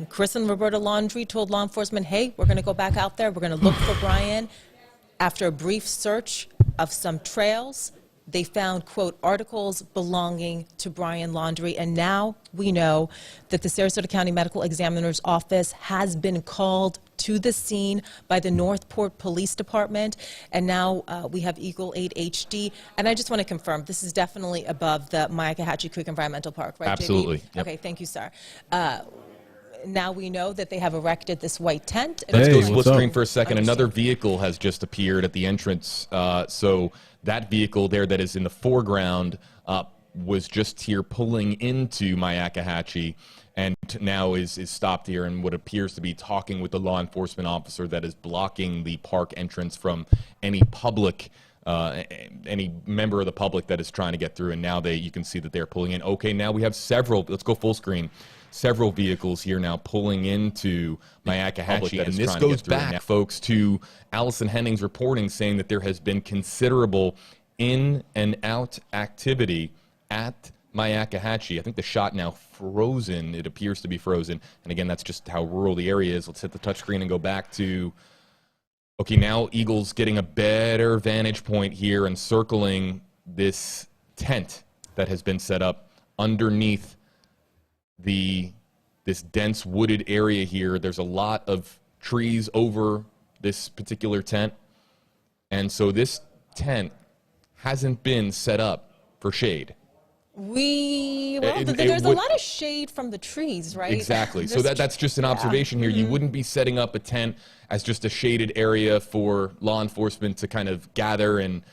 Chris and Roberta Laundrie told law enforcement, hey, we're going to go back out there. We're going to look for Brian. After a brief search of some trails, they found, quote, articles belonging to Brian Laundrie. And now we know that the Sarasota County Medical Examiner's Office has been called to the scene by the Northport Police Department. And now we have Eagle 8 HD. And I just want to confirm, this is definitely above the Myakkahatchee Creek Environmental Park, right, Absolutely. JB? Yep. Okay, thank you, sir. Now we know that they have erected this white tent. Let's go split screen for a second. Understood. Another vehicle has just appeared at the entrance. So that vehicle there that is in the foreground was just here pulling into Myakkahatchee and now is stopped here and what appears to be talking with the law enforcement officer that is blocking the park entrance from any public, any member of the public that is trying to get through. And now you can see that they're pulling in. Okay, now we have several, let's go full screen. Several vehicles here now pulling into Myakkahatchee, and this goes back, folks, to Allison Henning's reporting saying that there has been considerable in and out activity at Myakkahatchee. I think the shot now frozen. It appears to be frozen, and again, that's just how rural the area is. Let's hit the touchscreen and go back to. Okay, now Eagle's getting a better vantage point here and circling this tent that has been set up underneath this dense wooded area here. There's a lot of trees over this particular tent, and so this tent hasn't been set up for shade. There's a lot of shade from the trees, right? Exactly. So that's just an observation here. You wouldn't be setting up a tent as just a shaded area for law enforcement to kind of gather and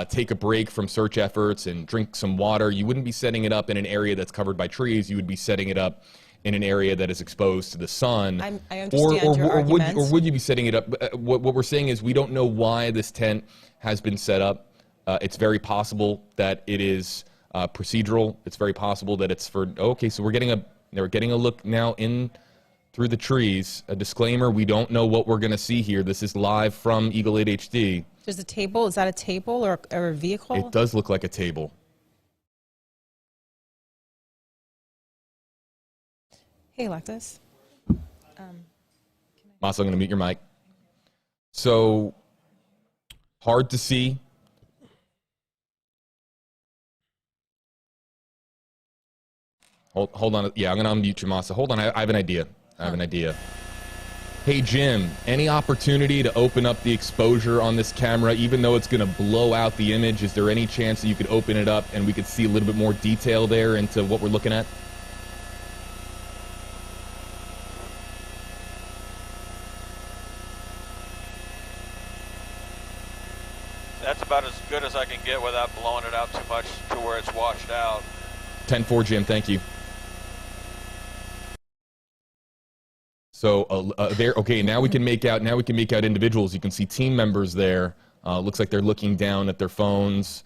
take a break from search efforts and drink some water. You wouldn't be setting it up in an area that's covered by trees. You would be setting it up in an area that is exposed to the sun. I understand your arguments. Or would you be setting it up? What we're saying is we don't know why this tent has been set up. It's very possible that it is procedural. It's very possible that it's for, okay, so we're getting a look now in through the trees. A disclaimer, we don't know what we're going to see here. This is live from Eagle 8 HD. There's a table. Is that a table or a vehicle? It does look like a table. Hey, Alexis. Masa, I'm going to mute your mic. So, hard to see. Hold on. Yeah, I'm going to unmute you, Masa. Hold on. I have an idea. Hey, Jim, any opportunity to open up the exposure on this camera, even though it's going to blow out the image? Is there any chance that you could open it up and we could see a little bit more detail there into what we're looking at? That's about as good as I can get without blowing it out too much to where it's washed out. 10-4, Jim. Thank you. So there. Okay, now we can make out. Now we can make out individuals. You can see team members there. Looks like they're looking down at their phones,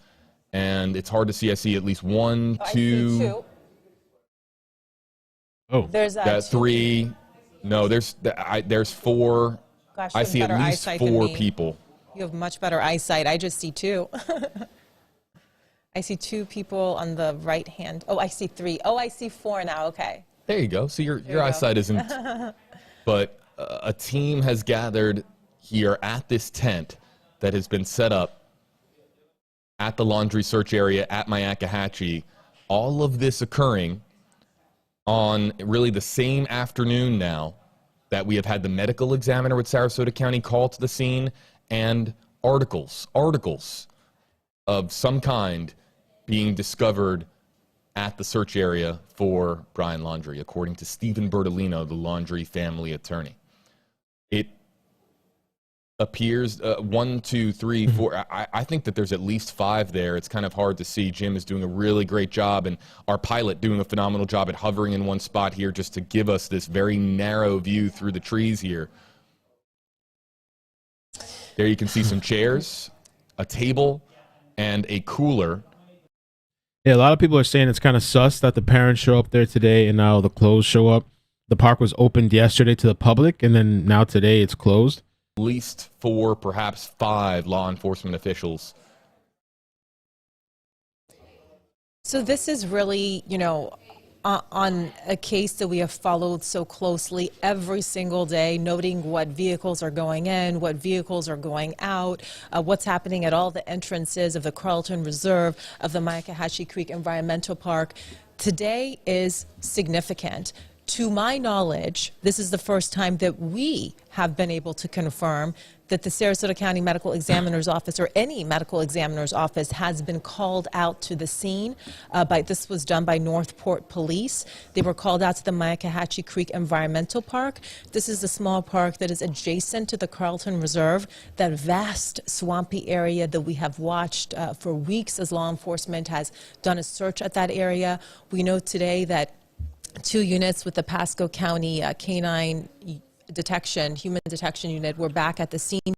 and it's hard to see. I see at least one, two. I see two. Oh, there's three. No, there's four. Gosh, I see at least four people. You have much better eyesight. I just see two. I see two people on the right hand. Oh, I see three. Oh, I see four now. Okay. There you go. So your eyesight isn't. But a team has gathered here at this tent that has been set up at the Laundrie search area at Myakkahatchee. All of this occurring on really the same afternoon now that we have had the medical examiner with Sarasota County call to the scene and articles of some kind being discovered at the search area for Brian Laundrie, according to Stephen Bertolino, the Laundrie family attorney. It appears 1, 2, 3, 4. I think that there's at least 5 there. It's kind of hard to see. Jim is doing a really great job, and our pilot doing a phenomenal job at hovering in one spot here just to give us this very narrow view through the trees here. There you can see some chairs, a table, and a cooler. Yeah, a lot of people are saying it's kind of sus that the parents show up there today and now the clothes show up. The park was opened yesterday to the public, and then now today it's closed. At least 4, perhaps 5 law enforcement officials. So this is really, on a case that we have followed so closely every single day, noting what vehicles are going in, what vehicles are going out, what's happening at all the entrances of the Carlton Reserve, of the Myakkahatchee Creek Environmental Park. Today is significant. To my knowledge, this is the first time that we have been able to confirm that the Sarasota County Medical Examiner's Office or any medical examiner's office has been called out to the scene. This was done by Northport Police. They were called out to the Myakkahatchee Creek Environmental Park. This is a small park that is adjacent to the Carlton Reserve, that vast swampy area that we have watched for weeks as law enforcement has done a search at that area. We know today that 2 units with the Pasco County Canine Detection, Human Detection Unit, were back at the scene.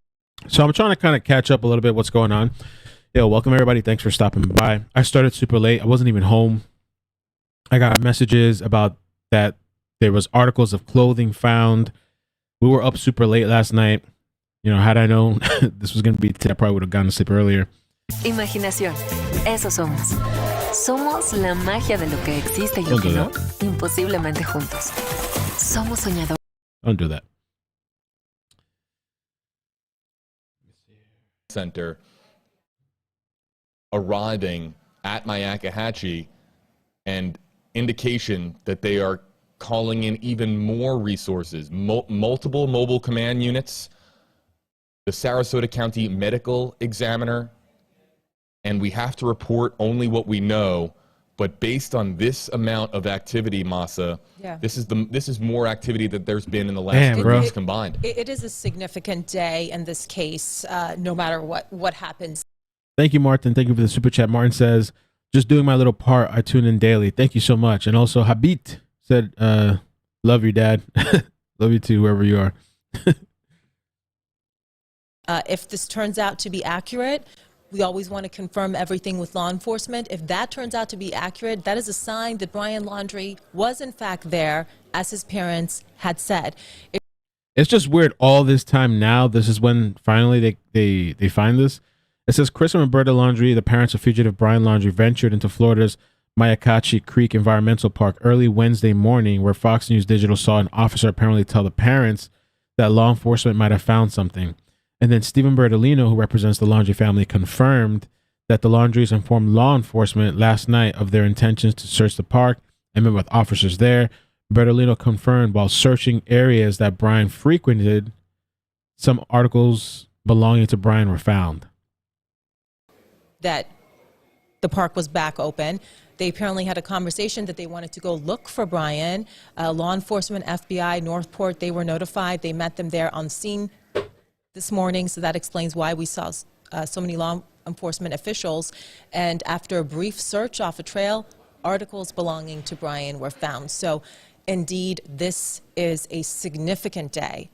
So I'm trying to kind of catch up a little bit what's going on. Yo, welcome everybody. Thanks for stopping by. I started super late. I wasn't even home. I got messages about that there was articles of clothing found. We were up super late last night. You know, had I known this was going to be today, I probably would have gone to sleep earlier. Imaginación. Eso somos. Somos la magia de lo que existe y lo que no, imposiblemente juntos. Somos soñadores. Don't do that. Center arriving at Myakkahatchee, and indication that they are calling in even more resources, multiple mobile command units, the Sarasota County Medical Examiner, and we have to report only what we know. But based on this amount of activity, Masa, this is more activity that there's been in the last 2 weeks combined. It is a significant day in this case, no matter what happens. Thank you, Martin. Thank you for the super chat. Martin says, just doing my little part. I tune in daily. Thank you so much. And also Habit said, love you, Dad. Love you too, wherever you are. If this turns out to be accurate, we always want to confirm everything with law enforcement. If that turns out to be accurate, that is a sign that Brian Laundrie was in fact there, as his parents had said. It's just weird all this time now. This is when finally they find this. It says Chris and Roberta Laundrie, the parents of fugitive Brian Laundrie, ventured into Florida's Myakkahatchee Creek Environmental Park early Wednesday morning, where Fox News Digital saw an officer apparently tell the parents that law enforcement might have found something. And then Stephen Bertolino, who represents the Laundrie family, confirmed that the Laundries informed law enforcement last night of their intentions to search the park and met with officers there. Bertolino confirmed while searching areas that Brian frequented, some articles belonging to Brian were found. That the park was back open. They apparently had a conversation that they wanted to go look for Brian. Law enforcement, FBI, Northport, they were notified. They met them there on scene this morning, so that explains why we saw so many law enforcement officials. And after a brief search off a trail, articles belonging to Brian were found. So indeed, this is a significant day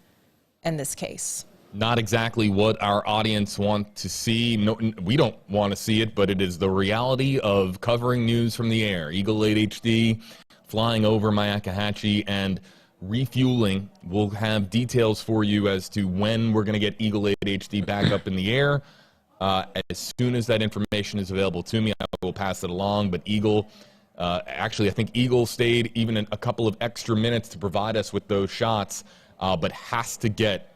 in this case. Not exactly what our audience want to see. No, we don't want to see it, but it is the reality of covering news from the air. Eagle 8 HD flying over Myakkahatchee and Refueling. We'll have details for you as to when we're going to get Eagle 8 HD back up in the air. As soon as that information is available to me, I will pass it along. But Eagle, actually, I think Eagle stayed even a couple of extra minutes to provide us with those shots, but has to get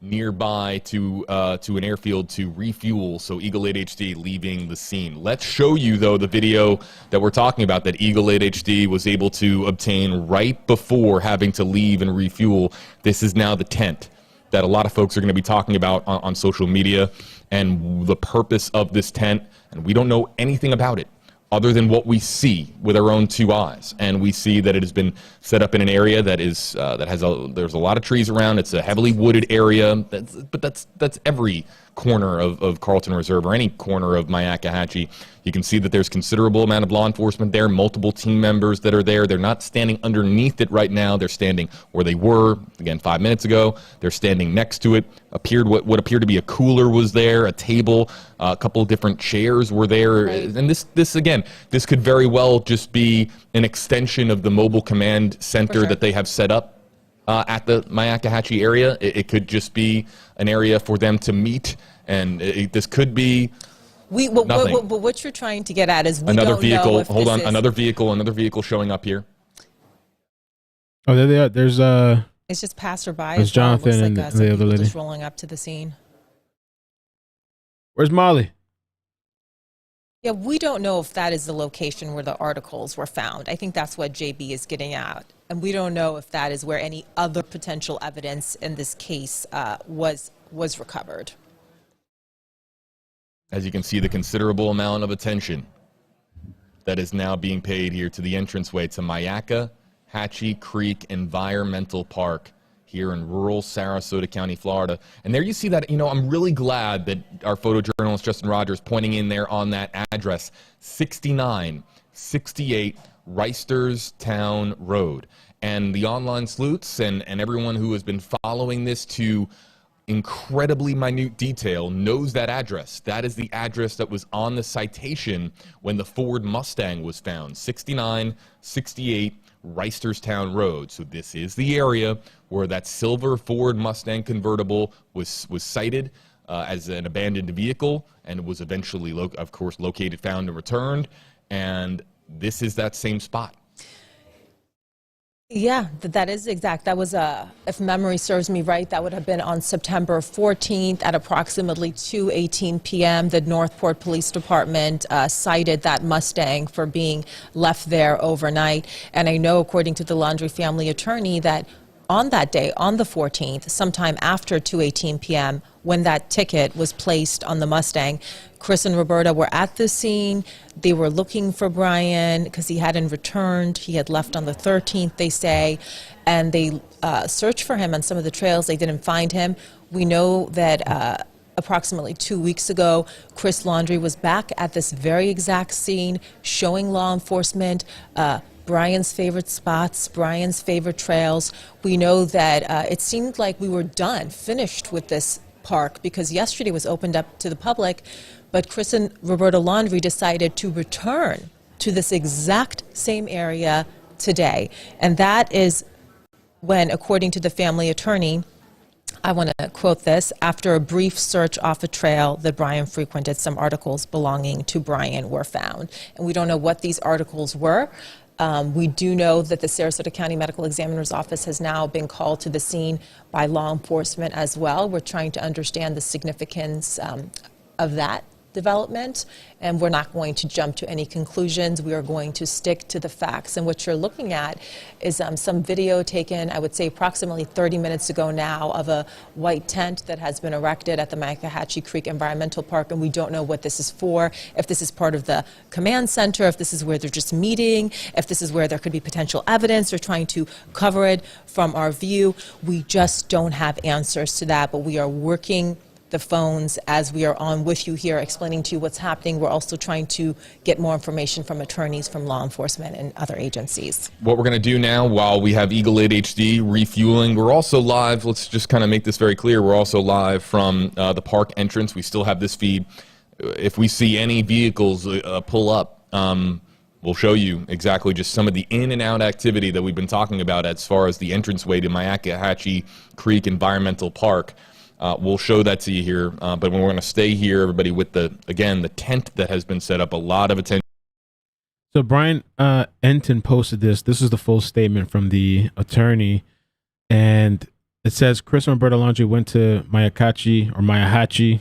nearby to an airfield to refuel. So Eagle 8 HD leaving the scene. Let's show you, though, the video that we're talking about that Eagle 8 HD was able to obtain right before having to leave and refuel. This is now the tent that a lot of folks are going to be talking about on social media, and the purpose of this tent, and we don't know anything about it other than what we see with our own 2 eyes. And we see that it has been set up in an area that is there's a lot of trees around. It's a heavily wooded area. But that's every corner of Carlton Reserve or any corner of Myakkahatchee. You can see that there's considerable amount of law enforcement there, multiple team members that are there. They're not standing underneath it right now. They're standing where they were, again, 5 minutes ago. They're standing next to it. What appeared to be a cooler was there, a table, a couple of different chairs were there. Right. And this could very well just be an extension of the mobile command center that they have set up at the Myakkahatchee area. It could just be an area for them to meet, and this could be Nothing. But what you're trying to get at is we Another don't know vehicle. if Hold this on. is- Another vehicle showing up here. Oh, there they are. There's It's just passerby. There's as well. It Jonathan looks and like, the some other people lady. just rolling up to the scene. where's Molly? Yeah, we don't know if that is the location where the articles were found. I think that's what JB is getting at. And we don't know if that is where any other potential evidence in this case was recovered. As you can see, the considerable amount of attention that is now being paid here to the entranceway to Myakkahatchee Creek Environmental Park here in rural Sarasota County, Florida. And there you see that, I'm really glad that our photojournalist Justin Rogers pointing in there on that address, 6968 Reisterstown Road. And the online sleuths and everyone who has been following this to incredibly minute detail knows that address. That is the address that was on the citation when the Ford Mustang was found, 6968 Reisterstown Road. So this is the area where that silver Ford Mustang convertible was cited as an abandoned vehicle, and was eventually, of course, located, found, and returned. And this is that same spot. Yeah, that is exact. That was, if memory serves me right, that would have been on September 14th at approximately 2:18 p.m. The Northport Police Department cited that Mustang for being left there overnight. And I know, according to the Laundrie family attorney, that on that day, on the 14th, sometime after 2:18 p.m., when that ticket was placed on the Mustang, Chris and Roberta were at the scene. They were looking for Brian because he hadn't returned. He had left on the 13th, they say, and they searched for him on some of the trails. They didn't find him. We know that approximately 2 weeks ago, Chris Laundrie was back at this very exact scene, showing law enforcement Brian's favorite spots, Brian's favorite trails. We know that it seemed like we were finished with this park, because yesterday was opened up to the public, but Chris and Roberta Laundrie decided to return to this exact same area today. And that is when, according to the family attorney, I want to quote this, after a brief search off a trail that Brian frequented, some articles belonging to Brian were found. And we don't know what these articles were. We do know that the Sarasota County Medical Examiner's Office has now been called to the scene by law enforcement as well. We're trying to understand the significance of that development, and we're not going to jump to any conclusions. We are going to stick to the facts. And what you're looking at is some video taken, I would say approximately 30 minutes ago now, of a white tent that has been erected at the Myakkahatchee Creek Environmental Park, and we don't know what this is for, if this is part of the command center, if this is where they're just meeting, if this is where there could be potential evidence. They're trying to cover it from our view. We just don't have answers to that, but we are working the phones as we are on with you here, explaining to you what's happening. We're also trying to get more information from attorneys, from law enforcement and other agencies. What we're going to do now, while we have Eagle 8 HD refueling, we're also live. Let's just kind of make this very clear. We're also live from the park entrance. We still have this feed. If we see any vehicles pull up, we'll show you exactly just some of the in and out activity that we've been talking about as far as the entranceway to Myakkahatchee Creek Environmental Park. We'll show that to you here, but we're going to stay here, everybody, with the tent that has been set up. A lot of attention. So Brian Enton posted this. This is the full statement from the attorney, and it says Chris and Roberta Laundrie went to Myakkahatchee,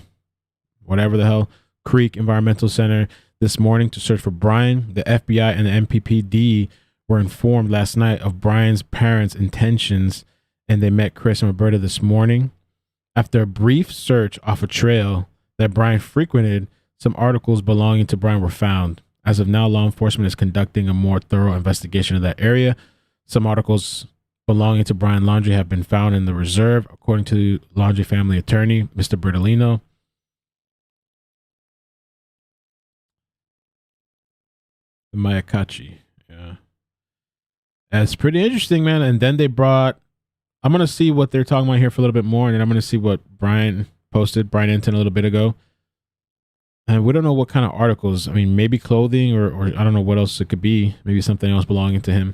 whatever the hell, Creek Environmental Center this morning to search for Brian. The FBI and the MPPD were informed last night of Brian's parents' intentions, and they met Chris and Roberta this morning. After a brief search off a trail that Brian frequented, some articles belonging to Brian were found. As of now, law enforcement is conducting a more thorough investigation of that area. Some articles belonging to Brian Laundrie have been found in the reserve, according to Laundrie family attorney, Mr. Bertolino. The Myakkahatchee, yeah. That's pretty interesting, man. And then they brought, I'm going to see what they're talking about here for a little bit more, and then I'm going to see what Brian posted, Brian Enton, a little bit ago. And we don't know what kind of articles. I mean, maybe clothing or I don't know what else it could be. Maybe something else belonging to him.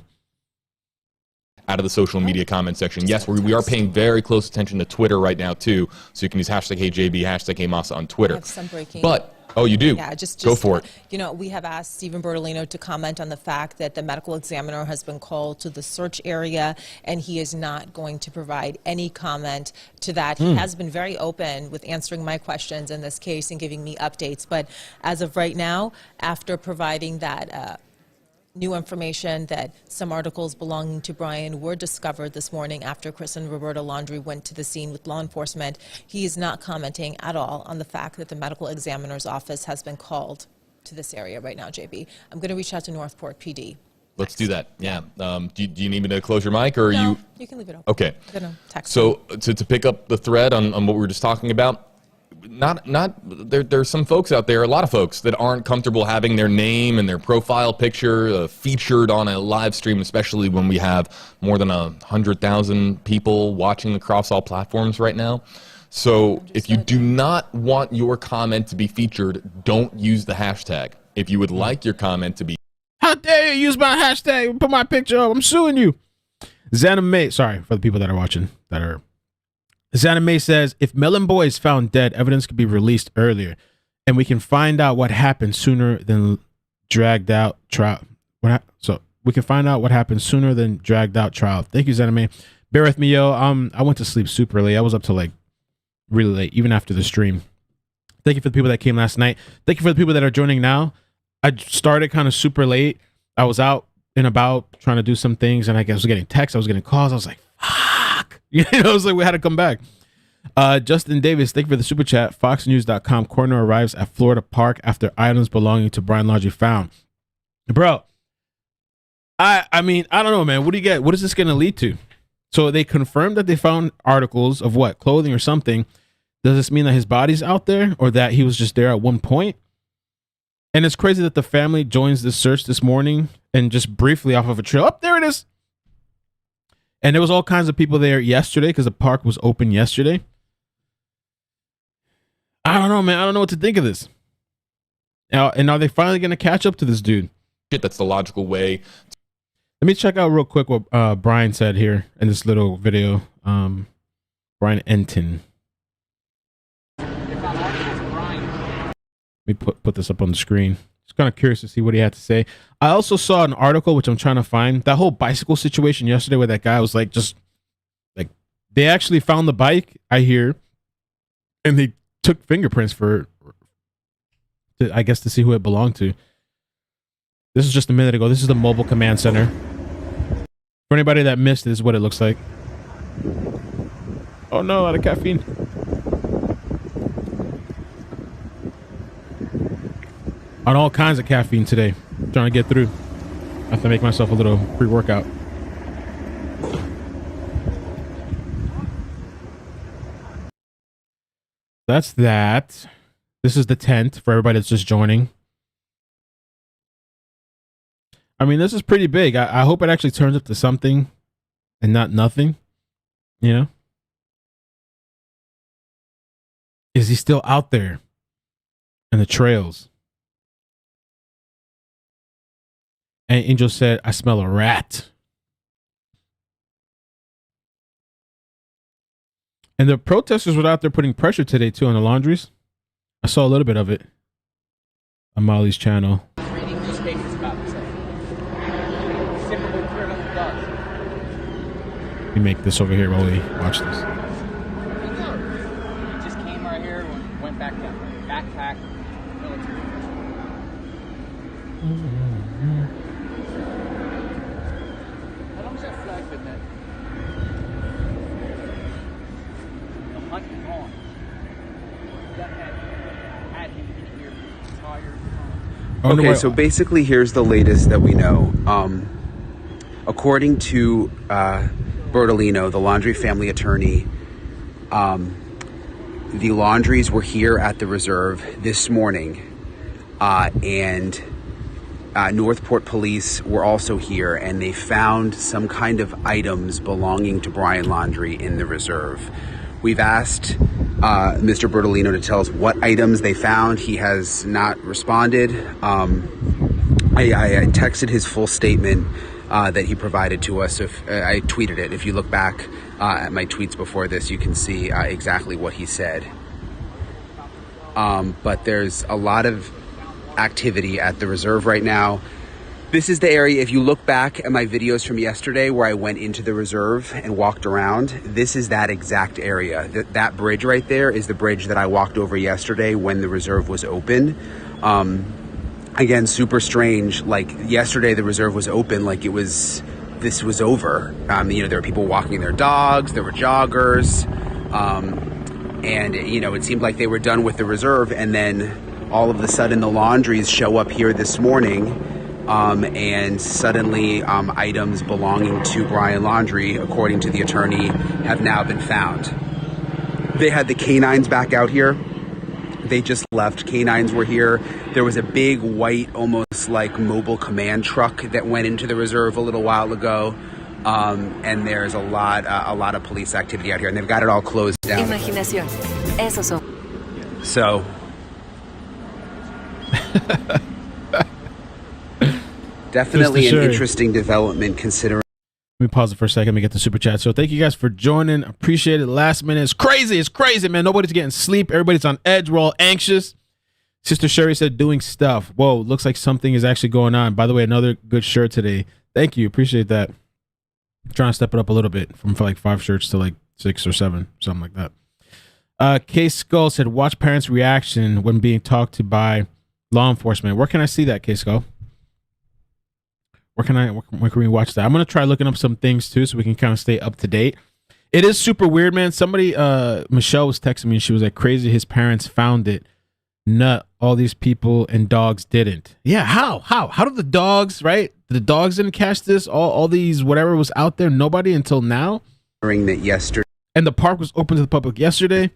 Out of the social media comment section. Yes, we are paying very close attention to Twitter right now, too. So you can use hashtag HeyJB, hashtag HeyMasa on Twitter. Have some breaking. But Oh, you do? Yeah, just go for it. You know, we have asked Stephen Bertolino to comment on the fact that the medical examiner has been called to the search area, and he is not going to provide any comment to that. He has been very open with answering my questions in this case and giving me updates. But as of right now, after providing that new information that some articles belonging to Brian were discovered this morning after Chris and Roberta Laundrie went to the scene with law enforcement, he is not commenting at all on the fact that the medical examiner's office has been called to this area right now, JB. I'm going to reach out to Northport PD. Let's do that. Yeah. Do you need me to close your mic, or are No, you? you can leave it open. Okay. I'm going to text So him. to pick up the thread on what we were just talking about, there's some folks out there, a lot of folks that aren't comfortable having their name and their profile picture featured on a live stream, especially when we have more than 100,000 people watching across all platforms right now. So if you do not want your comment to be featured, don't use the hashtag. If you would like your comment to be, How dare you use my hashtag? Put my picture up. I'm suing you. Xana May, sorry for the people that are watching Xana May says, if Melon Boy is found dead, evidence could be released earlier, and we can find out what happened sooner than dragged out trial. So we can find out what happened sooner than dragged out trial. Thank you, Xana May. Bear with me, yo. I went to sleep super late. I was up till like really late, even after the stream. Thank you for the people that came last night. Thank you for the people that are joining now. I started kind of super late. I was out and about trying to do some things, and I was getting texts. I was getting calls. I was like, fuck. You know, I was like, we had to come back. Justin Davis, thank you for the super chat. FoxNews.com, coroner arrives at Florida Park after items belonging to Brian Laundrie found. Bro, I mean, I don't know, man. What do you get? What is this going to lead to? So they confirmed that they found articles of what? Clothing or something. Does this mean that his body's out there, or that he was just there at one point? And it's crazy that the family joins this search this morning and just briefly off of a trail. Oh, there it is. And there was all kinds of people there yesterday because the park was open yesterday. I don't know, man. I don't know what to think of this. Now, and are they finally going to catch up to this dude? that's the logical way. Let me check out real quick what Brian said here in this little video. Brian Enton. Let me put this up on the screen. Just kind of curious to see what he had to say. I also saw an article, which I'm trying to find, that whole bicycle situation yesterday where that guy was like, just like, they actually found the bike, I hear, and they took fingerprints I guess to see who it belonged to. This is just a minute ago. This is the mobile command center. For anybody that missed, this is what it looks like. Oh no, out of caffeine. On all kinds of caffeine today. Trying to get through. I have to make myself a little pre-workout. That's that. This is the tent for everybody that's just joining. I mean, this is pretty big. I hope it actually turns up to something and not nothing. You know? Is he still out there in the trails? And Angel said, I smell a rat. And the protesters were out there putting pressure today, too, on the Laundries. I saw a little bit of it on Molly's channel. Reading newspapers about it. Typical criminal does. We make this over here while we watch this. He just came right here and went back down. Backpack, military. How long's that flag been there? The hunt is on. That had him in here the entire time. Okay, so basically here's the latest that we know. According to Bertolino, the Laundrie family attorney, the Laundries were here at the reserve this morning, and Northport police were also here, and they found some kind of items belonging to Brian Laundrie in the reserve. We've asked Mr. Bertolino to tell us what items they found. He has not responded. I texted his full statement that he provided to us. I tweeted it. If you look back at my tweets before this, you can see exactly what he said. but there's a lot of activity at the reserve right now. This is the area, if you look back at my videos from yesterday where I went into the reserve and walked around, this is that exact area. That bridge right there is the bridge that I walked over yesterday when the reserve was open. Again, super strange. Like yesterday, the reserve was open like this was over. You know, there were people walking their dogs, there were joggers, and you know, it seemed like they were done with the reserve, and then all of a sudden the Laundries show up here this morning. And suddenly items belonging to Brian Laundrie, according to the attorney, have now been found. They had the canines back out here. They just left. Canines were here. There was a big white, almost like mobile command truck that went into the reserve a little while ago. And there's a lot of police activity out here, and they've got it all closed down. Imaginación. Esos son. So... definitely an interesting development considering. Let me pause it for a second. Let me get the super chat. So thank you guys for joining. Appreciate it. Last minute. It's crazy. It's crazy, man. Nobody's getting sleep. Everybody's on edge. We're all anxious. Sister Sherry said doing stuff. Whoa, looks like something is actually going on. By the way, another good shirt today. Thank you. Appreciate that. I'm trying to step it up a little bit from like 5 shirts to like 6 or 7, something like that. K Skull said watch parents' reaction when being talked to by law enforcement. Where can I see that, K Skull? Where can we watch that? I'm going to try looking up some things too so we can kind of stay up to date. It is super weird, man. Somebody, Michelle was texting me and she was like, crazy his parents found it. Nut, all these people and dogs didn't. Yeah, how did the dogs, right? The dogs didn't catch this? All these, whatever was out there, nobody until now? That yesterday. And the park was open to the public yesterday?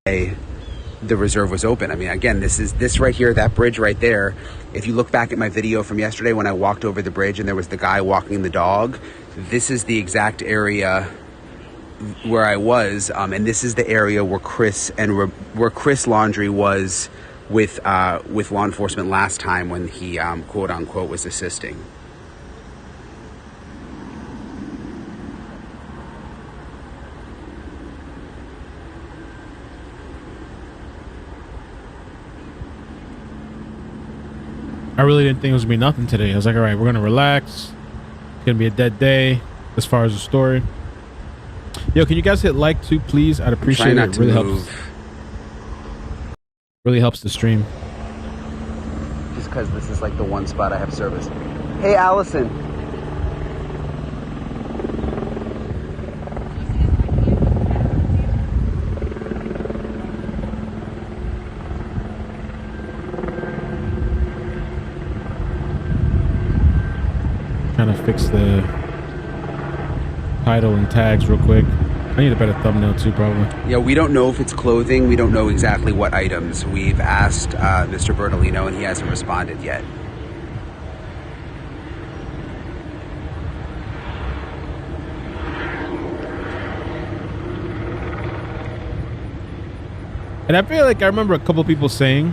The reserve was open. I mean, again, this right here, that bridge right there. If you look back at my video from yesterday when I walked over the bridge and there was the guy walking the dog, this is the exact area where I was, and this is the area where Chris Laundrie was with law enforcement last time when he quote unquote was assisting. I really didn't think it was going to be nothing today. I was like, all right, we're going to relax. It's going to be a dead day as far as the story. Yo, can you guys hit like too, please? I'd appreciate it. It really helps. Really helps the stream. Just because this is like the one spot I have service. Hey, Allison. Trying to fix the title and tags real quick. I need a better thumbnail too, probably. Yeah, we don't know if it's clothing. We don't know exactly what items. We've asked Mr. Bertolino, and he hasn't responded yet. And I feel like I remember a couple people saying,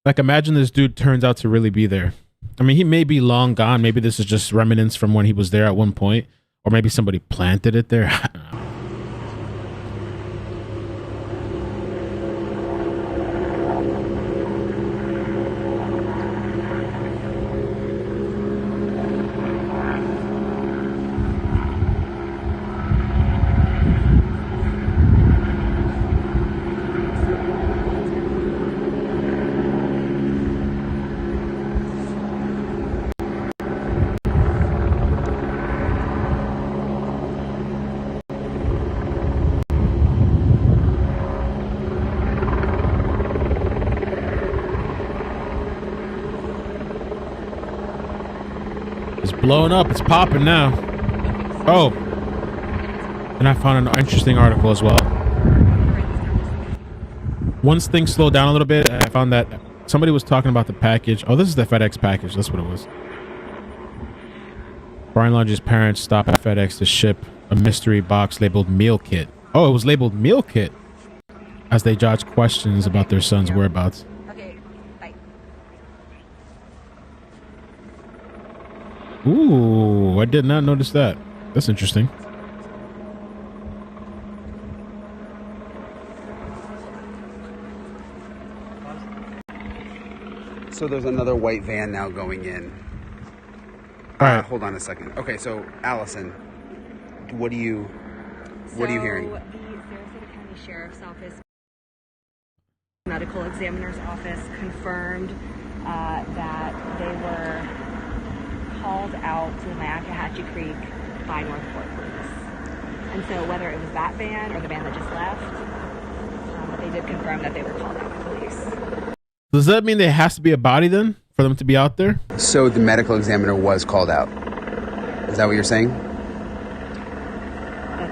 like, imagine this dude turns out to really be there. I mean, he may be long gone. Maybe this is just remnants from when he was there at one point. Or maybe somebody planted it there. I don't know. Blowing up. It's popping now. Oh. And I found an interesting article as well. Once things slowed down a little bit, I found that somebody was talking about the package. Oh, this is the FedEx package. That's what it was. Brian Laundrie's parents stop at FedEx to ship a mystery box labeled meal kit. Oh, it was labeled meal kit as they dodged questions about their son's whereabouts. Ooh, I did not notice that. That's interesting. So there's another white van now going in. All right. Hold on a second. Okay, so Allison, what are you hearing? The Sarasota County Sheriff's Office, Medical Examiner's Office confirmed that they were called out to the Myakkahatchee Creek by Northport Police. And so whether it was that van or the van that just left, but they did confirm that they were called out by police. Does that mean there has to be a body then for them to be out there? So the medical examiner was called out. Is that what you're saying?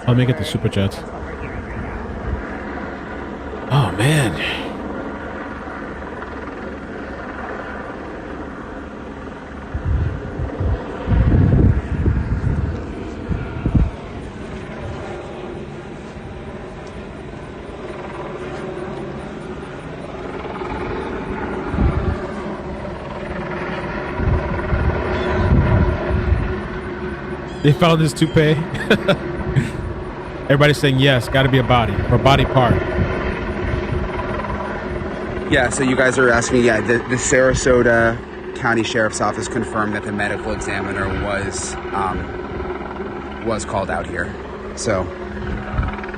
I'll make it the super chats. That's what we're hearing right now. Oh man. They found his toupee. Everybody's saying yes, got to be a body or a body part. Yeah, so you guys are asking, the Sarasota County Sheriff's Office confirmed that the medical examiner was called out here. So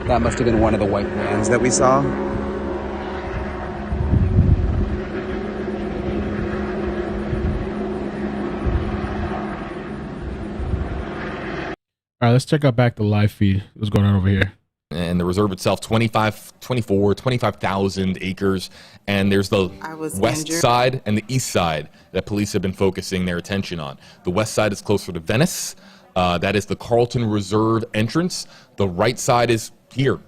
that must have been one of the white vans that we saw. All right, let's check out back the live feed. What's going on over here? And the reserve itself, 25,000 acres. And there's the west side and the east side that police have been focusing their attention on. The west side is closer to Venice. That is the Carlton Reserve entrance. The right side is here.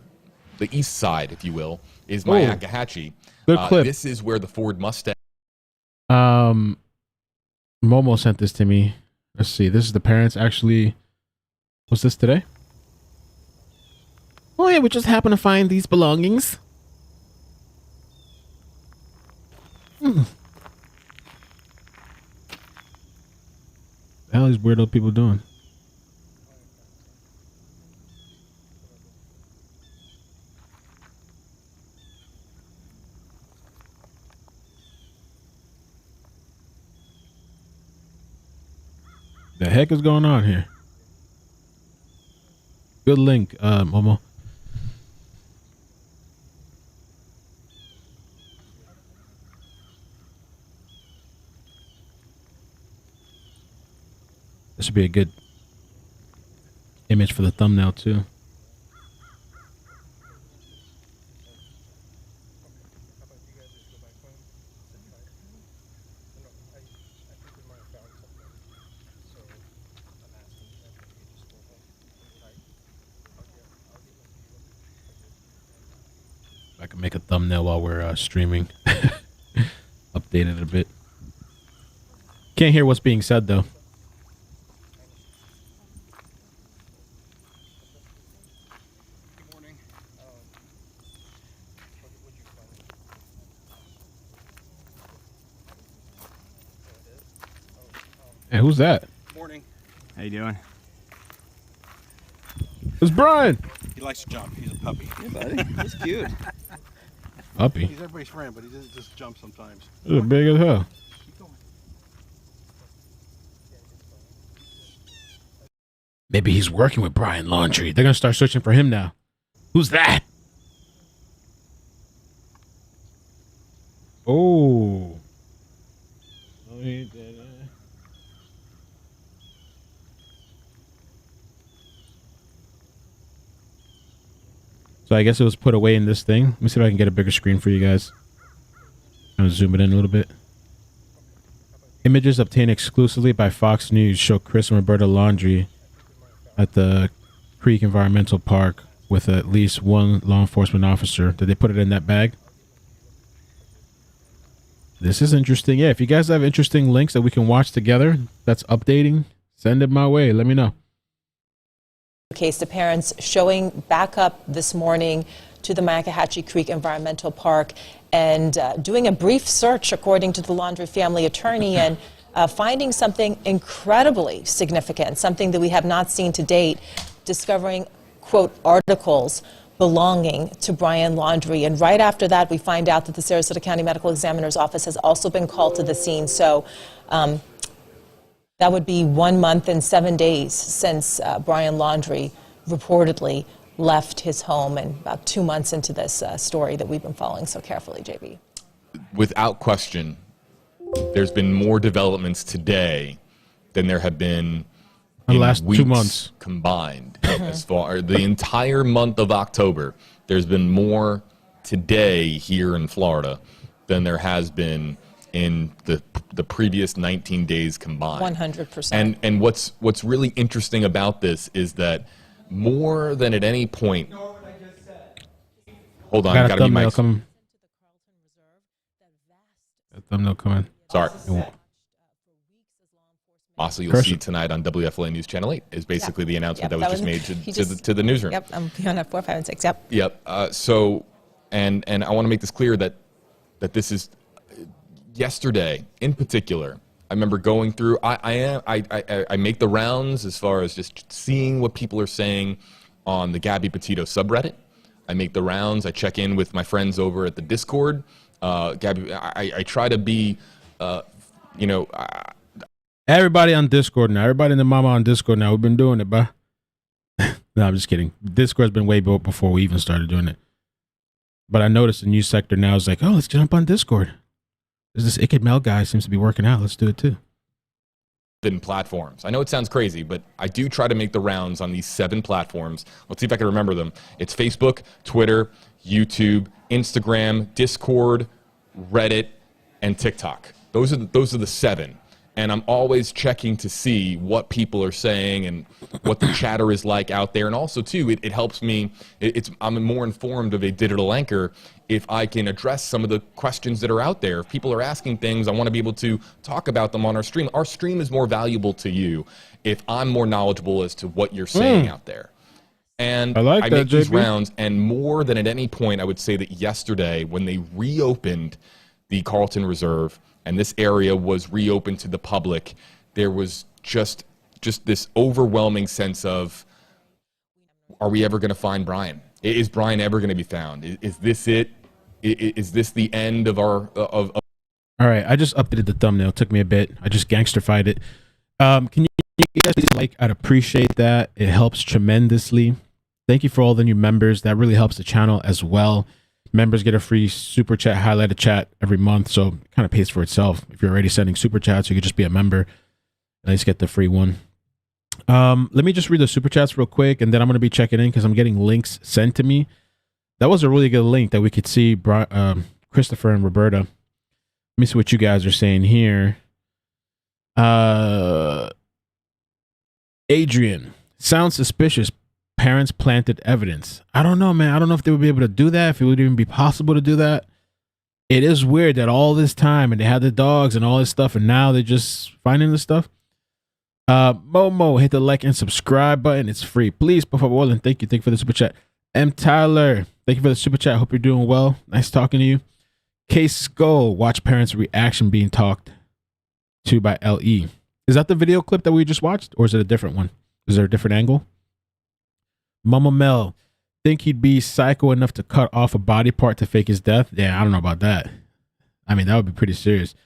The east side, if you will, is Myakkahatchee. Good clip. This is where the Ford Mustang. Momo sent this to me. Let's see. This is the parents actually. Was this today? Oh yeah, we just happened to find these belongings. The hell are these weirdo people doing? The heck is going on here? Good link, Momo. This should be a good image for the thumbnail too. I can make a thumbnail while we're streaming. Update it a bit. Can't hear what's being said though. Good morning. What'd you find? Hey, who's that? Morning. How you doing? It's Brian. He likes to jump. He's a puppy. Hey, buddy. He's cute. Puppy. He's everybody's friend, but he doesn't just jump sometimes. This is big as hell. Maybe he's working with Brian Laundrie. They're gonna start searching for him now. Who's that? Oh. So I guess it was put away in this thing. Let me see if I can get a bigger screen for you guys. I'm gonna zoom it in a little bit. Images obtained exclusively by Fox News show Chris and Roberta Laundrie at the Creek Environmental Park with at least one law enforcement officer. Did they put it in that bag? This is interesting. Yeah, if you guys have interesting links that we can watch together, that's updating, send it my way. Let me know. Case the parents showing back up this morning to the Myakkahatchee Creek Environmental Park and doing a brief search, according to the Laundrie family attorney, and finding something incredibly significant, something that we have not seen to date, discovering, quote, articles belonging to Brian Laundrie. And right after that, we find out that the Sarasota County Medical Examiner's Office has also been called to the scene. So that would be 1 month and 7 days since Brian Laundrie reportedly left his home, and about 2 months into this story that we've been following so carefully, JB. Without question, there's been more developments today than there have been the in last weeks 2 months combined. As far the entire month of October, there's been more today here in Florida than there has been in the previous 19 days combined. 100%. And what's really interesting about this is that more than at any point. Hold on, got a gotta be thumbnail Mike's. coming. A thumbnail coming. Sorry. Also, you'll see tonight on WFLA News Channel 8 is basically the announcement that was just made to the newsroom. Yep, I'm on at 4, 5, and 6. Yep. Yep. So, and I want to make this clear that this is yesterday in particular. I remember going through. I make the rounds as far as just seeing what people are saying on the Gabby Petito subreddit. I make the rounds. I check in with my friends over at the Discord. Gabby, I try to be, Everybody on Discord now. Everybody in the mama on Discord now. We've been doing it, bro. No, I'm just kidding. Discord's been way before we even started doing it. But I noticed the news sector now is like, oh, let's jump on Discord. There's this iCkEdMeL guy seems to be working out. Let's do it too. Platforms. I know it sounds crazy, but I do try to make the rounds on these 7 platforms. Let's see if I can remember them. It's Facebook, Twitter, YouTube, Instagram, Discord, Reddit, and TikTok. Those are the 7. And I'm always checking to see what people are saying and what the chatter is like out there. And also, too, it helps me. I'm more informed of a digital anchor if I can address some of the questions that are out there. If people are asking things, I want to be able to talk about them on our stream. Our stream is more valuable to you if I'm more knowledgeable as to what you're saying out there. And I make these rounds, and more than at any point, I would say that yesterday, when they reopened the Carlton Reserve, and this area was reopened to the public, there was just this overwhelming sense of, are we ever going to find Brian? Is Brian ever going to be found? Is this it? Is this the end of our... All right, I just updated the thumbnail. It took me a bit. I just gangsterfied it. Can you guys please like? I'd appreciate that. It helps tremendously. Thank you for all the new members. That really helps the channel as well. Members get a free super chat, highlighted chat every month, so it kind of pays for itself. If you're already sending super chats, you could just be a member. At least get the free one. Let me just read the super chats real quick, and then I'm going to be checking in because I'm getting links sent to me. That was a really good link that we could see Christopher and Roberta. Let me see what you guys are saying here. Adrian, sounds suspicious. Parents planted evidence. I don't know, man. I don't know if they would be able to do that, if it would even be possible to do that. It is weird that all this time and they had the dogs and all this stuff, and now they're just finding the stuff. Momo, hit the like and subscribe button. It's free. Please, por favor, and thank you. Thank you for the super chat. M. Tyler, thank you for the super chat. Hope you're doing well. Nice talking to you. Case Skull, watch parents' reaction being talked to by LE. Is that the video clip that we just watched, or is it a different one? Is there a different angle? Mama Mel, think he'd be psycho enough to cut off a body part to fake his death? Yeah, I don't know about that. I mean, that would be pretty serious.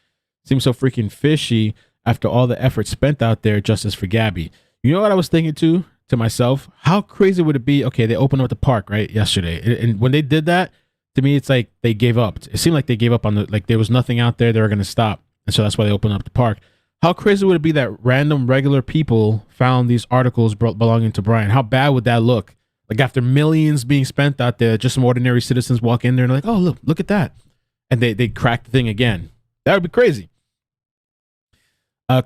Seems so freaking fishy after all the effort spent out there. Justice for Gabby. You know what I was thinking to myself? How crazy would it be? Okay, they opened up the park, right, yesterday. And when they did that, to me, it's like they gave up. It seemed like they gave up on like there was nothing out there. They were going to stop. And so that's why they opened up the park. How crazy would it be that random regular people found these articles belonging to Brian? How bad would that look? Like after millions being spent out there, just some ordinary citizens walk in there and like, oh, look at that. And they crack the thing again. That would be crazy.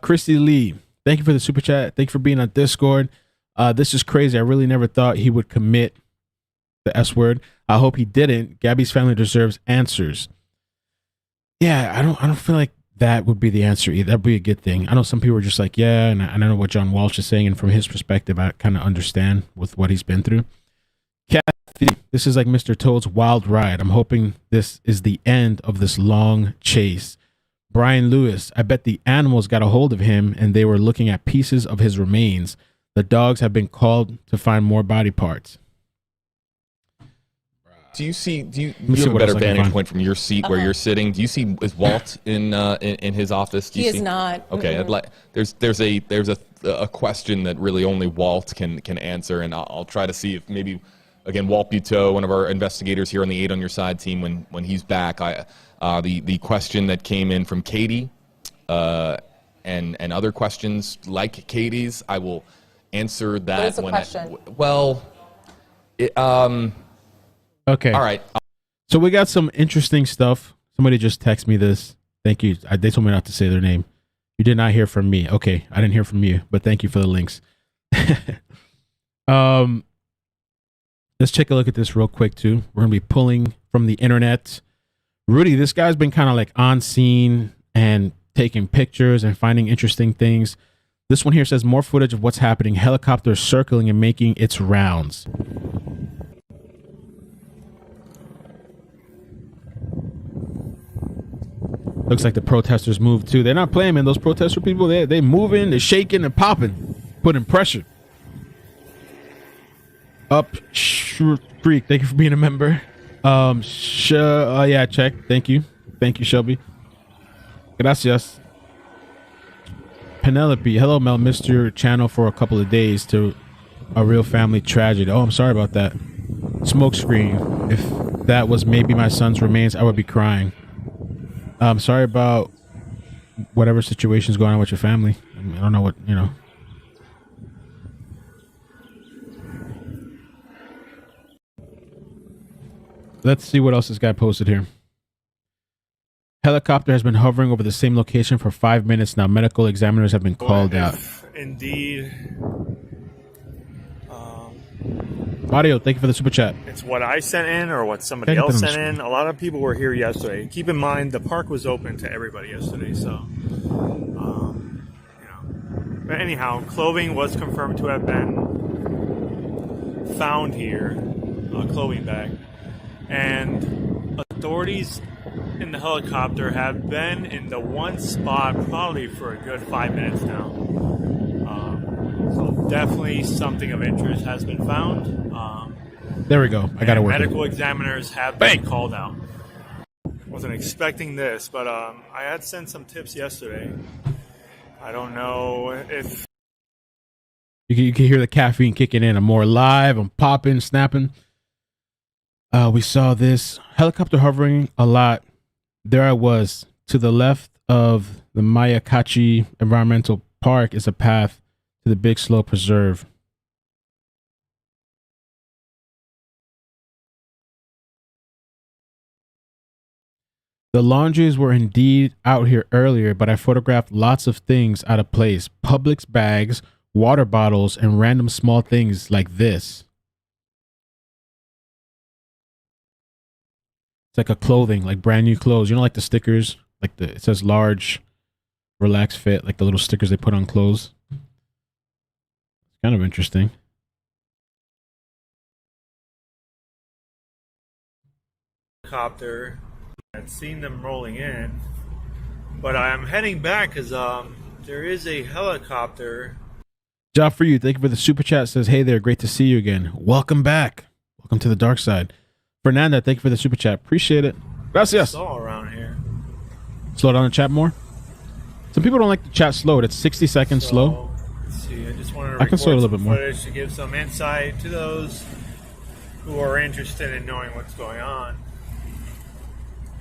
Christy Lee, thank you for the super chat. Thank you for being on Discord. This is crazy. I really never thought he would commit the S word. I hope he didn't. Gabby's family deserves answers. Yeah, I don't feel like that would be the answer either. That'd be a good thing. I know some people are just like, yeah, and I know what John Walsh is saying, and from his perspective, I kind of understand with what he's been through. Kathy, this is like Mr. Toad's wild ride. I'm hoping this is the end of this long chase. Brian Lewis, I bet the animals got a hold of him, and they were looking at pieces of his remains. The dogs have been called to find more body parts. Do you see? Do you see have a what better else I can vantage find. point from your seat where you're sitting? Do you see? Is Walt in his office? Do He you is see? not. Okay. I'd like. There's a question that really only Walt can answer, and I'll try to see if maybe, again, Walt Petito, one of our investigators here on the 8 on Your Side team, when he's back, the question that came in from Katie, and other questions like Katie's, I will answer that. What is the question? Okay. All right. So we got some interesting stuff. Somebody just texted me this. Thank you. They told me not to say their name. You did not hear from me. Okay, I didn't hear from you, but thank you for the links. Let's take a look at this real quick too. We're gonna be pulling from the internet. Rudy, this guy's been kind of like on scene and taking pictures and finding interesting things. This one here says more footage of what's happening. Helicopter circling and making its rounds. Looks like the protesters moved too. They're not playing, man. Those protester people, they moving, they're shaking and popping, putting pressure. Up Creek, thank you for being a member. Yeah, check. Thank you, Shelby. Gracias. Penelope, hello, Mel. Missed your channel for a couple of days to a real family tragedy. Oh, I'm sorry about that. Smoke screen. If that was maybe my son's remains, I would be crying. I'm sorry about whatever situation's going on with your family. I don't know what, you know. Let's see what else this guy posted here. Helicopter has been hovering over the same location for 5 minutes now. Medical examiners have been called out. Indeed. Mario, thank you for the super chat. It's what I sent in or what somebody else sent in. A lot of people were here yesterday. Keep in mind, the park was open to everybody yesterday, so, you know. But anyhow, clothing was confirmed to have been found here, a clothing bag. And authorities in the helicopter have been in the one spot probably for a good 5 minutes now. So definitely something of interest has been found. There we go. I got to work. Medical examiners have been called out. Wasn't expecting this, but I had sent some tips yesterday. I don't know if you can hear the caffeine kicking in. I'm more alive. I'm popping, snapping. We saw this helicopter hovering a lot. There I was. To the left of the Mayakachi Environmental Park is a path to the Big Slow Preserve. The Laundries were indeed out here earlier, but I photographed lots of things out of place. Publix bags, water bottles, and random small things like this. It's like a clothing, like brand new clothes. You know, like the stickers, like it says large, relaxed fit, like the little stickers they put on clothes. It's kind of interesting. helicopter. I'd seen them rolling in, but I'm heading back because there is a helicopter. Job for you. Thank you for the super chat. Says, hey there, great to see you again. Welcome back. Welcome to the dark side. Fernanda, thank you for the super chat. Appreciate it. Gracias. All around here. Slow down the chat more. Some people don't like the chat slowed. It's 60 seconds slow. Let's see. I just wanted to I can slow it a little bit more footage to give some insight to those who are interested in knowing what's going on.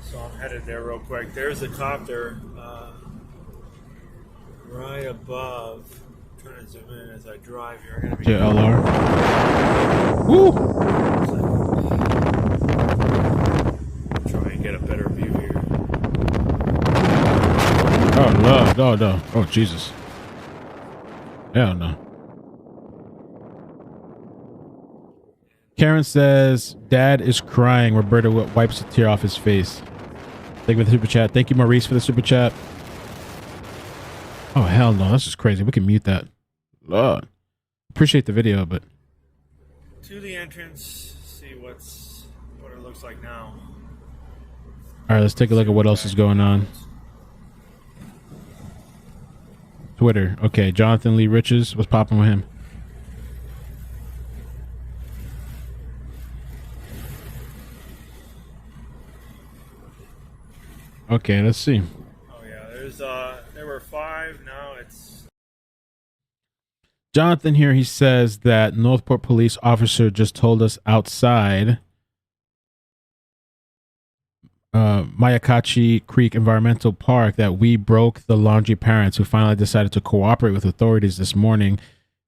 So I'm headed there real quick. There's a copter right above. I'm trying to zoom in as I drive here. I'm gonna be JLR. Woo! Try and get a better view here. Oh no, no, no. Oh Jesus. Hell no. Karen says, Dad is crying. Roberta wipes a tear off his face. Thank you for the super chat. Thank you, Maurice, for the super chat. Oh, hell no. That's just crazy. We can mute that. Lord. Appreciate the video, but... To the entrance, see what it looks like now. All right, let's take a look at what else is going on. Twitter. Okay, Jonathan Lee Riches. What's popping with him? Okay, let's see. Oh yeah, there were 5. Now it's Jonathan here. He says that Northport police officer just told us outside Mayakachi Creek Environmental Park that we broke the Laundrie parents who finally decided to cooperate with authorities this morning.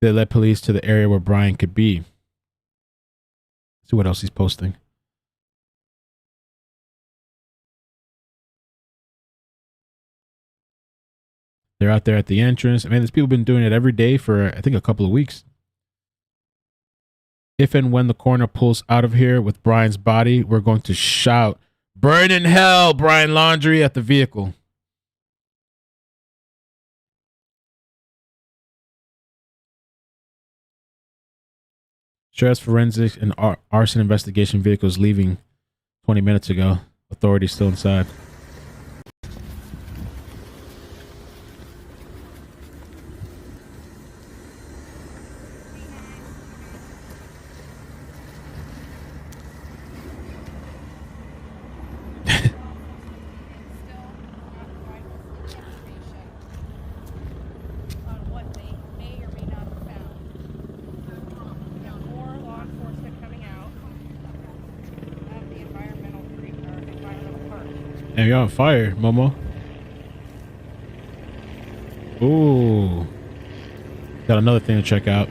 They led police to the area where Brian could be. Let's see what else he's posting. They're out there at the entrance. I mean, there's people been doing it every day for, I think, a couple of weeks. If and when the coroner pulls out of here with Brian's body, we're going to shout, "Burn in hell, Brian Laundrie," at the vehicle. Sheriff's forensics and arson investigation vehicles leaving 20 minutes ago. Authorities still inside. Hey, you're on fire, Momo. Ooh. Got another thing to check out.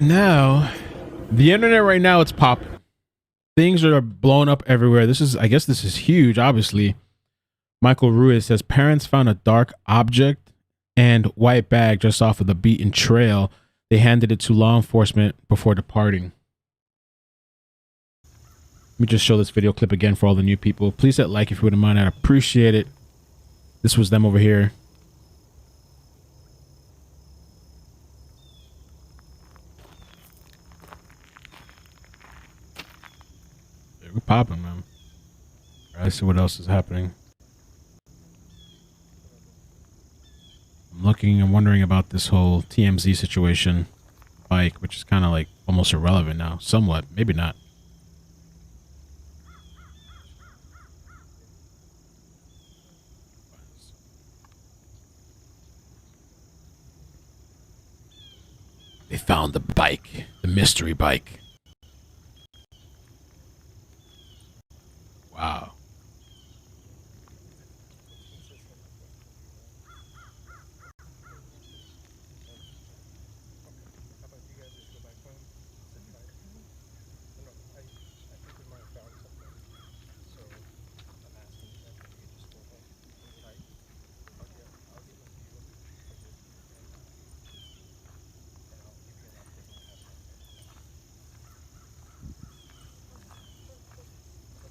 Now, the internet right now, it's popping. Things are blowing up everywhere. I guess this is huge, obviously. Michael Ruiz says parents found a dark object and white bag just off of the beaten trail. They handed it to law enforcement before departing. Let me just show this video clip again for all the new people. Please hit like if you wouldn't mind. I'd appreciate it. This was them over here. We're popping, man. All right, let's see what else is happening. I'm looking and wondering about this whole TMZ situation bike, which is kind of like almost irrelevant now. Somewhat, maybe not. They found the bike, the mystery bike. Wow.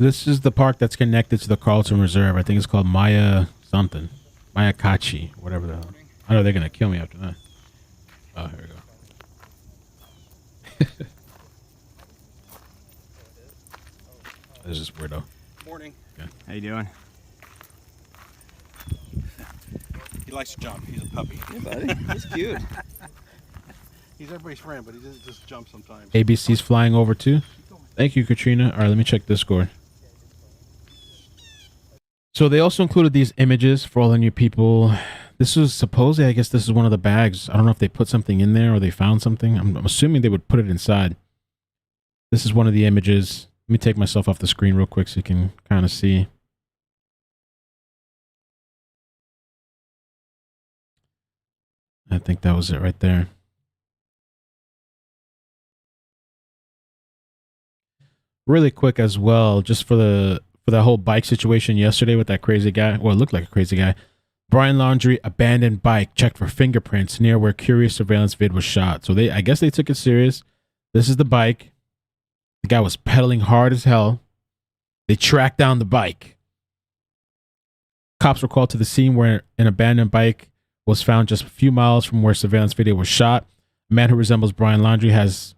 This is the park that's connected to the Carlton Reserve. I think it's called Maya something. Mayakachi, whatever the hell. I know they're going to kill me after that. Oh, here we go. This is weirdo. Morning. Okay. How you doing? He likes to jump. He's a puppy. Yeah, buddy. He's cute. He's everybody's friend, but he just jumps sometimes. ABC's flying over too. Thank you, Katrina. All right, let me check Discord. So they also included these images for all the new people. This was supposedly, I guess this is one of the bags. I don't know if they put something in there or they found something. I'm assuming they would put it inside. This is one of the images. Let me take myself off the screen real quick so you can kind of see. I think that was it right there. Really quick as well, just for that whole bike situation yesterday with that crazy guy. Well, it looked like a crazy guy. Brian Laundrie abandoned bike, checked for fingerprints near where curious surveillance vid was shot. So I guess they took it serious. This is the bike. The guy was pedaling hard as hell. They tracked down the bike. Cops were called to the scene where an abandoned bike was found just a few miles from where surveillance video was shot. A man who resembles Brian Laundrie has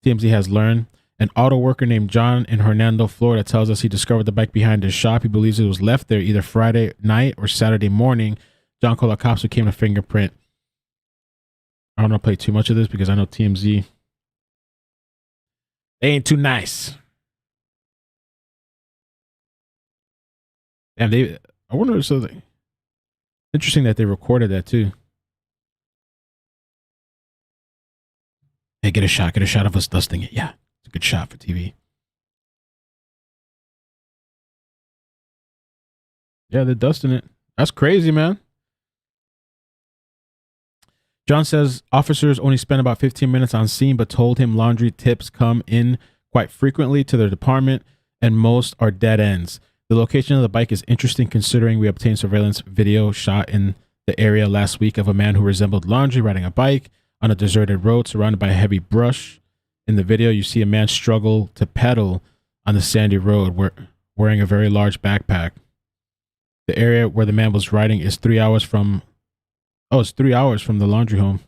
TMZ has learned. An auto worker named John in Hernando, Florida, tells us he discovered the bike behind his shop. He believes it was left there either Friday night or Saturday morning. John called the cops who came to fingerprint. I don't want to play too much of this because I know TMZ, they ain't too nice. And I wonder if something interesting that they recorded that too. Hey, get a shot of us dusting it. Yeah. Good shot for TV. Yeah, they're dusting it. That's crazy, man. John says officers only spent about 15 minutes on scene, but told him Laundrie tips come in quite frequently to their department, and most are dead ends. The location of the bike is interesting considering we obtained surveillance video shot in the area last week of a man who resembled Laundrie riding a bike on a deserted road surrounded by heavy brush. In the video, you see a man struggle to pedal on the sandy road wearing a very large backpack. The area where the man was riding is 3 hours from... Oh, it's 3 hours from the Laundrie home.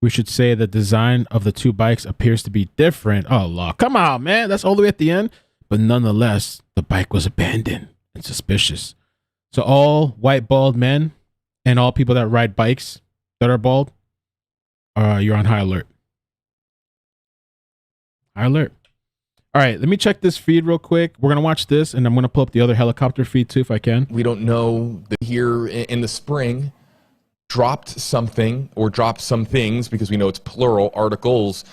We should say the design of the two bikes appears to be different. Oh, law. Come on, man. That's all the way at the end. But nonetheless, the bike was abandoned and suspicious. So all white bald men and all people that ride bikes that are bald, you're on high alert. High alert. All right, let me check this feed real quick. We're going to watch this, and I'm going to pull up the other helicopter feed, too, if I can. We don't know that here in the spring dropped something or dropped some things, because we know it's plural, articles,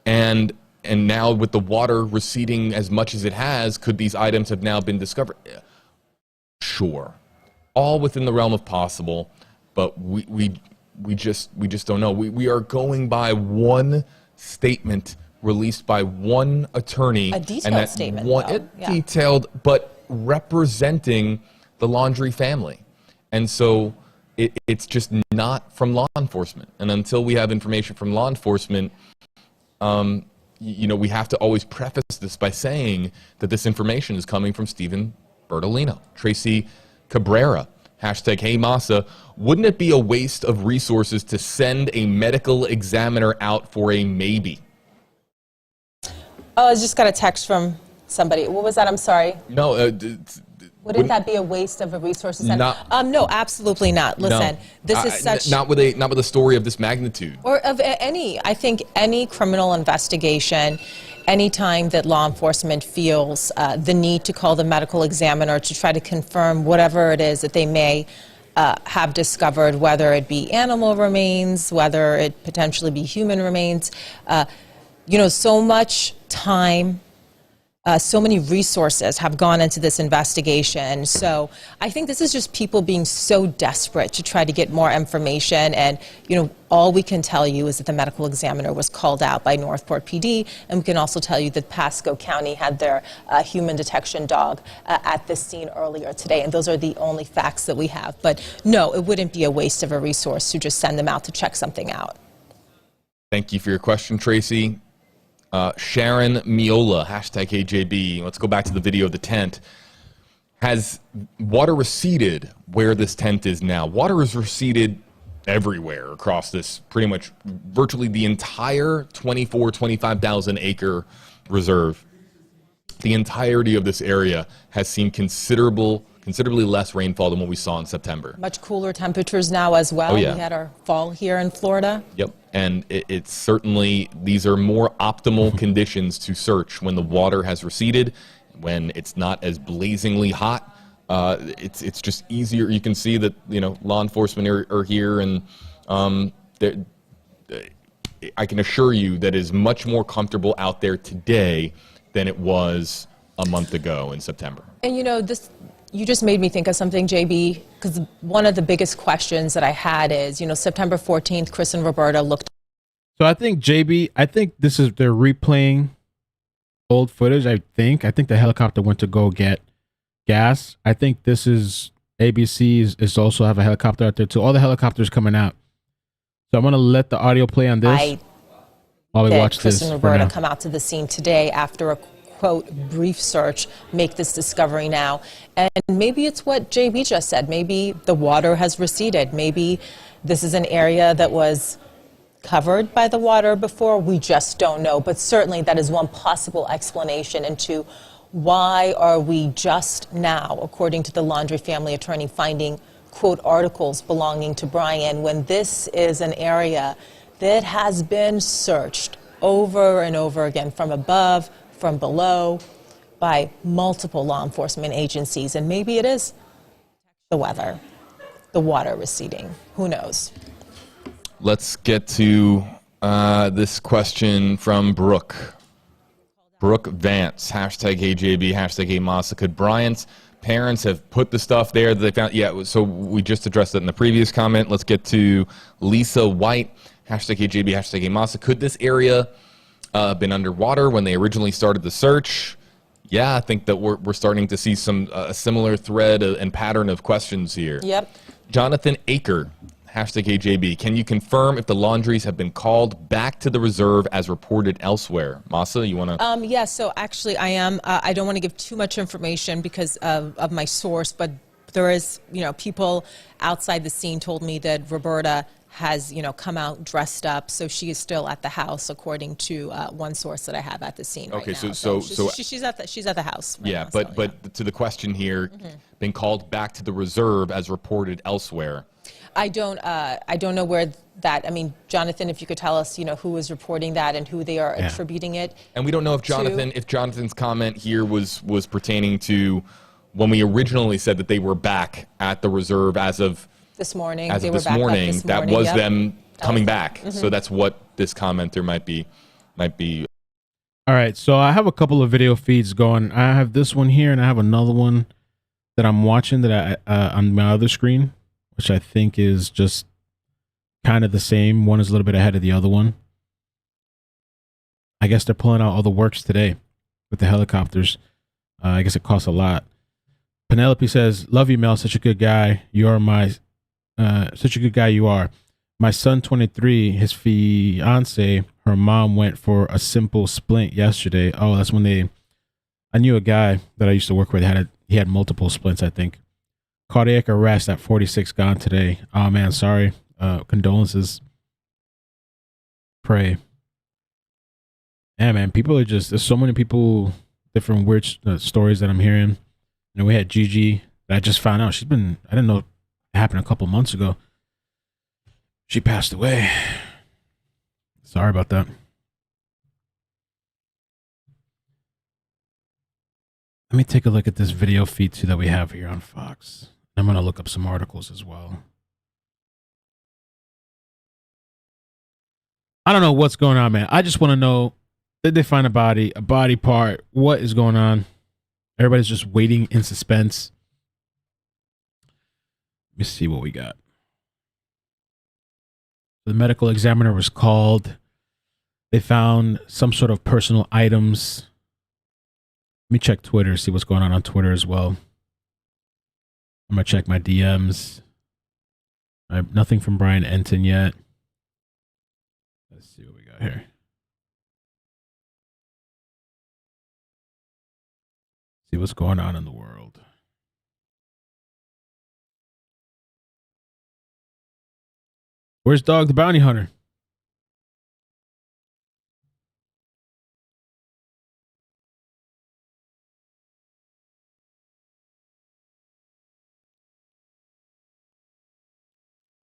and now with the water receding as much as it has, could these items have now been discovered? Sure. All within the realm of possible, but we just don't know. We are going by one statement released by one attorney, a detailed and that statement, detailed, but representing the Laundrie family, and so it's just not from law enforcement. And until we have information from law enforcement, we have to always preface this by saying that this information is coming from Stephen Bertolino, Tracy Cabrera. Hashtag Hey Masa. Wouldn't it be a waste of resources to send a medical examiner out for a maybe? Oh, I just got a text from somebody. What was that? I'm sorry. No. Wouldn't that be a waste of a resource? No, absolutely not. Listen, no. This is such... Not with a story of this magnitude. Or of I think any criminal investigation, anytime that law enforcement feels the need to call the medical examiner to try to confirm whatever it is that they may have discovered, whether it be animal remains, whether it potentially be human remains, so much time, so many resources have gone into this investigation. So I think this is just people being so desperate to try to get more information. And, all we can tell you is that the medical examiner was called out by Northport PD. And we can also tell you that Pasco County had their human detection dog at this scene earlier today. And those are the only facts that we have. But no, it wouldn't be a waste of a resource to just send them out to check something out. Thank you for your question, Tracy. Sharon Miola, hashtag AJB. Let's go back to the video of the tent. Has water receded where this tent is now? Water has receded everywhere across this, pretty much virtually the entire 25,000 acre reserve. The entirety of this area has seen considerably less rainfall than what we saw in September. Much cooler temperatures now as well. Oh, yeah. We had our fall here in Florida. Yep, and it's certainly, these are more optimal conditions to search when the water has receded, when it's not as blazingly hot. It's just easier. You can see that, law enforcement are here, and I can assure you that it is much more comfortable out there today than it was a month ago in September. And you just made me think of something, JB, because one of the biggest questions that I had is, September 14th, Chris and Roberta looked. So I think, JB, they're replaying old footage, I think the helicopter went to go get gas. I think this is ABC is also have a helicopter out there too. All the helicopters coming out. So I'm going to let the audio play on this while we watch Chris this. And Roberta come out to the scene today after a quote brief search, make this discovery now. And maybe it's what JB just said. Maybe the water has receded. Maybe this is an area that was covered by the water before. We just don't know. But certainly that is one possible explanation into why are we just now, according to the Laundrie family attorney, finding, quote, articles belonging to Brian, when this is an area that has been searched over and over again, from above, from below, by multiple law enforcement agencies. And maybe it is the weather, the water receding. Who knows? Let's get to this question from Brooke. Brooke Vance, hashtag HeyJB, hashtag HeyMasa. Could Brian's parents have put the stuff there that they found? Yeah, so we just addressed it in the previous comment. Let's get to Lisa White, hashtag HeyJB, hashtag HeyMasa. Could this area been underwater when they originally started the search? Yeah, I think that we're starting to see some a similar thread and pattern of questions here. Yep. Jonathan Aker, hashtag HeyJB. Can you confirm if the Laundries have been called back to the reserve as reported elsewhere? Masa, you want to? Yeah, so actually I am. I don't want to give too much information because of my source, but there is, people outside the scene told me that Roberta has, come out dressed up, so she is still at the house, according to one source that I have at the scene. Okay, right now. so she's at the house. Right yeah, now, but to the question here, been called back to the reserve as reported elsewhere. I don't know where that. I mean, Jonathan, if you could tell us, who is reporting that and who they are attributing it. And we don't know if Jonathan's comment here was pertaining to when we originally said that they were back at the reserve as of this morning. As of this morning, that was them coming back. Mm-hmm. So that's what this commenter might be. All right, so I have a couple of video feeds going. I have this one here, and I have another one that I'm watching that I on my other screen, which I think is just kind of the same. One is a little bit ahead of the other one. I guess they're pulling out all the works today with the helicopters. I guess it costs a lot. Penelope says, "Love you, Mel. Such a good guy. You are such a good guy you are. My son, 23, his fiance, her mom went for a simple splint yesterday." Oh, that's when I knew a guy that I used to work with. He had multiple splints, I think. Cardiac arrest at 46, gone today. Oh, man, sorry. Condolences. Pray. Yeah, man, people are there's so many people, different weird stories that I'm hearing. We had Gigi that I just found out. I didn't know it happened a couple months ago. She passed away. Sorry about that. Let me take a look at this video feed too that we have here on Fox. I'm going to look up some articles as well. I don't know what's going on, man. I just want to know, did they find a body part? What is going on? Everybody's just waiting in suspense. Let me see what we got. The medical examiner was called. They found some sort of personal items. Let me check Twitter, see what's going on Twitter as well. I'm going to check my DMs. I have nothing from Brian Enton yet. Let's see what we got here. See what's going on in the world. Where's Dog the Bounty Hunter?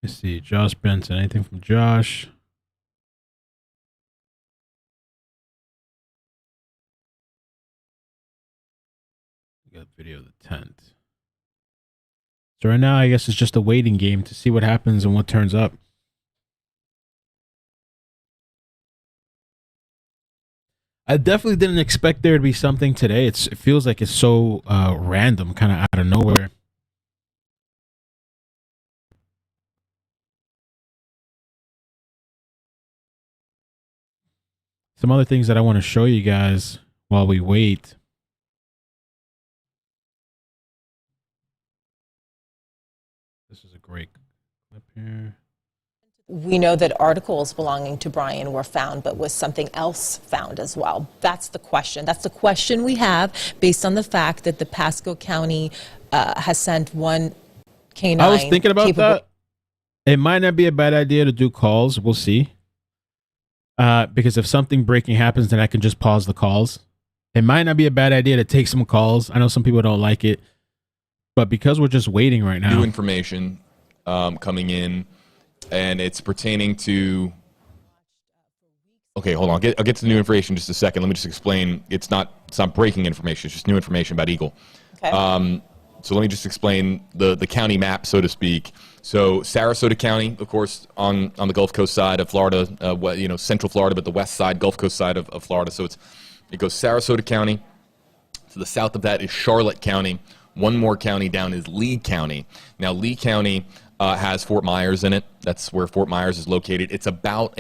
Let's see. Josh Benson. Anything from Josh? We got video of the tent. So right now, I guess it's just a waiting game to see what happens and what turns up. I definitely didn't expect there to be something today. It feels like it's so random, kind of out of nowhere. Some other things that I want to show you guys while we wait. This is a great clip here. We know that articles belonging to Brian were found, but was something else found as well? That's the question. That's the question we have based on the fact that the Pasco County has sent one canine. I was thinking about that. It might not be a bad idea to do calls. We'll see. because if something breaking happens, then I can just pause the calls. It might not be a bad idea to take some calls. I know some people don't like it, but because we're just waiting right now. New information coming in, and it's pertaining to... Okay, hold on. I'll get to the new information in just a second. Let me just explain. It's not breaking information. It's just new information about Eagle. Okay. So let me just explain the county map, so to speak. So Sarasota County, of course, on the Gulf Coast side of Florida, Central Florida, but the west side, Gulf Coast side of Florida. So it goes Sarasota County. To the south of that is Charlotte County. One more county down is Lee County. Now, Lee County has Fort Myers in it. That's where Fort Myers is located. It's about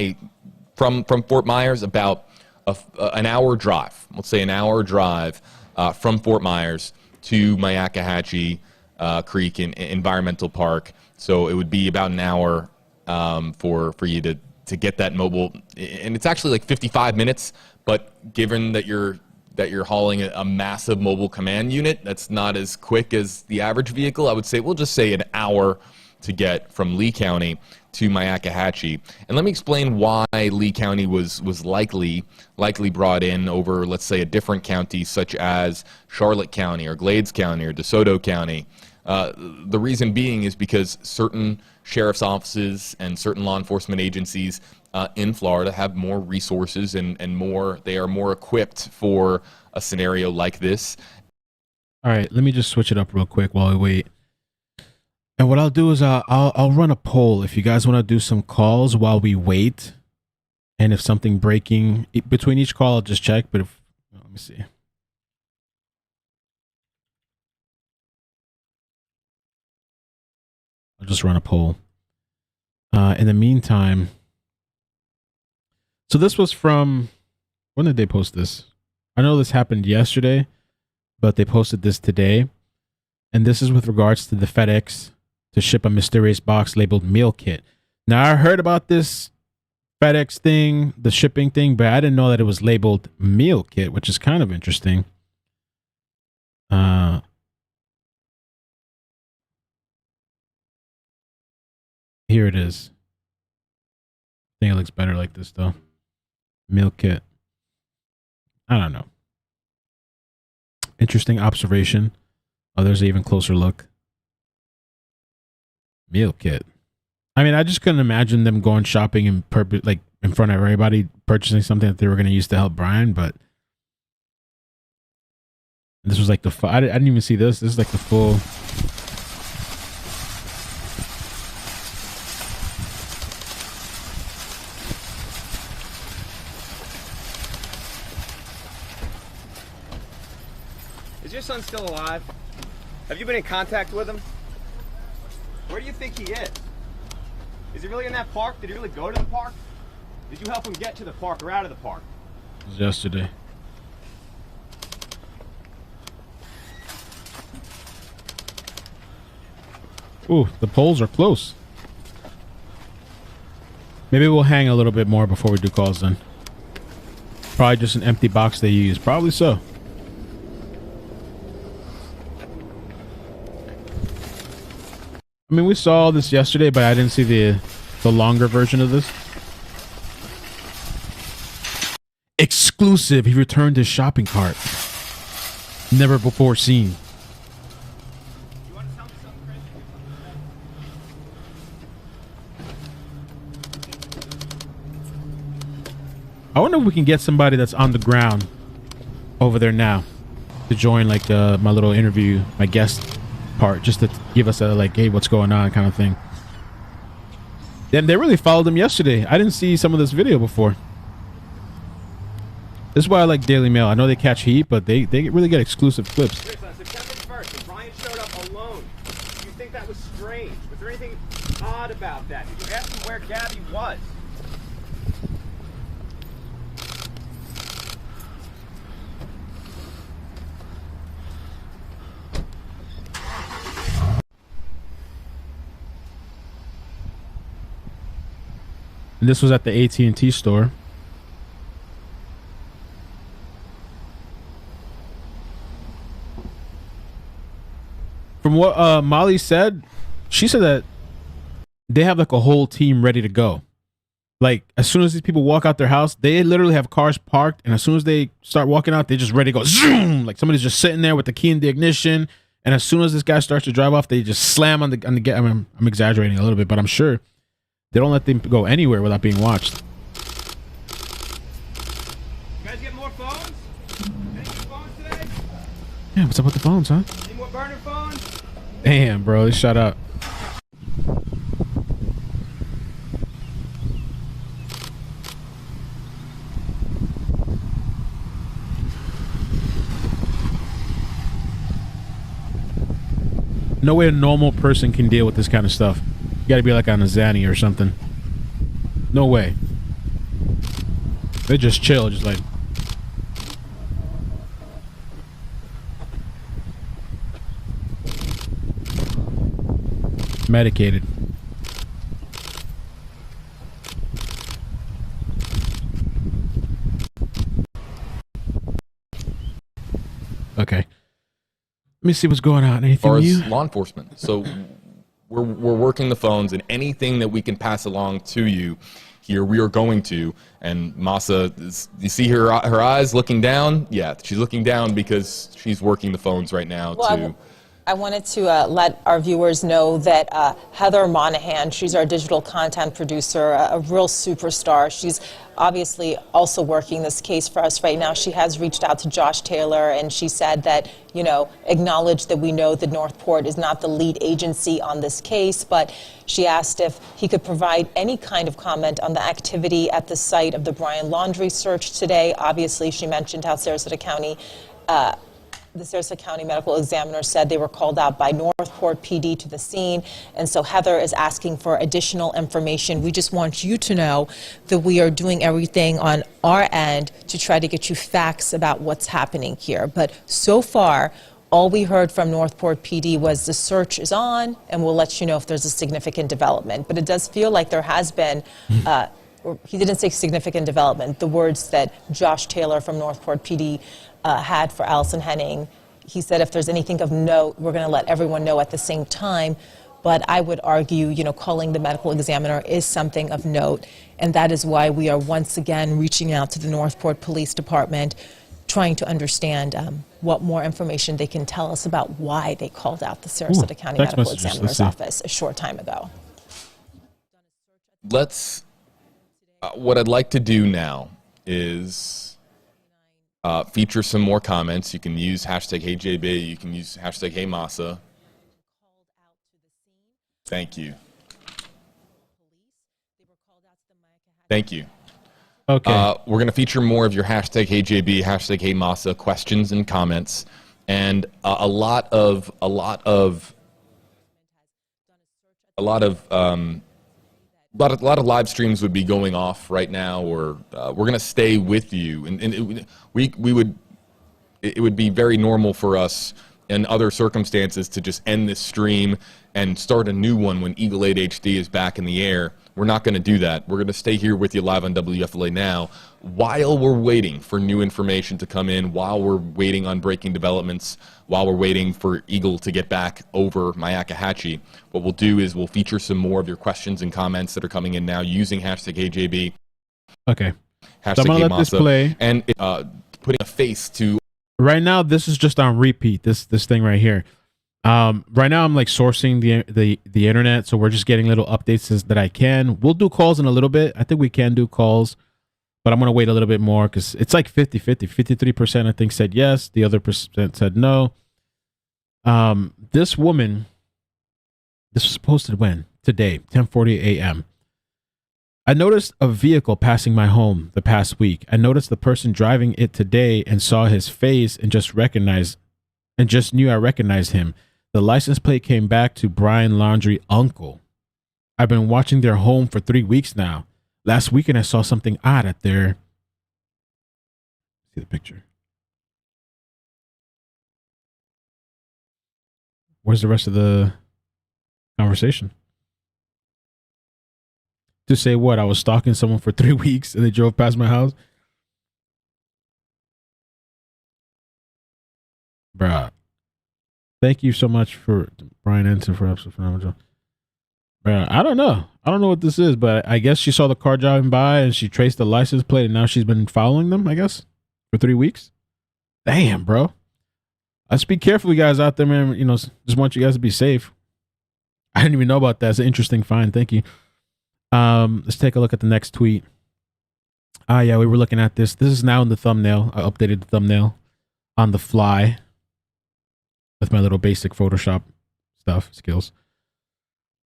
from Fort Myers, about an hour drive. Let's say an hour drive from Fort Myers to Myakkahatchee Creek Environmental Park. So it would be about an hour for you to get that mobile, and it's actually like 55 minutes. But given that you're hauling a massive mobile command unit, that's not as quick as the average vehicle. I would say we'll just say an hour to get from Lee County to Myakkahatchee. And let me explain why Lee County was likely brought in over, let's say, a different county such as Charlotte County or Glades County or DeSoto County. The reason being is because certain sheriff's offices and certain law enforcement agencies in Florida have more resources and they are more equipped for a scenario like this. All right, let me just switch it up real quick while we wait. And what I'll do is I'll run a poll if you guys want to do some calls while we wait. And if something breaking between each call, I'll just check. But let me see. I'll just run a poll. In the meantime, so this was from, when did they post this? I know this happened yesterday, but they posted this today. And this is with regards to the FedEx to ship a mysterious box labeled meal kit. Now, I heard about this FedEx thing, the shipping thing, but I didn't know that it was labeled meal kit, which is kind of interesting. Here it is. I think it looks better like this, though. Meal kit. I don't know. Interesting observation. Oh, there's an even closer look. Meal kit. I mean, I just couldn't imagine them going shopping in in front of everybody, purchasing something that they were going to use to help Brian. But this was like I didn't even see this. This is like the full. Is your son still alive? Have you been in contact with him? Where do you think he is? Is he really in that park? Did he really go to the park? Did you help him get to the park or out of the park? It was yesterday. Ooh, the polls are close. Maybe we'll hang a little bit more before we do calls then. Probably just an empty box they use. Probably so. I mean, we saw this yesterday, but I didn't see the longer version of this. Exclusive. He returned his shopping cart. Never before seen. I wonder if we can get somebody that's on the ground over there now to join like my little interview, my guest part, just to give us a like, hey, what's going on kind of thing. Then they really followed him yesterday. I didn't see some of this video before. This is why I like Daily Mail. I know they catch heat, but they really get exclusive clips. On September 1st, when Brian showed up alone, do you think that was strange? Was there anything odd about that? Did you ask him where Gabby was? And this was at the AT&T store. From what Molly said, she said that they have like a whole team ready to go. Like, as soon as these people walk out their house, they literally have cars parked, and as soon as they start walking out, they just ready to go zoom. Like somebody's just sitting there with the key in the ignition, and as soon as this guy starts to drive off, they just slam on the gate. I mean, I'm exaggerating a little bit, but I'm sure they don't let them go anywhere without being watched. You guys get more phones? Any good phones today? Yeah, what's up with the phones, huh? Any more burner phones? Damn, bro, they shut up. No way a normal person can deal with this kind of stuff. You gotta be like on a Zanny or something. No way. They just chill, just like. Medicated. Okay. Let me see what's going on. Anything As new? far as law enforcement. So we're working the phones, and anything that we can pass along to you here, we are going to. And Masa, you see her eyes looking down? Yeah, she's looking down because she's working the phones right now. Well, I wanted to let our viewers know that Heather Monahan, she's our digital content producer, a real superstar. She's obviously also working this case for us right now. She has reached out to Josh Taylor, and she said that, you know, acknowledged that we know that Northport is not the lead agency on this case, but she asked if he could provide any kind of comment on the activity at the site of the Brian Laundrie search today. Obviously, she mentioned how Sarasota County the Sarasota County Medical Examiner said they were called out by Northport PD to the scene, and so Heather is asking for additional information. We just want you to know that we are doing everything on our end to try to get you facts about what's happening here. But so far, all we heard from Northport PD was the search is on, and we'll let you know if there's a significant development. But it does feel like there has been he didn't say significant development. The words that Josh Taylor from Northport PD had for Allison Henning, he said if there's anything of note, we're going to let everyone know at the same time. But I would argue, you know, calling the medical examiner is something of note, and that is why we are once again reaching out to the Northport Police Department, trying to understand what more information they can tell us about why they called out the Sarasota County Medical Examiner's office a short time ago. Let's. What I'd like to do now is feature some more comments. You can use hashtag HeyJB. You can use hashtag HeyMasa. Thank you. Thank you. Okay. We're going to feature more of your hashtag HeyJB, hashtag HeyMasa questions and comments, and a lot of live streams would be going off right now, or we're going to stay with you, and it would be very normal for us in other circumstances to just end this stream and start a new one when Eagle 8 HD is back in the air. We're not going to do that. We're going to stay here with you live on WFLA now while we're waiting for new information to come in, while we're waiting on breaking developments, while we're waiting for Eagle to get back over Myakkahatchee. What we'll do is we'll feature some more of your questions and comments that are coming in now using hashtag HeyJB. Okay. Hashtag So I'm going to let this play. And putting a face to... Right now, this is just on repeat, this thing right here. Right now, I'm like sourcing the internet, so we're just getting little updates that I can. We'll do calls in a little bit. I think we can do calls, but I'm going to wait a little bit more because it's like 50-50. 53% I think said yes. The other percent said no. This woman, this was posted when? Today, 10:40 a.m. I noticed a vehicle passing my home the past week. I noticed the person driving it today and saw his face and just knew I recognized him. The license plate came back to Brian Laundrie uncle. I've been watching their home for 3 weeks now. Last weekend I saw something odd at their... See the picture. Where's the rest of the conversation? To say what? I was stalking someone for 3 weeks and they drove past my house? Bruh. Thank you so much for Brian Ensign for episode phenomenal. I don't know. I don't know what this is, but I guess she saw the car driving by and she traced the license plate, and now she's been following them, I guess, for 3 weeks. Damn, bro. Let's be careful, you guys out there, man. You know, just want you guys to be safe. I didn't even know about that. It's an interesting find. Thank you. Let's take a look at the next tweet. Yeah, we were looking at this. This is now in the thumbnail. I updated the thumbnail on the fly with my little basic Photoshop skills.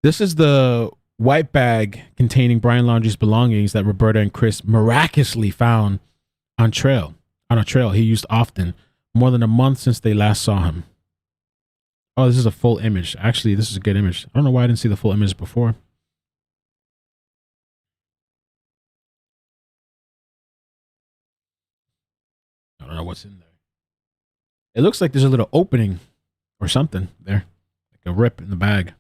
This is the white bag containing Brian Laundrie's belongings that Roberta and Chris miraculously found on a trail he used often, more than a month since they last saw him. Oh, this is a full image. Actually, this is a good image. I don't know why I didn't see the full image before. I don't know what's in there. It looks like there's a little opening or something there. Like a rip in the bag.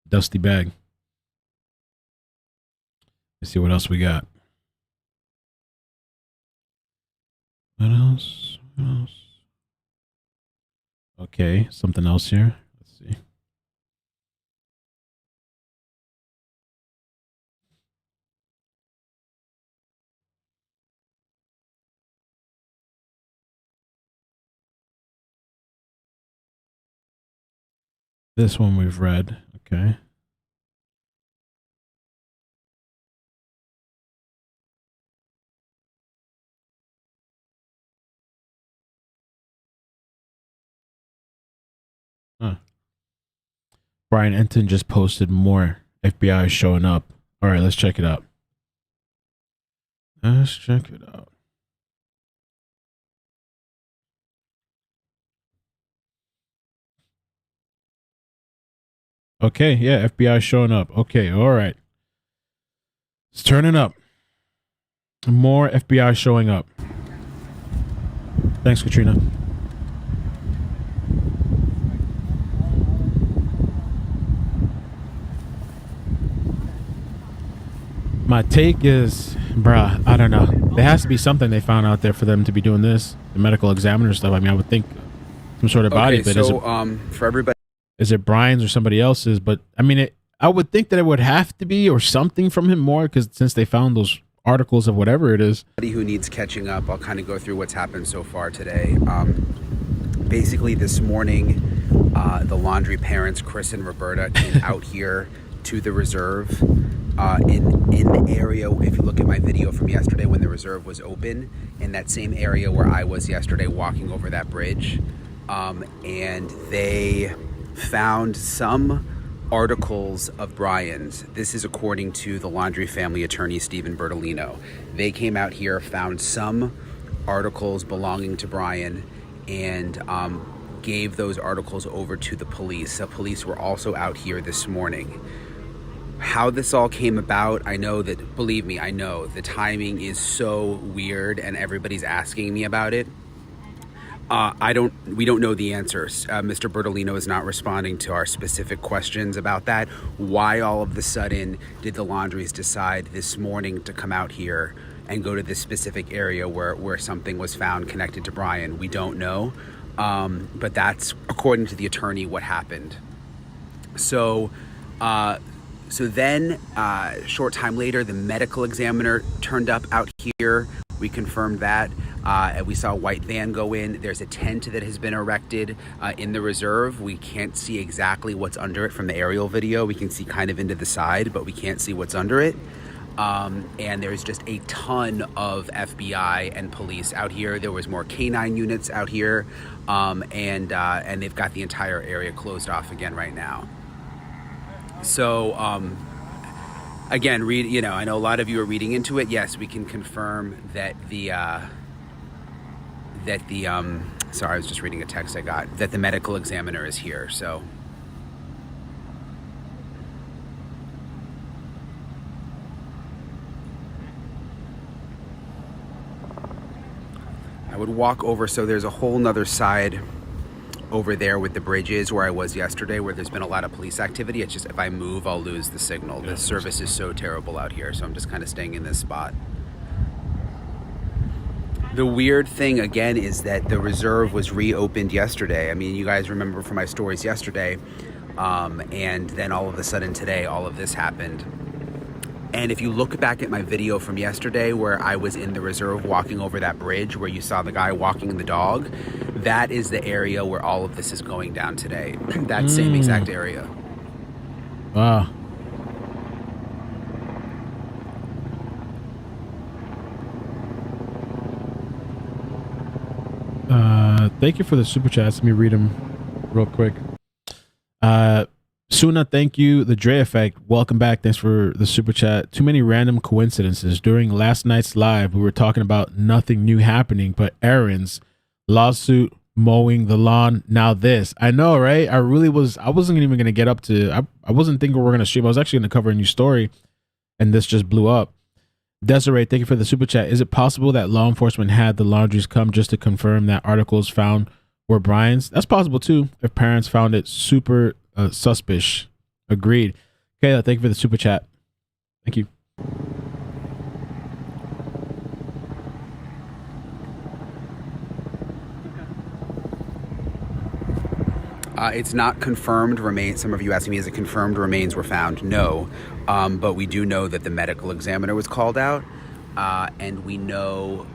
Dusty bag. Let's see what else we got. What else? Okay, something else here. Let's see. This one we've read. Okay. Brian Enton just posted more FBI showing up. All right, let's check it out. Okay, yeah, FBI showing up. Okay, all right. It's turning up. More FBI showing up. Thanks, Katrina. My take is, bruh, I don't know. There has to be something they found out there for them to be doing this. The medical examiner stuff. I mean, I would think some sort of body. Okay, but so for everybody, is it Brian's or somebody else's? But I mean, I would think that it would have to be or something from him more, because since they found those articles of whatever it is. Who needs catching up, I'll kind of go through what's happened so far today. Basically, this morning, the Laundrie parents, Chris and Roberta, came out here to the reserve. In the area, if you look at my video from yesterday when the reserve was open, in that same area where I was yesterday walking over that bridge, and they found some articles of Brian's. This is according to the Laundrie family attorney, Stephen Bertolino. They came out here, found some articles belonging to Brian, and gave those articles over to the police. The police were also out here this morning. How this all came about, I know that, believe me, I know the timing is so weird and everybody's asking me about it. We don't know the answers. Mr. Bertolino is not responding to our specific questions about that. Why all of the sudden did the Laundries decide this morning to come out here and go to this specific area where something was found connected to Brian? We don't know. But that's, according to the attorney, what happened. So then, short time later, the medical examiner turned up out here. We confirmed that. And we saw a white van go in. There's a tent that has been erected in the reserve. We can't see exactly what's under it from the aerial video. We can see kind of into the side, but we can't see what's under it. And there's just a ton of FBI and police out here. There was more canine units out here. And they've got the entire area closed off again right now. So, again, I know a lot of you are reading into it. Yes, we can confirm that sorry, I was just reading a text I got, that the medical examiner is here, so. I would walk over, so there's a whole nother side over there with the bridges where I was yesterday, where there's been a lot of police activity. It's just if I move, I'll lose the signal. The service is so terrible out here, so I'm just kind of staying in this spot. The weird thing, again, is that the reserve was reopened yesterday. I mean, you guys remember from my stories yesterday, And then all of a sudden today, all of this happened. And if you look back at my video from yesterday where I was in the reserve walking over that bridge where you saw the guy walking the dog, that is the area where all of this is going down today. That same exact area. Wow. Thank you for the super chats. Let me read them real quick. Suna, thank you. The Dre Effect, welcome back. Thanks for the super chat. Too many random coincidences. During last night's live, we were talking about nothing new happening, but errands, lawsuit, mowing the lawn. Now this. I know, right? I wasn't even going to get up to, I wasn't thinking we were going to stream. I was actually going to cover a new story, and this just blew up. Desiree, thank you for the super chat. Is it possible that law enforcement had the Laundries come just to confirm that articles found were Brian's? That's possible too, if parents found it super suspicious. Agreed. Kayla, thank you for the super chat. Thank you. It's not confirmed remains. Some of you asking me, is it confirmed remains were found? No. But we do know that the medical examiner was called out. And we know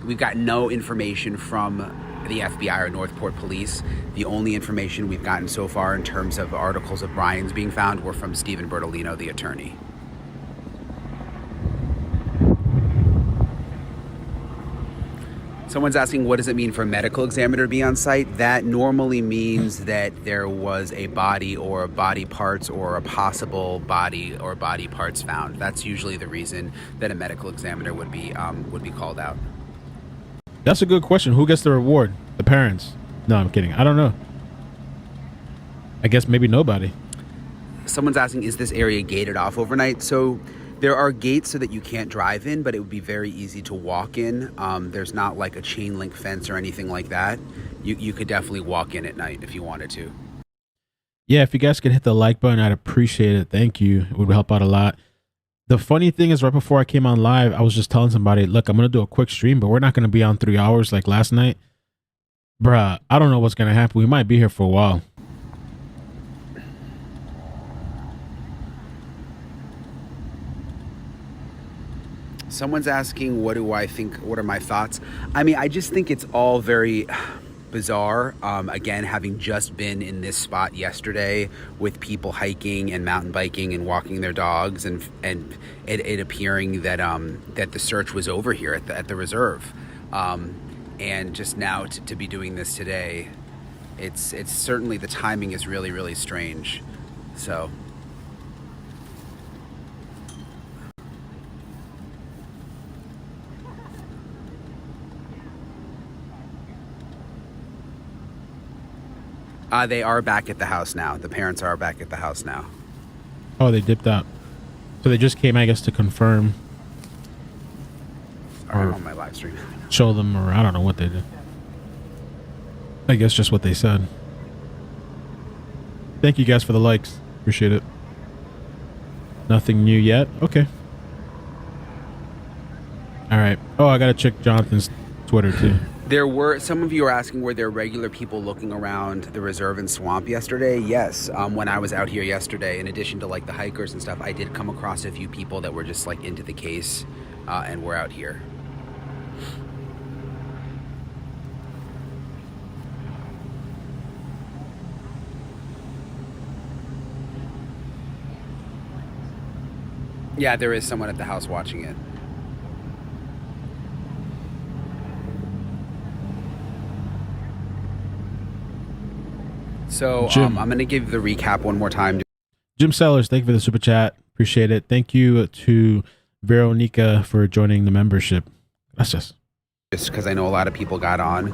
we've got no information from the FBI or Northport Police. The only information we've gotten so far in terms of articles of Brian's being found were from Stephen Bertolino, the attorney. Someone's asking, what does it mean for a medical examiner to be on site? That normally means that there was a body or body parts or a possible body or body parts found. That's usually the reason that a medical examiner would be called out. That's a good question. Who gets the reward? The parents? No, I'm kidding. I don't know. I guess maybe nobody. Someone's asking, is this area gated off overnight? So there are gates so that you can't drive in, but it would be very easy to walk in. There's not like a chain link fence or anything like that. You could definitely walk in at night if you wanted to. Yeah, if you guys could hit the like button, I'd appreciate it. Thank you. It would help out a lot. The funny thing is, right before I came on live, I was just telling somebody, look, I'm going to do a quick stream, but we're not going to be on 3 hours like last night. Bruh, I don't know what's going to happen. We might be here for a while. Someone's asking, what do I think? What are my thoughts? I mean, I just think it's all very bizarre. Again, having just been in this spot yesterday with people hiking and mountain biking and walking their dogs, and it appearing that that the search was over here at the reserve, and just now to be doing this today, it's certainly, the timing is really, really strange. So. They are back at the house now. The parents are back at the house now. Oh, they dipped out. So they just came, I guess, to confirm. Sorry, I'm on my live stream. Show them, or I don't know what they did. I guess just what they said. Thank you guys for the likes. Appreciate it. Nothing new yet? Okay. All right. Oh, I got to check Jonathan's Twitter too. There were, some of you are asking, were there regular people looking around the reserve and swamp yesterday? Yes. When I was out here yesterday, in addition to like the hikers and stuff, I did come across a few people that were just like into the case and were out here. Yeah, there is someone at the house watching it. So I'm going to give the recap one more time. Jim Sellers, thank you for the super chat. Appreciate it. Thank you to Veronica for joining the membership. That's just because I know a lot of people got on.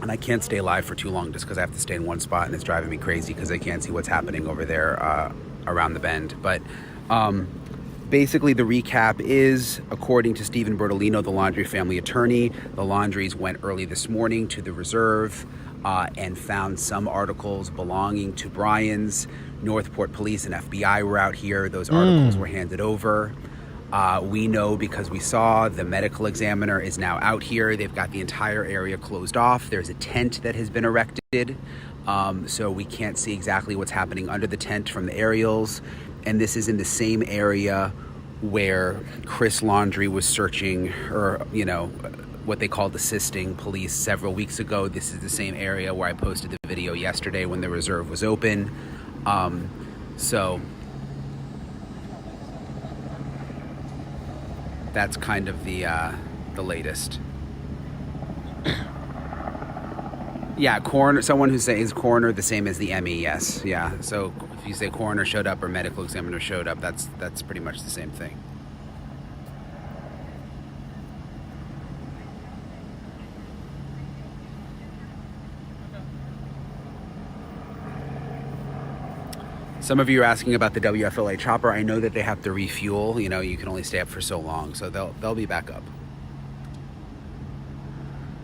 And I can't stay live for too long just because I have to stay in one spot, and it's driving me crazy because I can't see what's happening over there around the bend. But basically, the recap is, according to Stephen Bertolino, the Laundrie family attorney, the Laundries went early this morning to the reserve and found some articles belonging to Brian's. Northport Police and FBI were out here. Those articles were handed over. We know because we saw the medical examiner is now out here. They've got the entire area closed off. There's a tent that has been erected So we can't see exactly what's happening under the tent from the aerials. And this is in the same area where Chris Laundrie was searching, or, you know, what they called assisting police several weeks ago. This is the same area where I posted the video yesterday when the reserve was open. So that's kind of the latest. Yeah, coroner. Someone who says coroner the same as the ME. Yes, yeah. So if you say coroner showed up or medical examiner showed up, that's pretty much the same thing. Some of you are asking about the WFLA chopper. I know that they have to refuel. You know, you can only stay up for so long, so they'll be back up.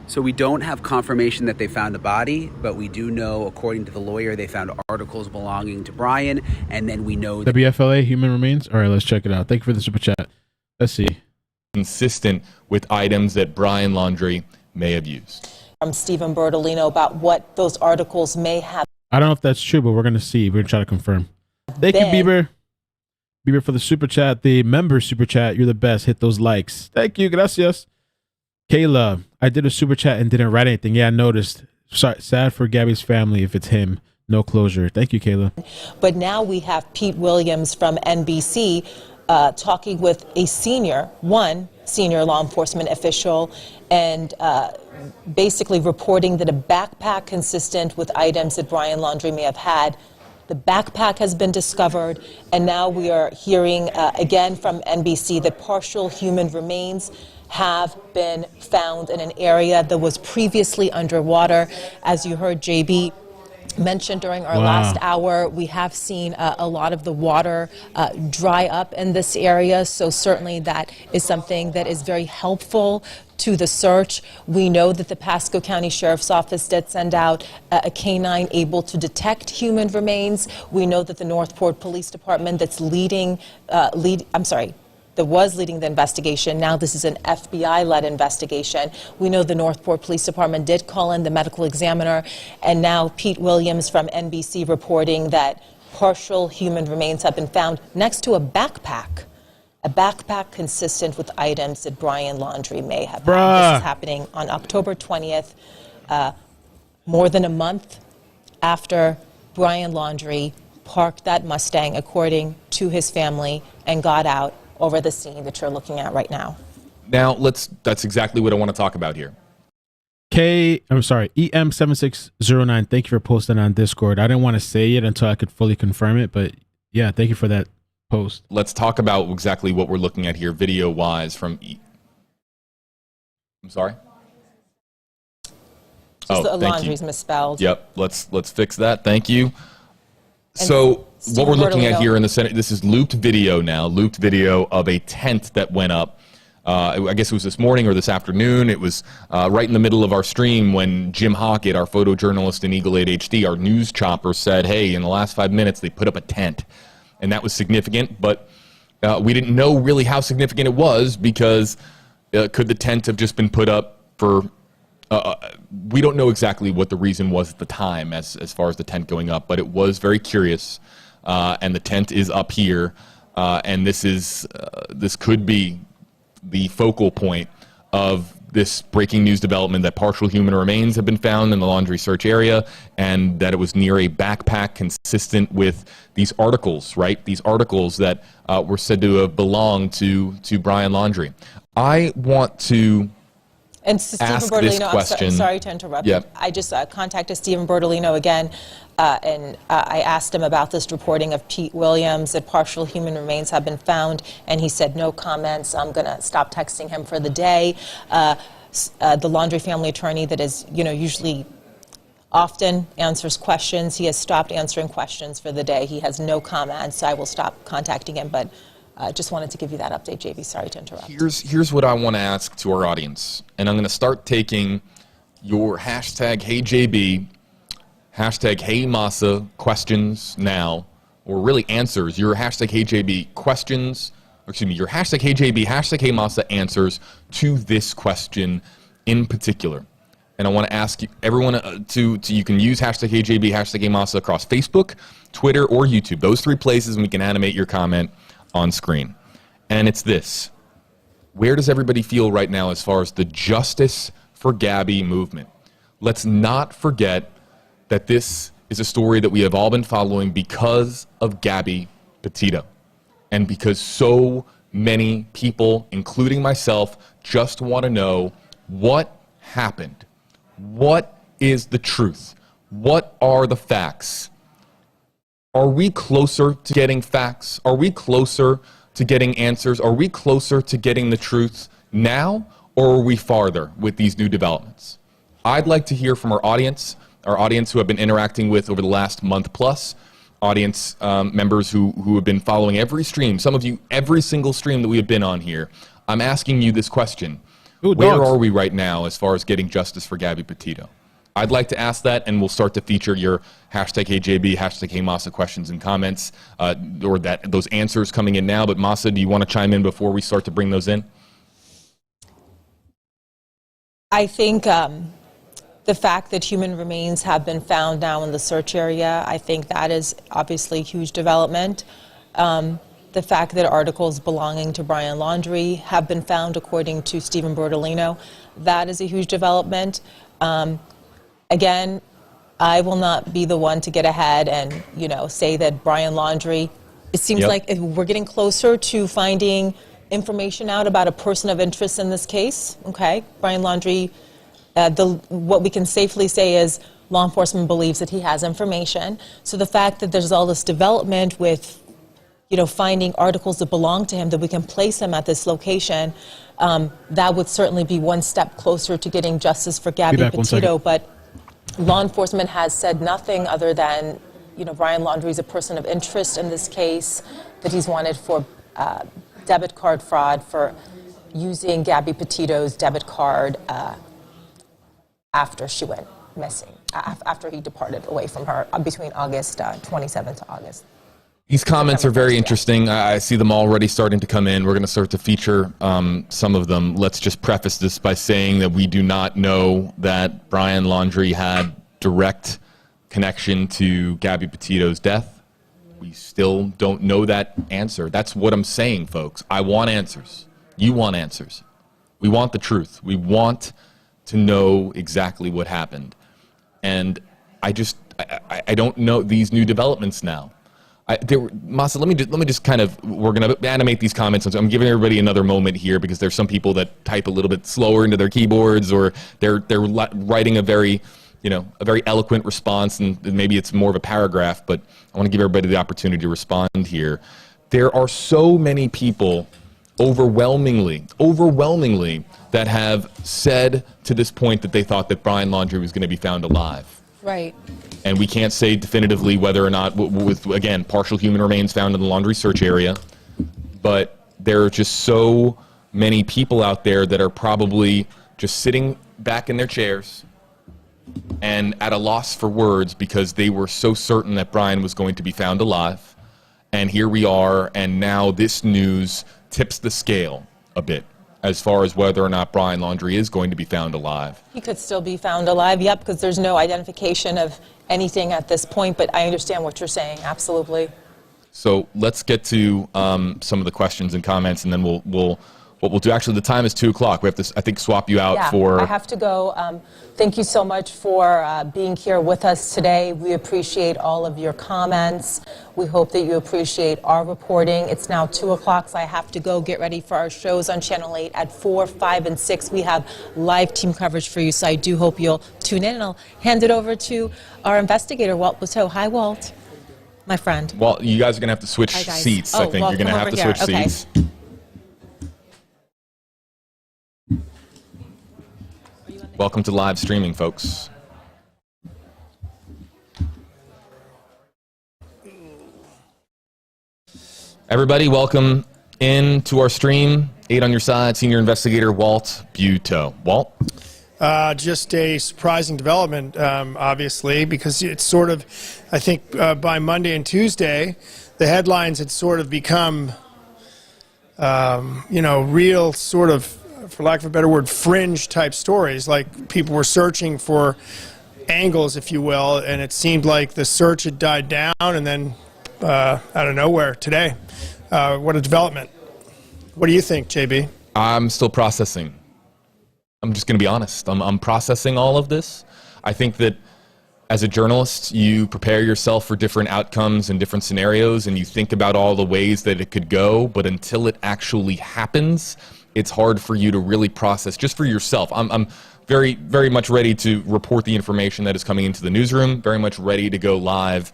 So we don't have confirmation that they found a body, but we do know, according to the lawyer, they found articles belonging to Brian, and then we know that WFLA human remains. All right, let's check it out. Thank you for the super chat. Let's see. Consistent with items that Brian Laundrie may have used. From Stephen Bertolino about what those articles may have. I don't know if that's true, but we're gonna see. We're gonna try to confirm. Thank you, Bieber. Bieber for the super chat. The member super chat. You're the best. Hit those likes. Thank you. Gracias. Kayla, I did a super chat and didn't write anything. Yeah, I noticed. Sorry, sad for Gabby's family if it's him. No closure. Thank you, Kayla. But now we have Pete Williams from NBC talking with a senior law enforcement official, and basically reporting that a backpack consistent with items that Brian Laundrie may have had. The backpack has been discovered, and now we are hearing again from NBC that partial human remains have been found in an area that was previously underwater. As you heard JB mentioned during our last hour, we have seen a lot of the water dry up in this area, so certainly that is something that is very helpful to the search. We know that the Pasco County Sheriff's Office did send out a canine able to detect human remains. We know that the Northport Police Department that was leading the investigation. Now this is an FBI-led investigation. We know the Northport Police Department did call in the medical examiner, and now Pete Williams from NBC reporting that partial human remains have been found next to a backpack consistent with items that Brian Laundrie may have had. This is happening on October 20th, more than a month after Brian Laundrie parked that Mustang, according to his family, and got out over the scene that you're looking at right now. Now, that's exactly what I want to talk about here. EM7609, thank you for posting on Discord. I didn't want to say it until I could fully confirm it, but yeah, thank you for that post. Let's talk about exactly what we're looking at here, video-wise, from I'm sorry? Just the Laundrie's misspelled. Yep, let's fix that. Thank you. So what we're looking at here in the Senate, this is looped video of a tent that went up. I guess it was this morning or this afternoon. It was right in the middle of our stream when Jim Hockett, our photojournalist in Eagle 8 HD, our news chopper, said, hey, in the last 5 minutes, they put up a tent. And that was significant, but we didn't know really how significant it was because could the tent have just been put up for... we don't know exactly what the reason was at the time as far as the tent going up, but it was very curious. And the tent is up here, and this could be the focal point of this breaking news development that partial human remains have been found in the Laundrie search area, and that it was near a backpack consistent with these articles, right? These articles that were said to have belonged to Brian Laundrie. I want to And Stephen ask Bertolino, this question. I'm sorry to interrupt. Yep. I just contacted Stephen Bertolino again, and I asked him about this reporting of Pete Williams that partial human remains have been found, and he said no comments. I'm going to stop texting him for the day. The Laundrie family attorney that is, usually often answers questions. He has stopped answering questions for the day. He has no comments, so I will stop contacting him, but just wanted to give you that update, JB. Sorry to interrupt. Here's what I want to ask to our audience, and I'm going to start taking your hashtag HeyJB, hashtag HeyMasa questions now, or really answers. Your hashtag HeyJB questions, or excuse me, your hashtag HeyJB, hashtag HeyMasa answers to this question in particular. And I want to ask you, everyone to you can use hashtag AJB, hashtag AMASA across Facebook, Twitter, or YouTube. Those three places, and we can animate your comment on screen. And it's this. Where does everybody feel right now as far as the Justice for Gabby movement? Let's not forget that this is a story that we have all been following because of Gabby Petito. And because so many people, including myself, just want to know what happened. What is the truth? What are the facts? Are we closer to getting facts? Are we closer to getting answers? Are we closer to getting the truth now, or are we farther with these new developments? I'd like to hear from our audience who I've been interacting with over the last month plus, audience members who have been following every stream, some of you, every single stream that we have been on here. I'm asking you this question. Ooh, where dogs. are we right now as far as getting justice for Gabby Petito? I'd like to ask that, and we'll start to feature your hashtag AJB, hashtag HeyMasa questions and comments, or those answers coming in now. But Masa, do you want to chime in before we start to bring those in? I think the fact that human remains have been found now in the search area, I think that is obviously a huge development. The fact that articles belonging to Brian Laundrie have been found, according to Stephen Bertolino, that is a huge development. Again, I will not be the one to get ahead and, say that Brian Laundrie, it seems like we're getting closer to finding information out about a person of interest in this case. Okay, Brian Laundrie, what we can safely say is law enforcement believes that he has information. So the fact that there's all this development with finding articles that belong to him, that we can place him at this location, that would certainly be one step closer to getting justice for Gabby Petito. But law enforcement has said nothing other than, Brian Laundrie is a person of interest in this case, that he's wanted for debit card fraud, for using Gabby Petito's debit card after she went missing, after he departed away from her between August 27th to August. These comments are very interesting. I see them already starting to come in. We're going to start to feature some of them. Let's just preface this by saying that we do not know that Brian Laundrie had direct connection to Gabby Petito's death. We still don't know that answer. That's what I'm saying, folks. I want answers. You want answers. We want the truth. We want to know exactly what happened. And I don't know these new developments now. Masa, let me just kind of, we're going to animate these comments. I'm giving everybody another moment here because there's some people that type a little bit slower into their keyboards, or they're writing a very eloquent response, and maybe it's more of a paragraph, but I want to give everybody the opportunity to respond here. There are so many people, overwhelmingly, that have said to this point that they thought that Brian Laundrie was going to be found alive. Right. And we can't say definitively whether or not, with, again, partial human remains found in the Laundrie search area, but there are just so many people out there that are probably just sitting back in their chairs and at a loss for words because they were so certain that Brian was going to be found alive. And here we are, and now this news tips the scale a bit as far as whether or not Brian Laundrie is going to be found alive. He could still be found alive, yep, because there's no identification of anything at this point, but I understand what you're saying, absolutely. So let's get to some of the questions and comments, and then what we'll do, actually the time is 2 o'clock. We have to, I think, swap you out for... I have to go. Thank you so much for being here with us today. We appreciate all of your comments. We hope that you appreciate our reporting. It's now 2 o'clock, so I have to go get ready for our shows on Channel 8 at 4, 5, and 6. We have live team coverage for you, so I do hope you'll tune in, and I'll hand it over to our investigator, Walt Plateau. Hi, Walt, my friend. Well, you guys are going to have to switch seats, I think. You're going to have to switch seats. Welcome to live streaming, folks. Everybody, welcome in to our stream. 8 on your side, Senior Investigator Walt Buteau. Walt? Just a surprising development, obviously, because it's sort of, I think by Monday and Tuesday, the headlines had sort of become, real sort of for lack of a better word, fringe type stories. Like people were searching for angles, if you will, and it seemed like the search had died down, and then out of nowhere today, what a development. What do you think, JB? I'm still processing. I'm just going to be honest. I'm processing all of this. I think that as a journalist, you prepare yourself for different outcomes and different scenarios, and you think about all the ways that it could go, but until it actually happens, it's hard for you to really process just for yourself. I'm very, very much ready to report the information that is coming into the newsroom, very much ready to go live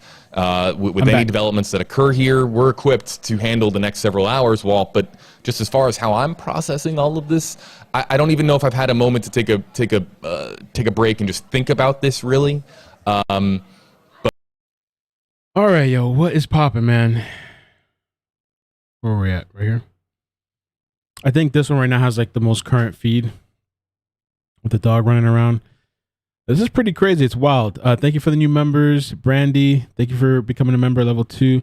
with any developments that occur here. We're equipped to handle the next several hours, Walt, but just as far as how I'm processing all of this, I don't even know if I've had a moment to take a break and just think about this, really. But all right, yo, what is popping, man? Where are we at? Right here. I think this one right now has like the most current feed with the dog running around. This is pretty crazy. It's wild. Thank you for the new members. Brandy, thank you for becoming a member, level 2.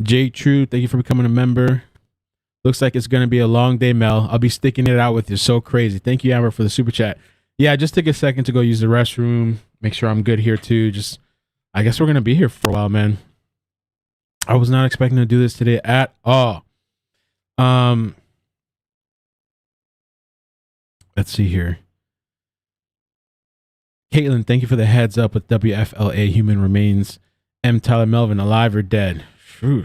J True, thank you for becoming a member. Looks like it's going to be a long day, Mel. I'll be sticking it out with you. So crazy. Thank you, Amber, for the super chat. Yeah, just take a second to go use the restroom. Make sure I'm good here too. Just, I guess we're going to be here for a while, man. I was not expecting to do this today at all. Let's see here. Caitlin, thank you for the heads up with WFLA Human Remains. M. Tyler Melvin, alive or dead? Phew.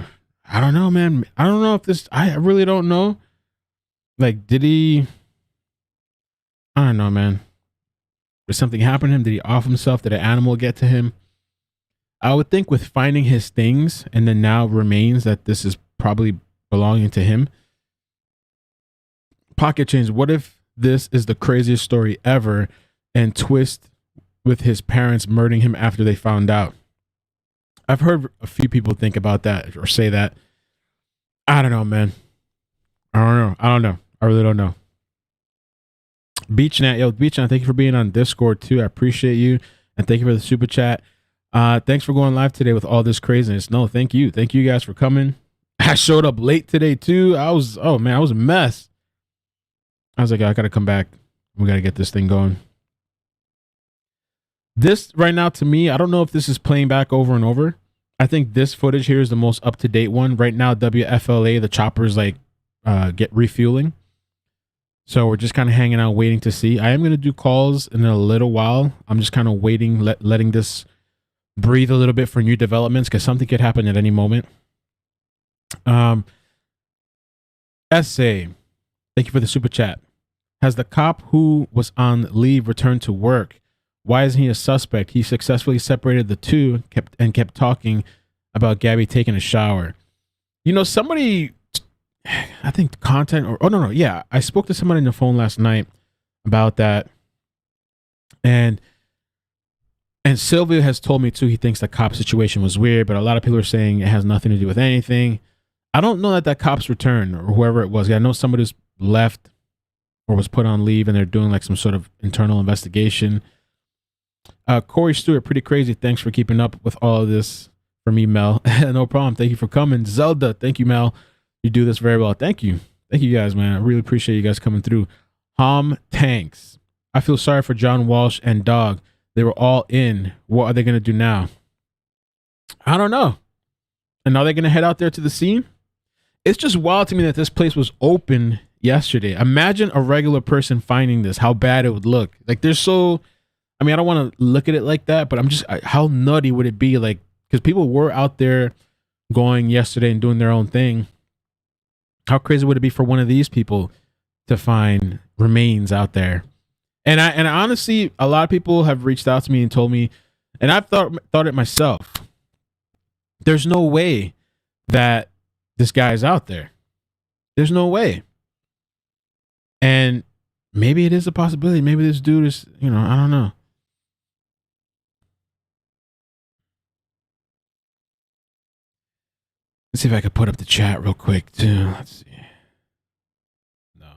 I don't know, man. I don't know if this, I really don't know. Like, did he, I don't know, man. Did something happen to him? Did he off himself? Did an animal get to him? I would think with finding his things and then now remains that this is probably belonging to him. Pocket change. What if this is the craziest story ever and twist with his parents murdering him after they found out? I've heard a few people think about that or say that. I don't know, man. I don't know. I really don't know. BeachNat, yo, BeachNat, thank you for being on Discord too. I appreciate you. And thank you for the super chat. Thanks for going live today with all this craziness. No, thank you. Thank you guys for coming. I showed up late today too. I was a mess. I was like, I gotta come back. We gotta get this thing going. This right now, to me, I don't know if this is playing back over and over. I think this footage here is the most up-to-date one. Right now, WFLA, the choppers like get refueling. So we're just kind of hanging out, waiting to see. I am going to do calls in a little while. I'm just kind of waiting, letting this breathe a little bit for new developments because something could happen at any moment. Essay, thank you for the super chat. Has the cop who was on leave returned to work? Why isn't he a suspect? He successfully separated the two kept talking about Gabby taking a shower. You know, somebody, I think content or, no. Yeah. I spoke to somebody on the phone last night about that. And Sylvia has told me too, he thinks the cop situation was weird, but a lot of people are saying it has nothing to do with anything. I don't know that cop's returned or whoever it was. I know somebody's left or was put on leave and they're doing like some sort of internal investigation. Corey Stewart, pretty crazy. Thanks for keeping up with all of this for me, Mel. No problem. Thank you for coming. Zelda, thank you, Mel. You do this very well. Thank you. Thank you guys, man. I really appreciate you guys coming through. Tanks. I feel sorry for John Walsh and Dog. They were all in. What are they going to do now? I don't know. And are they going to head out there to the scene? It's just wild to me that this place was open yesterday. Imagine a regular person finding this, how bad it would look. Like there's so, I mean, I don't want to look at it like that, but I'm just, how nutty would it be? Like, because people were out there going yesterday and doing their own thing. How crazy would it be for one of these people to find remains out there? And honestly, a lot of people have reached out to me and told me, and I've thought it myself. There's no way that this guy is out there. There's no way. And maybe it is a possibility. Maybe this dude is, I don't know. Let's see if I could put up the chat real quick too. Let's see. No.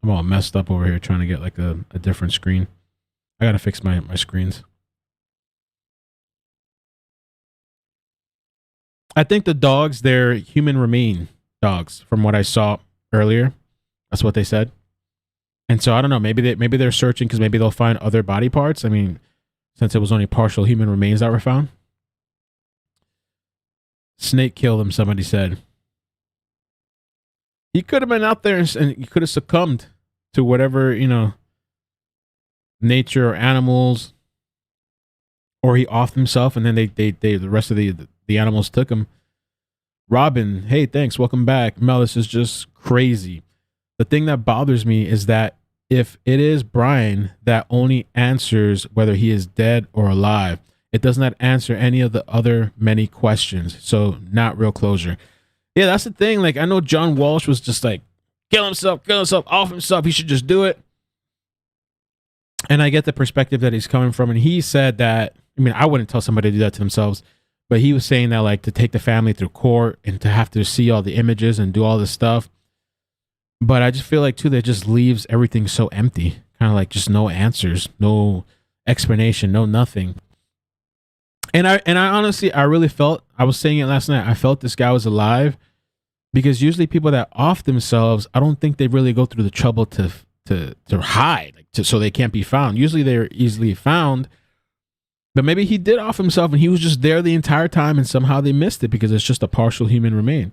I'm all messed up over here trying to get like a different screen. I gotta fix my screens. I think the dogs, they're human remain. dogs, from what I saw earlier. That's what they said. And so I don't know. Maybe they're searching because maybe they'll find other body parts. I mean, since it was only partial human remains that were found. Snake killed him, somebody said. He could have been out there and he could have succumbed to whatever, nature or animals, or he offed himself and then they the rest of the animals took him. Robin, hey, thanks, welcome back. Mel, this is just crazy. The thing that bothers me is that if it is Brian that only answers whether he is dead or alive, it does not answer any of the other many questions. So not real closure. Yeah, that's the thing. Like, I know John Walsh was just like, kill himself, off himself. He should just do it. And I get the perspective that he's coming from. And he said that, I mean, I wouldn't tell somebody to do that to themselves, but he was saying that, like, to take the family through court and to have to see all the images and do all this stuff. But I just feel like, too, that just leaves everything so empty. Kind of like just no answers, no explanation, no nothing. And I honestly, I really felt, I was saying it last night, I felt this guy was alive, because usually people that off themselves, I don't think they really go through the trouble to hide, so they can't be found. Usually they're easily found, but maybe he did off himself and he was just there the entire time and somehow they missed it because it's just a partial human remain.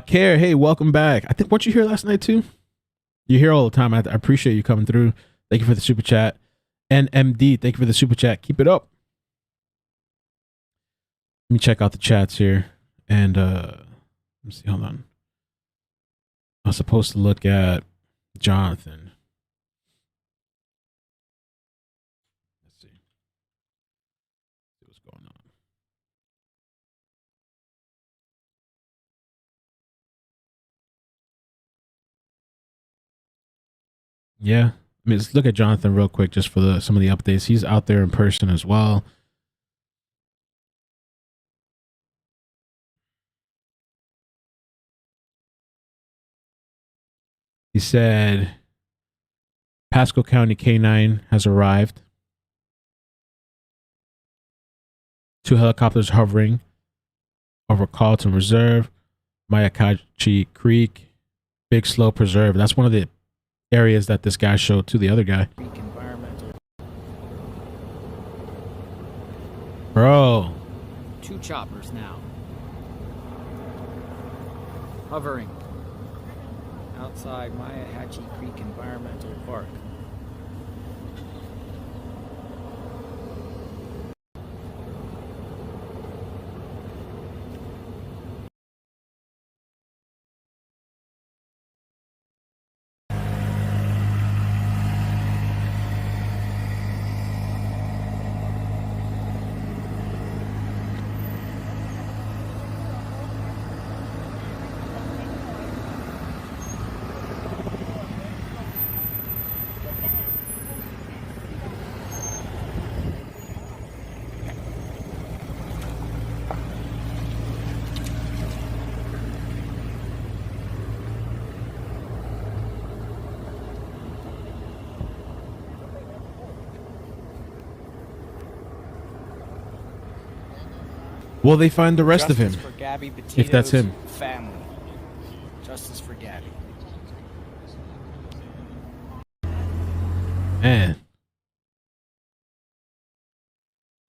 Care, hey, welcome back. I think, weren't you here last night too? You're here all the time. I appreciate you coming through. Thank you for the super chat. And MD, thank you for the super chat. Keep it up. Let me check out the chats here. And let me see, hold on. I was supposed to look at Jonathan. Let's see what's going on. Yeah. I mean, let's look at Jonathan real quick just for some of the updates. He's out there in person as well. He said Pasco County K9 has arrived. 2 helicopters hovering over Carlton Reserve, Mayakachi Creek, Big Slow Preserve. That's one of the areas that this guy showed to the other guy. Bro. 2 choppers now. Hovering outside Mayakachi Creek Environmental Park. Will they find the rest Justice of him? For Gabby Petito's if that's him. Family. Justice for Gabby. Man.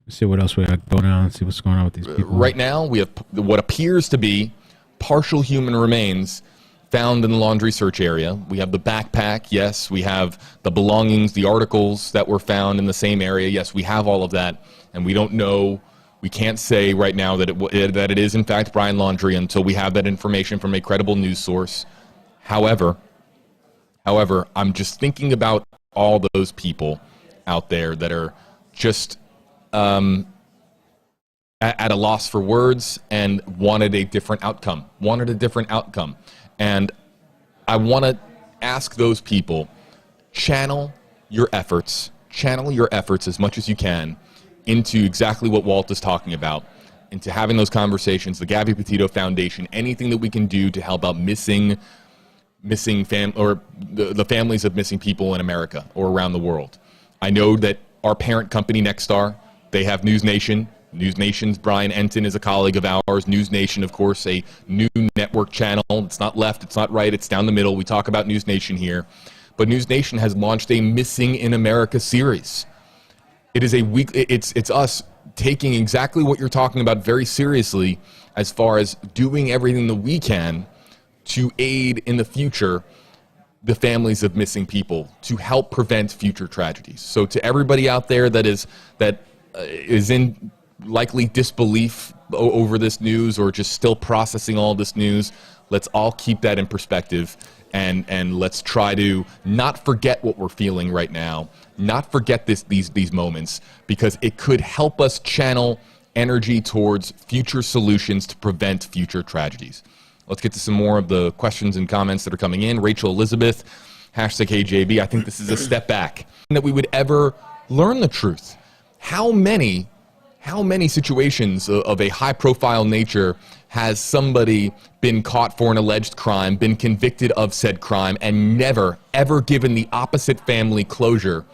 Let's see what else we got going on. See what's going on with these people. Right now, we have what appears to be partial human remains found in the laundry search area. We have the backpack, yes. We have the belongings, the articles that were found in the same area. Yes, we have all of that, and we don't know. We can't say right now that it is in fact Brian Laundrie until we have that information from a credible news source. However, I'm just thinking about all those people out there that are just at a loss for words and wanted a different outcome. And I want to ask those people, channel your efforts as much as you can into exactly what Walt is talking about, into having those conversations, the Gabby Petito Foundation, anything that we can do to help out the families of missing people in America or around the world. I know that our parent company, Nexstar, they have News Nation, News Nation's Brian Enton is a colleague of ours. News Nation, of course, a new network channel. It's not left, it's not right, it's down the middle. We talk about News Nation here. But News Nation has launched a Missing in America series. It is it's us taking exactly what you're talking about very seriously as far as doing everything that we can to aid in the future the families of missing people, to help prevent future tragedies. So to everybody out there that is in likely disbelief over this news or just still processing all this news, let's all keep that in perspective and let's try to not forget what we're feeling right now, not forget these moments, because it could help us channel energy towards future solutions to prevent future tragedies. Let's get to some more of the questions and comments that are coming in. Rachel Elizabeth, #KJB, I think this is a step back. That we would ever learn the truth. How many situations of a high-profile nature has somebody been caught for an alleged crime, been convicted of said crime, and never, ever given the opposite family closure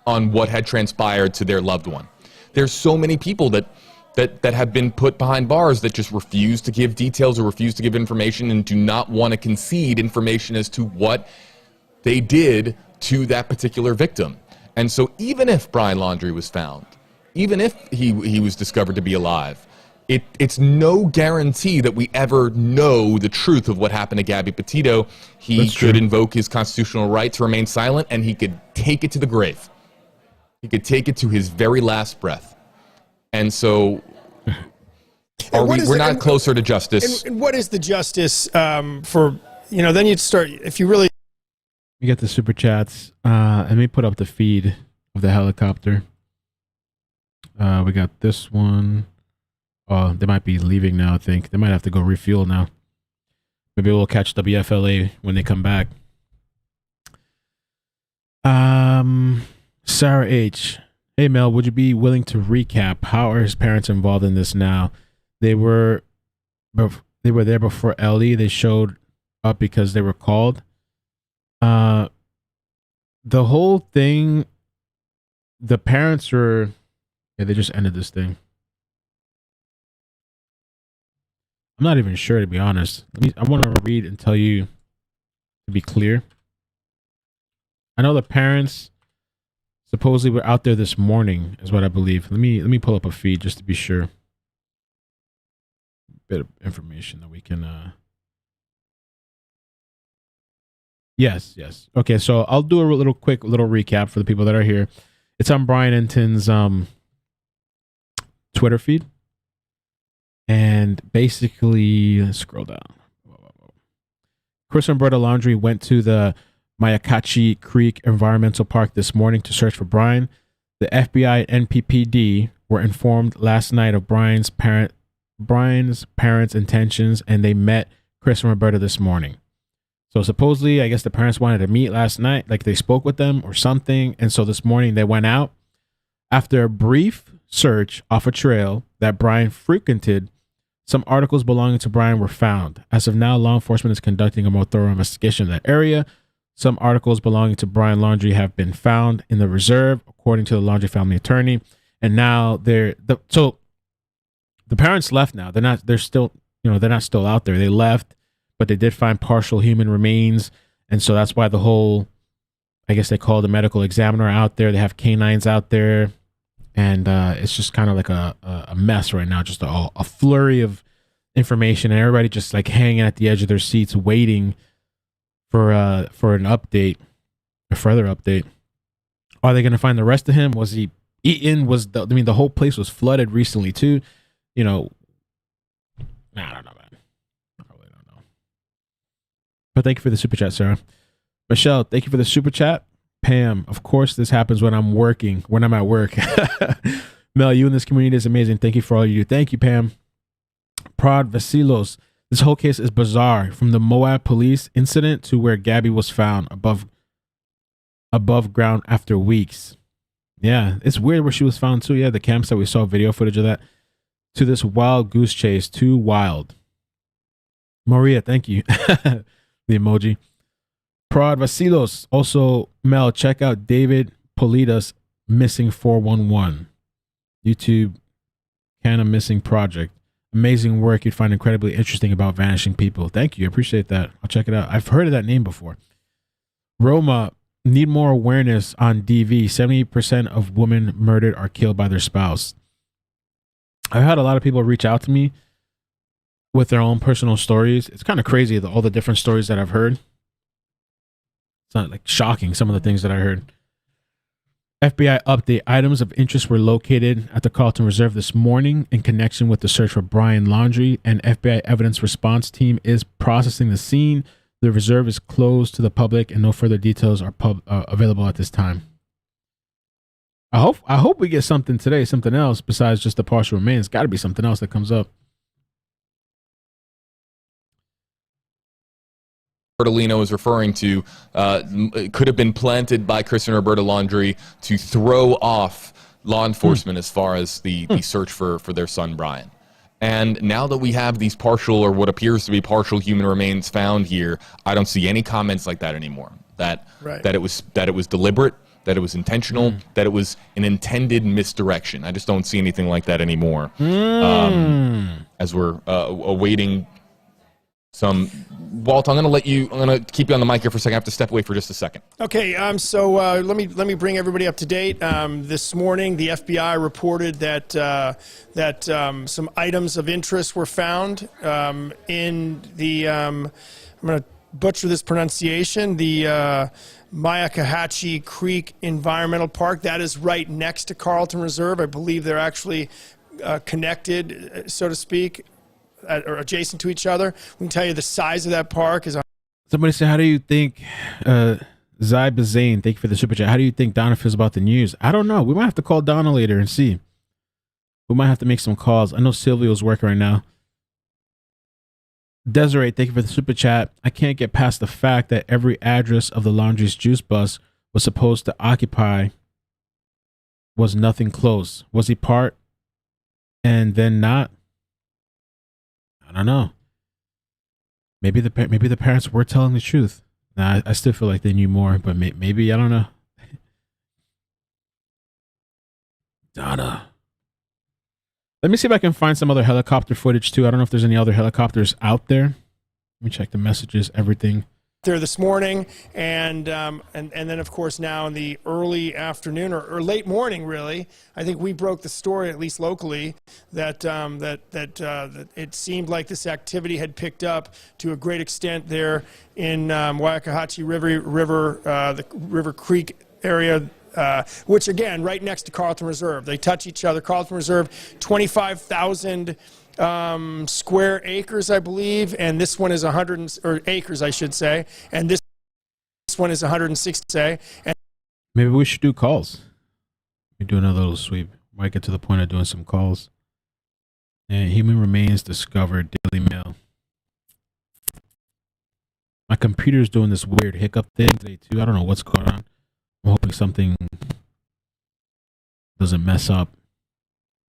on what had transpired to their loved one? There's so many people that have been put behind bars that just refuse to give details or refuse to give information and do not want to concede information as to what they did to that particular victim. And so even if Brian Laundrie was found, even if he was discovered to be alive, it's no guarantee that we ever know the truth of what happened to Gabby Petito. He could invoke his constitutional right to remain silent, and he could take it to the grave. He could take it to his very last breath. And so we're not closer to justice. And what is the justice for, then you'd start, if you really... You get the super chats. Let me put up the feed of the helicopter. We got this one. Oh, they might be leaving now, I think. They might have to go refuel now. Maybe we'll catch WFLA when they come back. Sarah H. Hey, Mel, would you be willing to recap how are his parents involved in this now? They were there before Ellie. They showed up because they were called. The whole thing, the parents were... Yeah, they just ended this thing. I'm not even sure, to be honest. I want to read and tell you to be clear. I know the parents supposedly were out there this morning, is what I believe. Let me pull up a feed just to be sure. Bit of information that we can. Yes. Okay, so I'll do a quick recap for the people that are here. It's on Brian Enton's Twitter feed. And basically, let's scroll down. Chris and Berta Laundrie went to the Mayakachi Creek Environmental Park this morning to search for Brian. The FBI and NPPD were informed last night of Brian's parents' intentions, and they met Chris and Roberta this morning. So supposedly, I guess the parents wanted to meet last night, like they spoke with them or something. And so this morning they went out. After a brief search off a trail that Brian frequented, some articles belonging to Brian were found. As of now, law enforcement is conducting a more thorough investigation in that area. Some articles belonging to Brian Laundrie have been found in the reserve, according to the Laundrie family attorney. And now so the parents left now. They're not still out there. They left, but they did find partial human remains. And so that's why the whole, I guess they call the medical examiner out there. They have canines out there. And it's just kind of like a mess right now, just a flurry of information, and everybody just like hanging at the edge of their seats, waiting for an update, a further update. Are they going to find the rest of him? Was he eaten? The whole place was flooded recently too. I don't know, man. I really don't know. But thank you for the super chat, Sarah. Michelle, thank you for the super chat. Pam, of course, this happens when I'm at work. Mel, you in this community is amazing. Thank you for all you do. Thank you, Pam. Prad Vasilos, this whole case is bizarre. From the Moab police incident to where Gabby was found above ground after weeks. Yeah, it's weird where she was found too. Yeah, the campsite, we saw video footage of that. To this wild goose chase, too wild. Maria, thank you. The emoji. Prad Vasilos. Also, Mel, check out David Polita's Missing 411. YouTube Canada Missing Project. Amazing work. You'd find incredibly interesting about vanishing people. Thank you. I appreciate that. I'll check it out. I've heard of that name before. Roma, need more awareness on DV. 70% of women murdered are killed by their spouse. I've had a lot of people reach out to me with their own personal stories. It's kind of crazy, all the different stories that I've heard. It's not like shocking, some of the things that I heard. FBI update. Items of interest were located at the Carlton Reserve this morning in connection with the search for Brian Laundrie. An FBI evidence response team is processing the scene. The reserve is closed to the public and no further details are available at this time. I hope we get something today, something else besides just the partial remains. Got to be something else that comes up. Bertolino is referring to could have been planted by Chris and Roberta Laundrie to throw off law enforcement as far as the search for their son Brian. And now that we have these partial or what appears to be partial human remains found here, I don't see any comments like that anymore. That it was deliberate, that it was intentional, that it was an intended misdirection. I just don't see anything like that anymore. As we're awaiting some. Walt, I'm going to keep you on the mic here for a second. I have to step away for just a second. Okay, so let me bring everybody up to date. This morning, the FBI reported that some items of interest were found in the I'm going to butcher this pronunciation, the Myakkahatchee Creek Environmental Park. That is right next to Carlton Reserve. I believe they're actually connected, so to speak, or adjacent to each other. We can tell you the size of that park is. Somebody said, how do you think, Zai Bazane, thank you for the super chat. How do you think Donna feels about the news? I don't know. We might have to call Donna later and see. We might have to make some calls. I know Sylvia's working right now. Desiree, thank you for the super chat. I can't get past the fact that every address of the Laundrie's juice bus was supposed to occupy was nothing close. Was he part and then not? I don't know. Maybe the parents were telling the truth. Nah, I still feel like they knew more, but maybe I don't know. Donna. Let me see if I can find some other helicopter footage too. I don't know if there's any other helicopters out there. Let me check the messages, everything. There this morning, and then of course now in the early afternoon or late morning, really, I think we broke the story, at least locally, that it seemed like this activity had picked up to a great extent there in Myakkahatchee River, the River Creek area. Which again, right next to Carlton Reserve, they touch each other. Carlton Reserve, 25,000 square acres, I believe, and this one is 100 or acres, I should say, and this one is 160. And maybe we should do calls. We do another little sweep. Might get to the point of doing some calls. And human remains discovered. Daily Mail. My computer's doing this weird hiccup thing today too. I don't know what's going on. I'm hoping something doesn't mess up.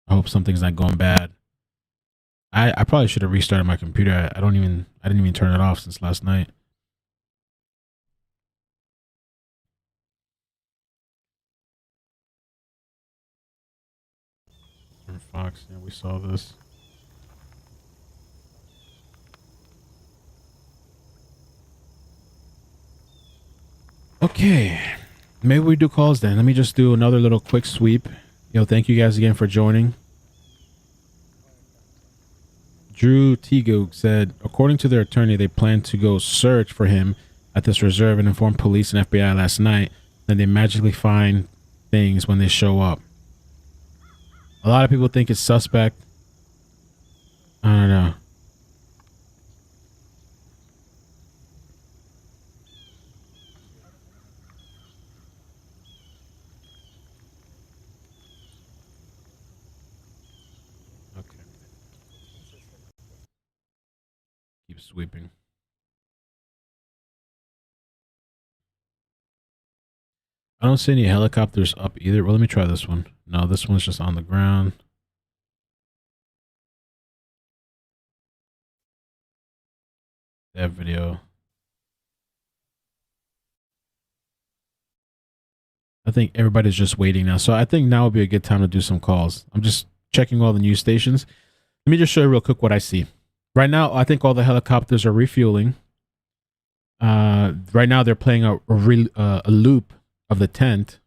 I hope something's not going bad. I probably should have restarted my computer. I didn't even turn it off since last night. Fox, yeah, we saw this. Okay. Maybe we do calls then. Let me just do another little quick sweep. Thank you guys again for joining. Drew Teagoog said, according to their attorney, they plan to go search for him at this reserve and inform police and FBI last night. Then they magically find things when they show up. A lot of people think it's suspect. I don't know. Keep sweeping. I don't see any helicopters up either. Well, let me try this one. No, this one's just on the ground. That video. I think everybody's just waiting now. So I think now would be a good time to do some calls. I'm just checking all the news stations. Let me just show you real quick what I see. Right now, I think all the helicopters are refueling. Right now, they're playing a loop of the tent.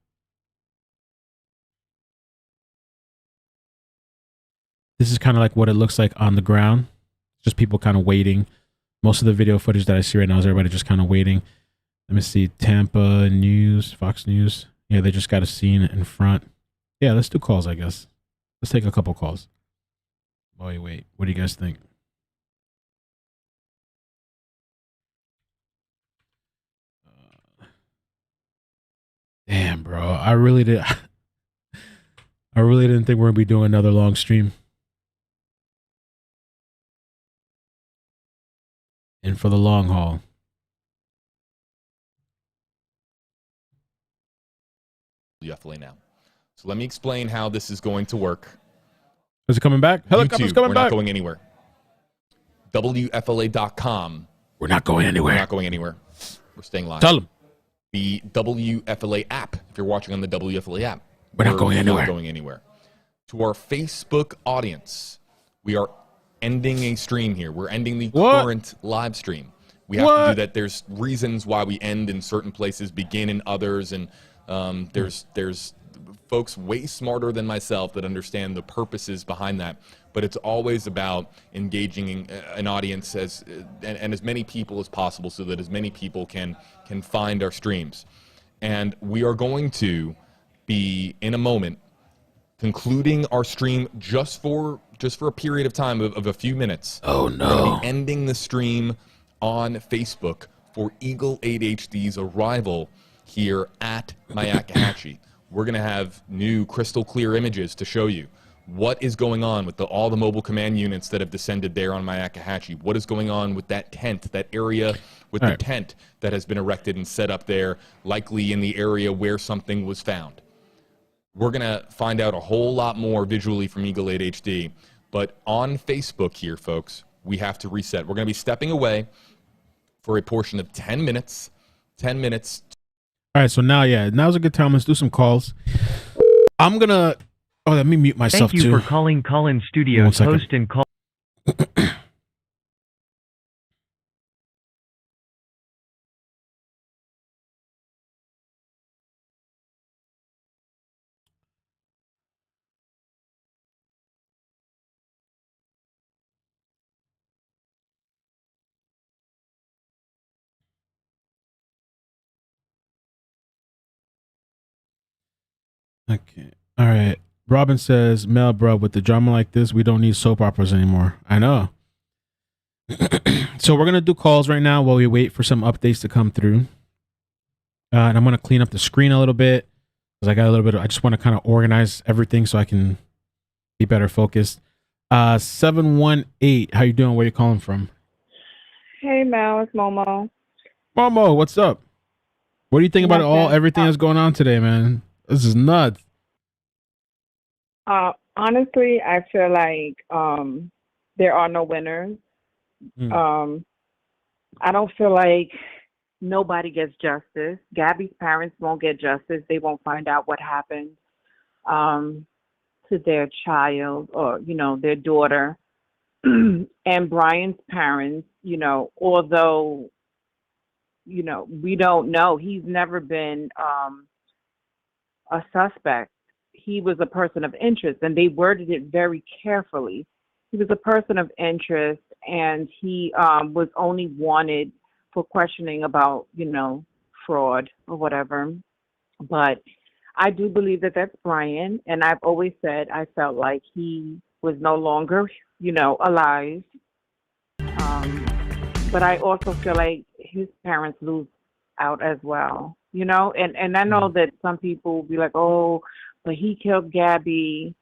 This is kind of like what it looks like on the ground. Just people kind of waiting. Most of the video footage that I see right now is everybody just kind of waiting. Let me see. Tampa News, Fox News. Yeah, they just got a scene in front. Yeah, let's do calls, I guess. Let's take a couple calls. Wait. What do you guys think? Damn, bro. I really didn't think we are gonna be doing another long stream. And for the long haul. WFLA now. So let me explain how this is going to work. Is it coming back? Helicopter's coming back. We're not going anywhere. WFLA.com. We're not going anywhere. We're not going anywhere. We're staying live. Tell them. The WFLA app. If you're watching on the WFLA app. We're not going anywhere. Not going anywhere. To our Facebook audience, we are ending a stream here. We're ending the current live stream. We have to do that. There's reasons why we end in certain places, begin in others, and there's folks way smarter than myself that understand the purposes behind that. But it's always about engaging an audience and as many people as possible, so that as many people can find our streams. And we are going to be in a moment concluding our stream just for a period of time of a few minutes. Oh no! We're going to be ending the stream on Facebook for Eagle 8HD's arrival here at Myakkahatchee. We're going to have new crystal clear images to show you what is going on with all the mobile command units that have descended there on Myakkahatchee. What is going on with that tent, that area with the tent that has been erected and set up there, likely in the area where something was found. We're going to find out a whole lot more visually from Eagle 8HD. But on Facebook here, folks, we have to reset. We're going to be stepping away for a portion of 10 minutes. 10 minutes. All right, so now's a good time. Let's do some calls. I'm going to... Oh, let me mute myself, too. Thank you for calling Call-In Studios, host and call... Okay. All right. Robin says, Mel, bro, with the drama like this, we don't need soap operas anymore. I know. So we're going to do calls right now while we wait for some updates to come through. And I'm going to clean up the screen a little bit because I just want to kind of organize everything so I can be better focused. 718, how you doing? Where you calling from? Hey, Mel, it's Momo. Momo, what's up? What do you think about everything that's going on today, man? This is nuts. Honestly, I feel like there are no winners. I don't feel like nobody gets justice. Gabby's parents won't get justice. They won't find out what happened to their child or, their daughter. And Brian's parents, although, we don't know. He's never been a suspect. He was a person of interest, and they worded it very carefully. He was a person of interest, and he was only wanted for questioning about, fraud or whatever. But I do believe that that's Brian, and I've always said I felt like he was no longer, alive. But I also feel like his parents lose out as well, and I know that some people will be like, oh, but he killed Gabby.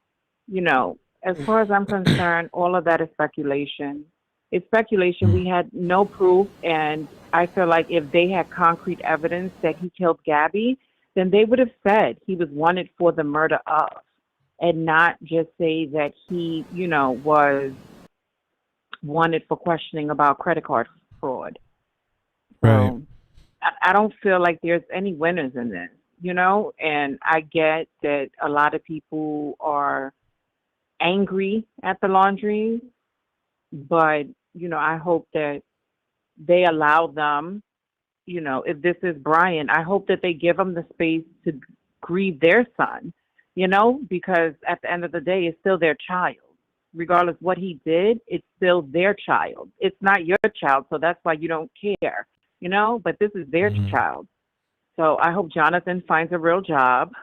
As far as I'm concerned, all of that is speculation. It's speculation. We had no proof, and I feel like if they had concrete evidence that he killed Gabby, then they would have said he was wanted for the murder of, and not just say that he, was wanted for questioning about credit card fraud. Right. So I don't feel like there's any winners in this, and I get that a lot of people are angry at the Laundries, but, you know, I hope that they allow them, you know, if this is Brian, I hope that they give them the space to grieve their son, you know, because at the end of the day, it's still their child. Regardless what he did, it's still their child. It's not your child, so that's why you don't care, you know, but this is their child. So I hope Jonathan finds a real job.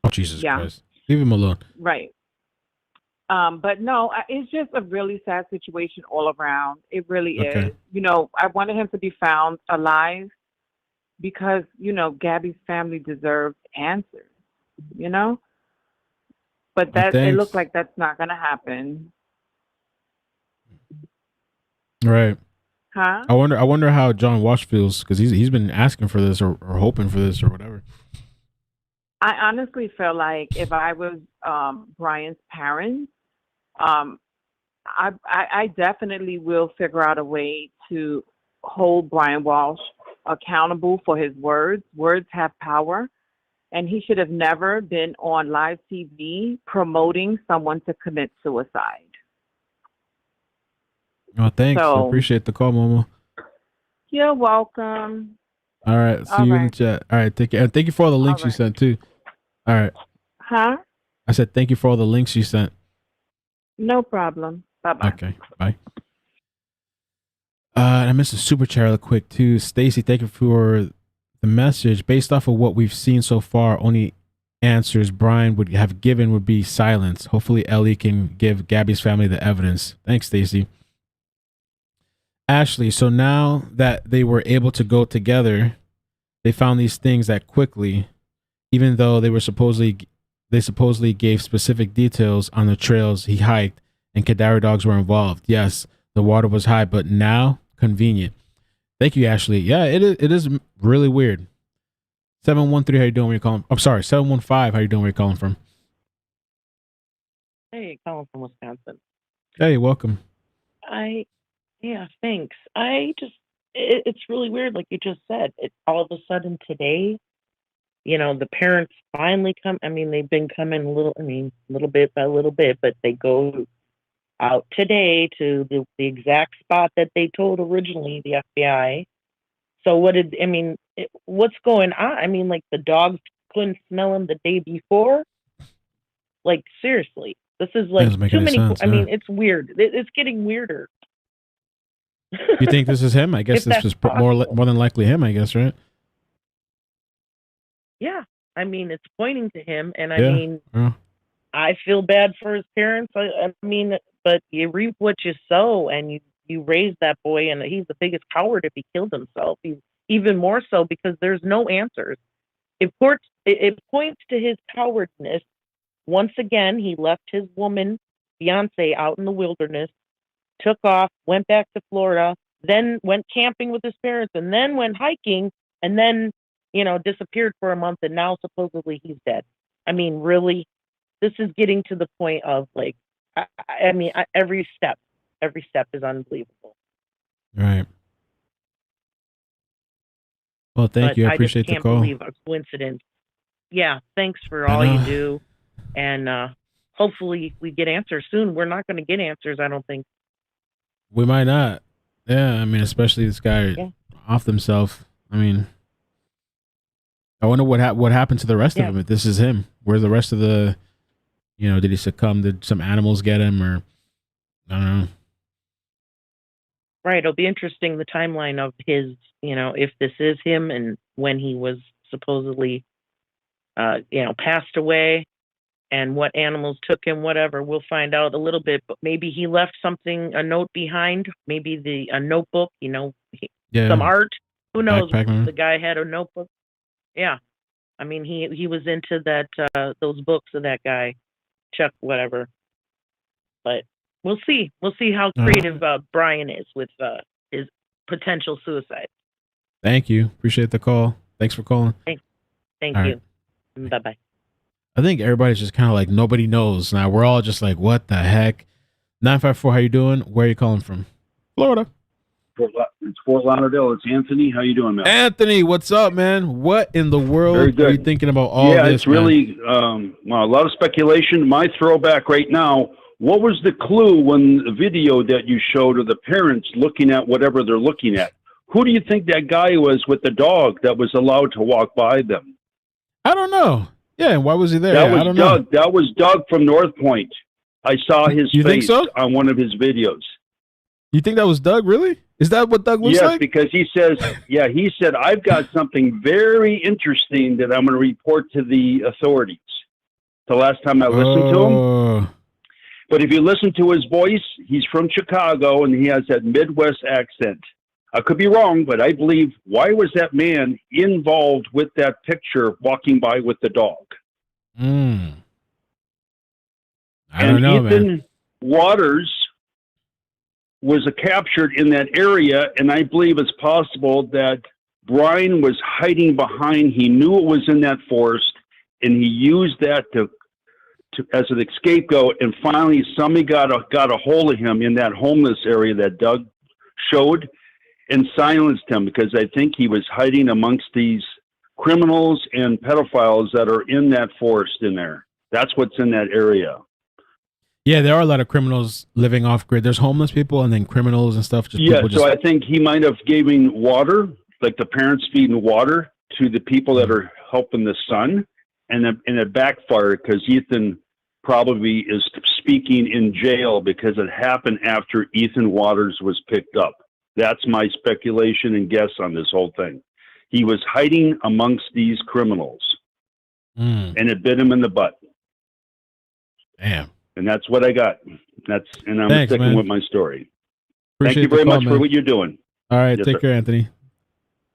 Oh, Jesus Christ. Leave him alone. Right. But no, it's just a really sad situation all around. It really is. You know, I wanted him to be found alive because, you know, Gabby's family deserves answers, you know? But that it looks like that's not going to happen. Right. Huh? I wonder how John Walsh feels, because he's been asking for this or hoping for this or whatever. I honestly feel like if I was Brian's parents, I definitely will figure out a way to hold Brian Walsh accountable for his words. Words have power, and he should have never been on live TV promoting someone to commit suicide. Oh, thanks. I appreciate the call, Momo. You're welcome. All right. See you in the chat. All right. Take care. And thank you for all the links you sent, too. All right. Huh? I said thank you for all the links you sent. No problem. Bye-bye. Okay. Bye. I missed a super chat real quick, too. Stacy, thank you for the message. Based off of what we've seen so far, only answers Brian would have given would be silence. Hopefully, Ellie can give Gabby's family the evidence. Thanks, Stacy. Ashley, so now that they were able to go together, they found these things that quickly, even though they supposedly gave specific details on the trails he hiked and cadaver dogs were involved. Yes, the water was high, but now convenient. Thank you, Ashley. Yeah, it is really weird. 713, how you doing? Where you calling? I'm sorry, 715. How you doing? Where you calling from? Hey, calling from Wisconsin. Hey, welcome. Yeah, thanks. It's really weird, like you just said. All of a sudden today, you know, the parents finally come. I mean, they've been coming little bit by little bit, but they go out today to the exact spot that they told originally the FBI. So what's going on? I mean, like the dogs couldn't smell him the day before. Like seriously, this is like too many. Sense, I mean, it's weird. It's getting weirder. You think this is him? I guess this was more than likely him, I guess, right? Yeah. I mean, it's pointing to him. And Yeah. I feel bad for his parents. I mean, but you reap what you sow, and you raise that boy, and he's the biggest coward if he killed himself. He's even more so because there's no answers. It points to his cowardness. Once again, he left his fiance out in the wilderness, took off, went back to Florida, then went camping with his parents, and then went hiking, and then, you know, disappeared for a month, and now supposedly he's dead. I mean, really, this is getting to the point of like, every step is unbelievable. Right. Well, thank you. I appreciate the call. I just can't believe a coincidence. Yeah, thanks for all you do, and hopefully we get answers soon. We're not going to get answers, I don't think. We might not. Yeah, I mean, especially this guy off himself. I mean, I wonder what happened to the rest of him. If this is him, where's the rest of the? You know, did he succumb? Did some animals get him, or I don't know. Right. It'll be interesting, the timeline of his, you know, if this is him and when he was supposedly, passed away, and what animals took him, whatever. We'll find out a little bit, but maybe he left a note behind, maybe a notebook, you know, some art. Who knows? The guy had a notebook. Yeah. I mean, he was into that, those books of that guy, Chuck, whatever. But we'll see. We'll see how creative Brian is with his potential suicide. Thank you. Appreciate the call. Thanks for calling. Thank you. Right. Bye-bye. I think everybody's just kind of like, nobody knows. Now we're all just like, what the heck? 954, how you doing? Where are you calling from? Florida. It's Fort Lauderdale. It's Anthony. How you doing, man? Anthony, what's up, man? What in the world Very good. are you thinking about all yeah, this? it's really well, a lot of speculation. My throwback right now. What was the clue when the video that you showed of the parents looking at whatever they're looking at? Who do you think that guy was with the dog that was allowed to walk by them? I don't know. Yeah, and why was he there? That was I don't Doug. know. That was Doug from North Point. I saw his You think face so? on one of his videos. You think that was Doug? Really? Is that what Doug looks Yes, like? because he says, he said, I've got something very interesting that I'm going to report to the authorities. The last time I listened to him. But if you listen to his voice, he's from Chicago and he has that Midwest accent. I could be wrong, but I believe, why was that man involved with that picture walking by with the dog? I don't know, Ethan man. Waters was captured in that area, and I believe it's possible that Brian was hiding behind. He knew it was in that forest, and he used that to as an scapegoat. And finally, somebody got a hold of him in that homeless area that Doug showed, and silenced him because I think he was hiding amongst these criminals and pedophiles that are in that forest in there. That's what's in that area. Yeah, there are a lot of criminals living off grid. There's homeless people and then criminals and stuff. So I think he might have given water, like the parents feeding water to the people that are helping the son, and it backfired because Ethan probably is speaking in jail because it happened after Ethan Waters was picked up. That's my speculation and guess on this whole thing. He was hiding amongst these criminals, and it bit him in the butt. Damn. And that's what I got. I'm Thanks, sticking man. with my story. Appreciate Thank you the very call, much for man. what you're doing. All right, Yes, take sir. care, Anthony.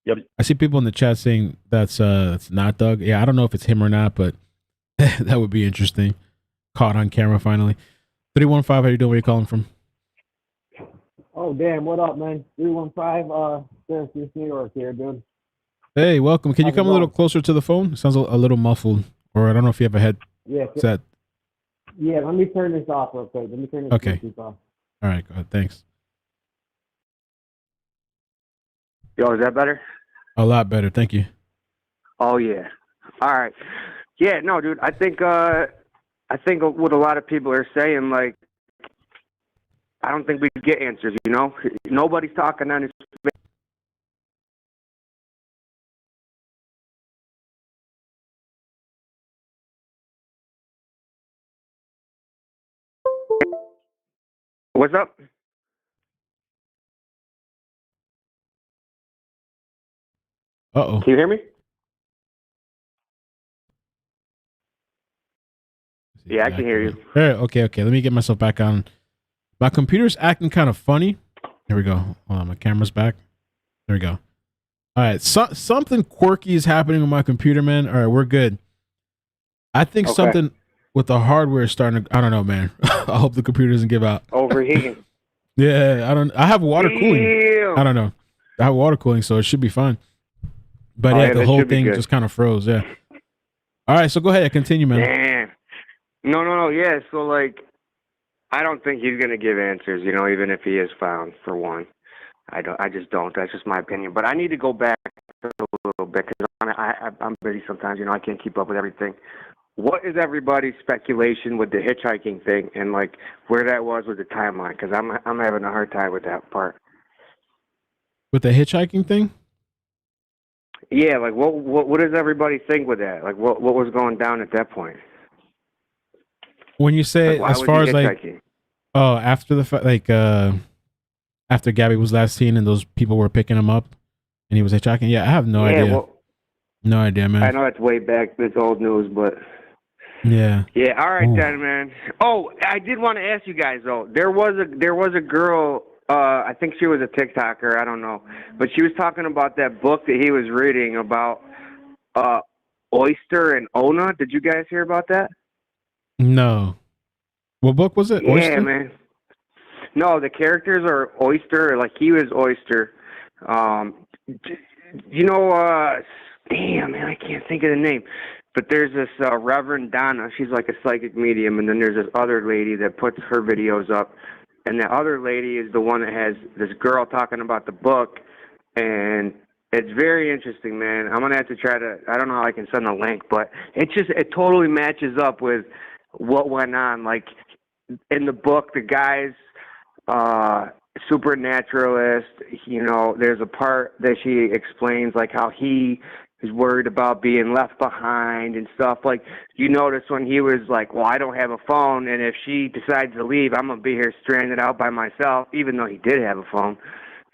Yep. I see people in the chat saying that's not Doug. Yeah, I don't know if it's him or not, but that would be interesting. Caught on camera finally. 315, how you doing? Where you calling from? Oh, damn. What up, man? 315, Syracuse, New York here, dude. Hey, welcome. Can you How's it come a little going? closer to the phone? It sounds a little muffled, or I don't know if you have a Yeah. headset. Yeah, let me turn this off real quick. Let me turn this Okay. Bluetooth off. All right, go ahead. Thanks. Yo, is that better? A lot better. Thank you. Oh yeah. All right. Yeah, no, dude. I think what a lot of people are saying, like, I don't think we get answers. You know, nobody's talking on his. What's up? Uh-oh. Can you hear me? Yeah, I can hear you. Okay. Let me get myself back on. My computer's acting kind of funny. Here we go. Hold on, my camera's back. There we go. All right, something quirky is happening with my computer, man. All right, we're good. I think Okay. something with the hardware is starting to. I don't know, man. I hope the computer doesn't give out. Overheating. Yeah, I have water cooling. Ew. I don't know. I have water cooling, so it should be fine. But Oh, yeah, yeah, the that whole should be thing good. just kind of froze. Yeah. All right, so go ahead, continue, man. Damn. No. Yeah, so like, I don't think he's gonna give answers. You know, even if he is found, for one. I just don't. That's just my opinion. But I need to go back a little bit because I'm busy sometimes. You know, I can't keep up with everything. What is everybody's speculation with the hitchhiking thing and like where that was with the timeline? Because I'm having a hard time with that part. With the hitchhiking thing. Yeah, like what does everybody think with that? Like what was going down at that point? When you say Like, why as was far he as like, hitchhiking? oh, after the like after Gabby was last seen and those people were picking him up and he was hitchhiking. Yeah, I have no Yeah, idea. well, No idea, man. I know that's way back. It's old news, but Yeah. yeah. All right Ooh. then, man. Oh, I did want to ask you guys though. There was a girl. I think she was a TikToker. I don't know, but she was talking about that book that he was reading about Oyster and Ona. Did you guys hear about that? No. What book was it? Yeah, Oyster? man. No, the characters are Oyster. Like he was Oyster. You know, damn man, I can't think of the name. But there's this Reverend Donna. She's like a psychic medium, and then there's this other lady that puts her videos up. and the other lady is the one that has this girl talking about the book, and it's very interesting, man. I'm gonna have to try to. I don't know how I can send a link, but it totally matches up with what went on. Like in the book, the guy's supernaturalist. You know, there's a part that she explains like how he is worried about being left behind and stuff. Like, you notice when he was like, well, I don't have a phone, and if she decides to leave, I'm going to be here stranded out by myself, even though he did have a phone.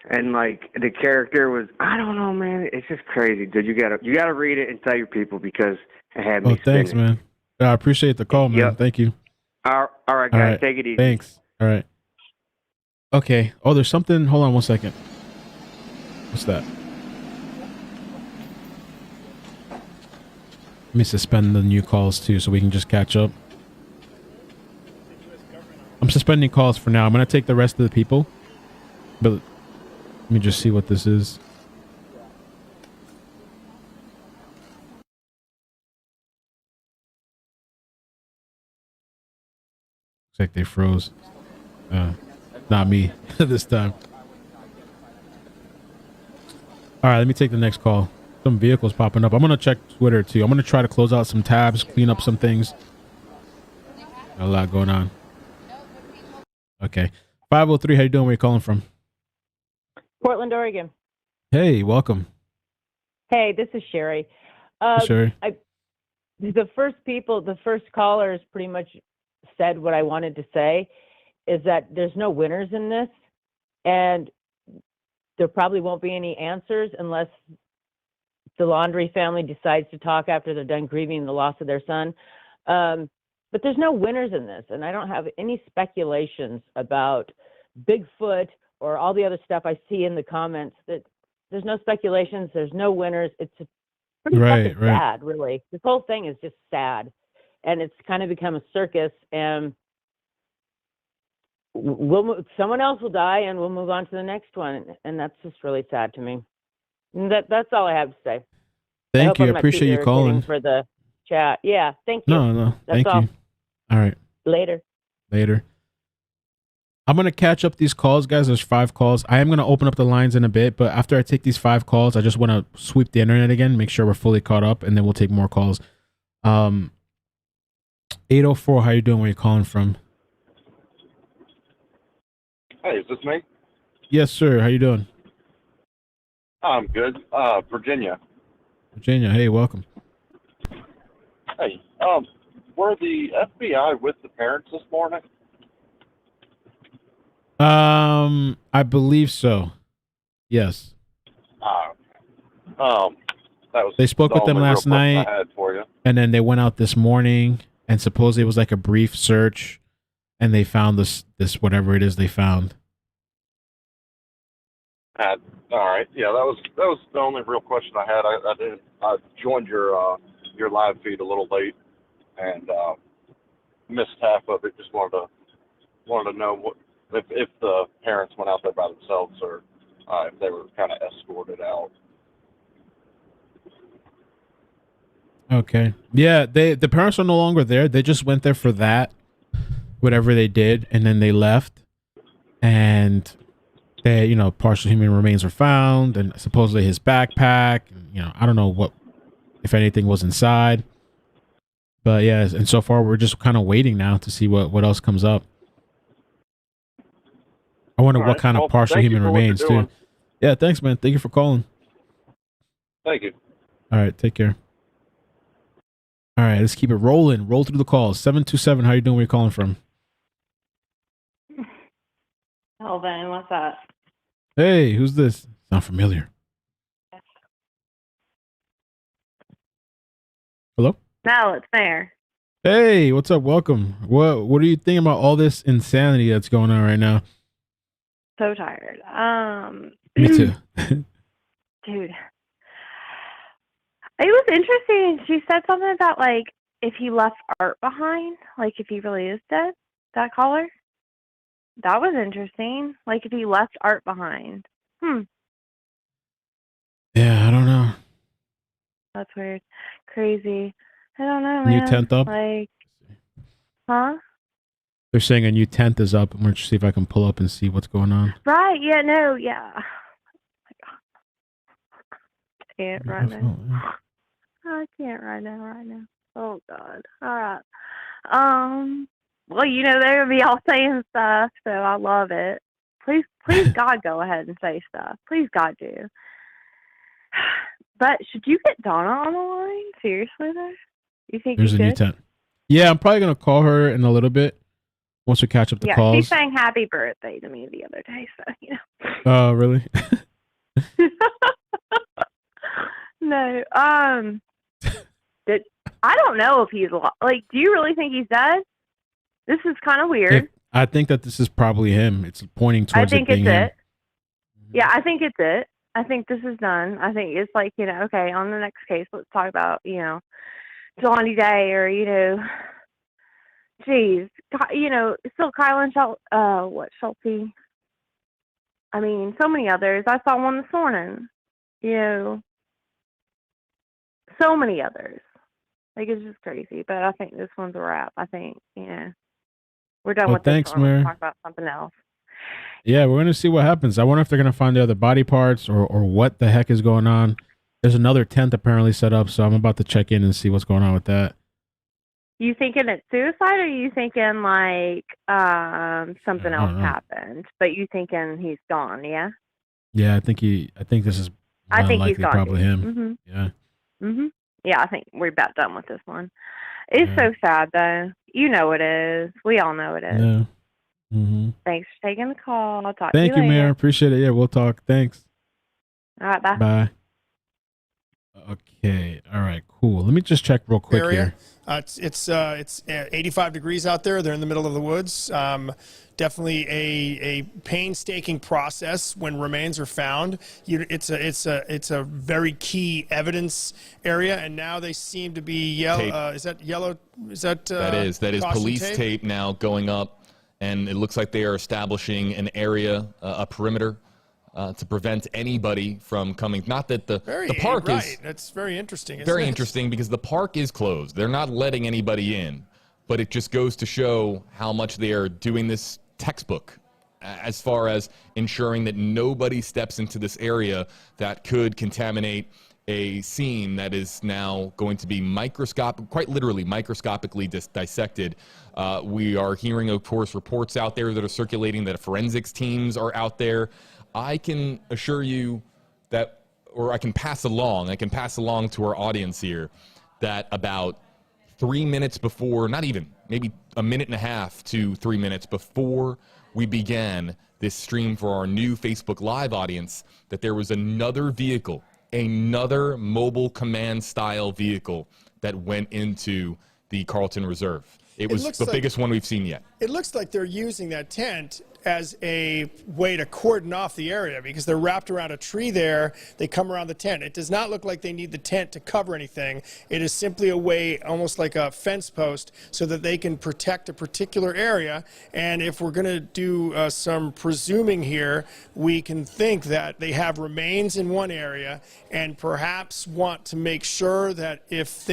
And, like, the character was, I don't know, man. It's just crazy, dude. You gotta read it and tell your people because it had me thanks, spinning. man. I appreciate the call, man. Yep. Thank you. All right, guys. Take it easy. Thanks. All right. Okay. Oh, there's something. Hold on one second. What's that? Let me suspend the new calls too so we can just catch up. I'm suspending calls for now. I'm going to take the rest of the people. But let me just see what this is. Looks like they froze. Not me this time. All right, let me take the next call. Some vehicles popping up. I'm going to check Twitter too. I'm going to try to close out some tabs, clean up some things. A lot going on. Okay. 503, how you doing? Where you calling from? Portland, Oregon. Hey, welcome. Hey, this is Sherry. Sherry. The first callers pretty much said what I wanted to say, is that there's no winners in this, and there probably won't be any answers unless the Laundrie family decides to talk after they're done grieving the loss of their son. But there's no winners in this, and I don't have any speculations about Bigfoot or all the other stuff I see in the comments. That there's no speculations, there's no winners. It's pretty fucking sad, really. This whole thing is just sad, and it's kind of become a circus. And someone else will die, and we'll move on to the next one, and that's just really sad to me. And that's all I have to say. Thank you. I appreciate you calling. For the chat. Yeah, thank you. No, that's thank all. you. All right. Later. I'm going to catch up these calls, guys. There's 5 calls. I am going to open up the lines in a bit, but after I take these 5 calls, I just want to sweep the internet again, make sure we're fully caught up, and then we'll take more calls. 804, how you doing? Where you calling from? Hey, is this me? Yes, sir. How you doing? I'm good. Virginia. Virginia. Hey, welcome. Hey, were the FBI with the parents this morning? I believe so. Yes. That was they spoke with them last night, I had for you. And then they went out this morning, and supposedly it was like a brief search, and they found this whatever it is they found. All right. Yeah, that was the only real question I had. I joined your live feed a little late and missed half of it. Just wanted to know what if the parents went out there by themselves or if they were kind of escorted out. Okay. Yeah, the parents are no longer there. They just went there for that, whatever they did, and then they left. And they, partial human remains were found, and supposedly his backpack. I don't know what, if anything, was inside. But yeah, and so far we're just kind of waiting now to see what else comes up. I wonder what kind of partial human remains too. Yeah, thanks, man. Thank you for calling. Thank you. All right, take care. All right, let's keep it rolling. Roll through the calls. 727, how you doing? Where you calling from? Elvin, what's up? Hey, who's this? Sound familiar. Hello? No, it's Mayor. Hey, what's up? Welcome. What are you thinking about all this insanity that's going on right now? So tired. Me too. Dude. It was interesting. She said something about, like, if he left art behind, like, if he really is dead, that caller. That was interesting. Like, if he left art behind. Yeah, I don't know. That's weird. Crazy. I don't know, New man. 10th up? Like, huh? They're saying a new tent is up. I'm going to see if I can pull up and see what's going on. Right, yeah, no, yeah. Can't right now. I can't right now. Oh, God. All right. Well, you know, they're going to be all saying stuff, so I love it. Please, God, go ahead and say stuff. Please, God, do. But should you get Donna on the line? Seriously, though? You think There's you a new could? tent. Yeah, I'm probably going to call her in a little bit once we catch up the Yeah, calls. she sang happy birthday to me the other day, so, you know. Oh, really? No, I don't know if he's, like, do you really think he's dead? This is kind of weird. I think that this is probably him. It's pointing I towards think it being it's him. it. Yeah, I think it's it. I think this is done. I think it's like, you know, okay, on the next case, let's talk about, you know, Johnny Day or, you know, geez, you know, still Kyle and Schulte. I mean, so many others. I saw one this morning. You know, so many others. Like, it's just crazy. But I think this one's a wrap. I think, you know, we're done Well, with this thanks, one. Let's Mary. talk about something else. Yeah, we're going to see what happens. I wonder if they're going to find the other body parts or what the heck is going on. There's another tent apparently set up, so I'm about to check in and see what's going on with that. You thinking it's suicide, or you thinking like something else happened? But you thinking he's gone? Yeah. Yeah, I think this is I think he's likely gone. probably him. Mhm. Yeah. Mhm. Yeah, I think we're about done with this one. It's so sad though. You know it is. We all know it is. Yeah. Mm-hmm. Thanks for taking the call. I'll talk Thank to you, you later. Mayor. Appreciate it. Yeah, we'll talk. Thanks. All right, bye. Bye. Okay. All right. Cool. Let me just check real quick area. here. It's 85 degrees out there. They're in the middle of the woods. Definitely a painstaking process when remains are found. It's a very key evidence area, and now they seem to be yellow. Is that yellow? Is that that is caution police tape now going up, and it looks like they are establishing an area, a perimeter, to prevent anybody from coming. Not that the park is That's very interesting. very interesting because the park is closed. They're not letting anybody in, but it just goes to show how much they are doing this textbook as far as ensuring that nobody steps into this area that could contaminate a scene that is now going to be quite literally microscopically dissected. We are hearing, of course, reports out there that are circulating that forensics teams are out there. I can assure you that, or I can pass along to our audience here that about 3 minutes before, not even, maybe a minute and a half to 3 minutes before we began this stream for our new Facebook Live audience, that there was another vehicle, another mobile command style vehicle that went into the Carlton Reserve. It was the biggest one we've seen yet. It looks like they're using that tent as a way to cordon off the area because they're wrapped around a tree there. They come around the tent. It does not look like they need the tent to cover anything. It is simply a way, almost like a fence post, so that they can protect a particular area. And if we're going to do some presuming here, we can think that they have remains in one area and perhaps want to make sure that if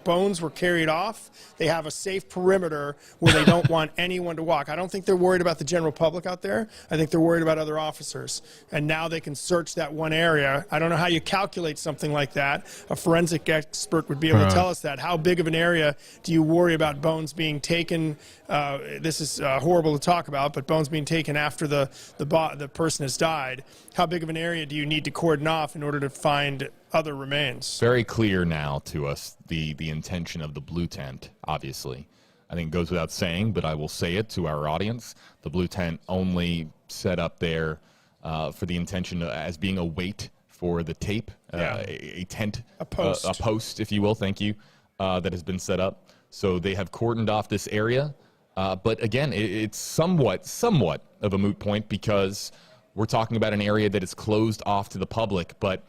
bones were carried off, they have a safe perimeter where they don't want anyone to walk. I don't think they're worried about the general public out there. I think they're worried about other officers. And now they can search that one area. I don't know how you calculate something like that. A forensic expert would be able to tell us that. How big of an area do you worry about bones being taken? This is horrible to talk about, but bones being taken after the person has died. How big of an area do you need to cordon off in order to find other remains? Very clear now to us the intention of the blue tent, obviously. I think it goes without saying, but I will say it to our audience. The blue tent only set up there for the intention as being a weight for the tape, a tent, a post, if you will, thank you, that has been set up. So they have cordoned off this area. But again, it's somewhat of a moot point because we're talking about an area that is closed off to the public. But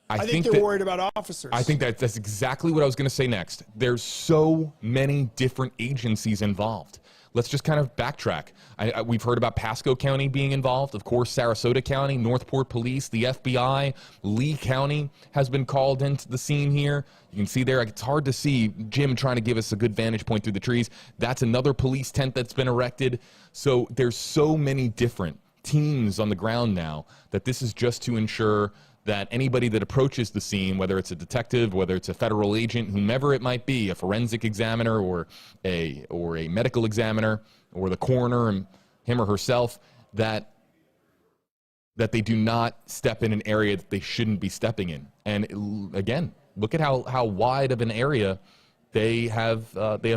I think they're worried about officers. I think that's exactly what I was going to say next. There's so many different agencies involved. let's just kind of backtrack. We've heard about Pasco County being involved. Of course, Sarasota County, Northport Police, the FBI, Lee County has been called into the scene here. You can see there, it's hard to see Jim trying to give us a good vantage point through the trees. That's another police tent that's been erected. So there's so many different teams on the ground now that this is just to ensure that anybody that approaches the scene, whether it's a detective, whether it's a federal agent, whomever it might be, a forensic examiner or a medical examiner or the coroner and him or herself, that they do not step in an area that they shouldn't be stepping in. And again, look at how wide of an area they have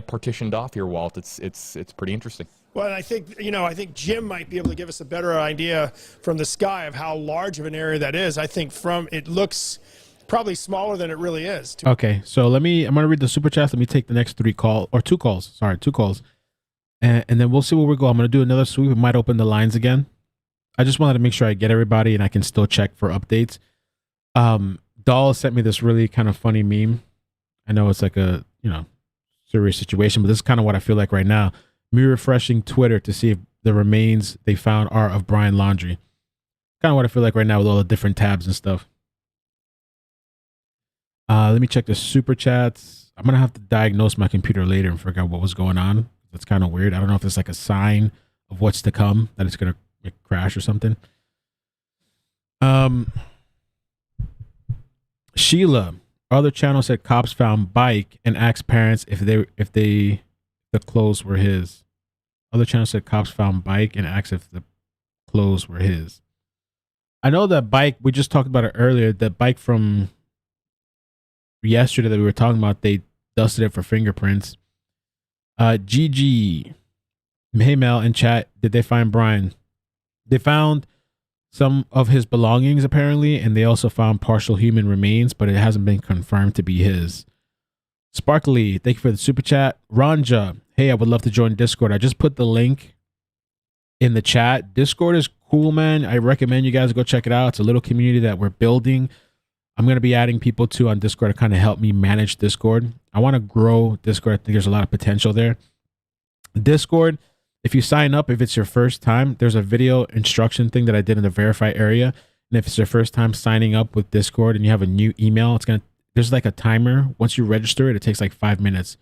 partitioned off here, Walt. It's pretty interesting. Well, and I think Jim might be able to give us a better idea from the sky of how large of an area that is. I think it looks probably smaller than it really is. Okay, so I'm going to read the super chats. Let me take the next two calls. And then we'll see where we go. I'm going to do another sweep. We might open the lines again. I just wanted to make sure I get everybody and I can still check for updates. Doll sent me this really kind of funny meme. I know it's like a, serious situation, but this is kind of what I feel like right now. Me refreshing Twitter to see if the remains they found are of Brian Laundrie. Kind of what I feel like right now with all the different tabs and stuff. Let me check the super chats. I'm going to have to diagnose my computer later and figure out what was going on. That's kind of weird. I don't know if it's like a sign of what's to come, that it's going to crash or something. Sheila, other channel said cops found bike and asked parents if the clothes were his. Other channel said cops found bike and asked if the clothes were his. I know that bike, we just talked about it earlier, that bike from yesterday that we were talking about, they dusted it for fingerprints. GG, hey Mel in chat, did they find Brian? They found some of his belongings apparently, and they also found partial human remains, but it hasn't been confirmed to be his. Sparkly, thank you for the super chat. Ranja, hey, I would love to join Discord. I just put the link in the chat. Discord is cool, man. I recommend you guys go check it out. It's a little community that we're building. I'm going to be adding people too on Discord to kind of help me manage Discord. I want to grow Discord. I think there's a lot of potential there. Discord, if you sign up, if it's your first time, there's a video instruction thing that I did in the verify area. And if it's your first time signing up with Discord and you have a new email, there's like a timer. Once you register it, it takes like 5 minutes.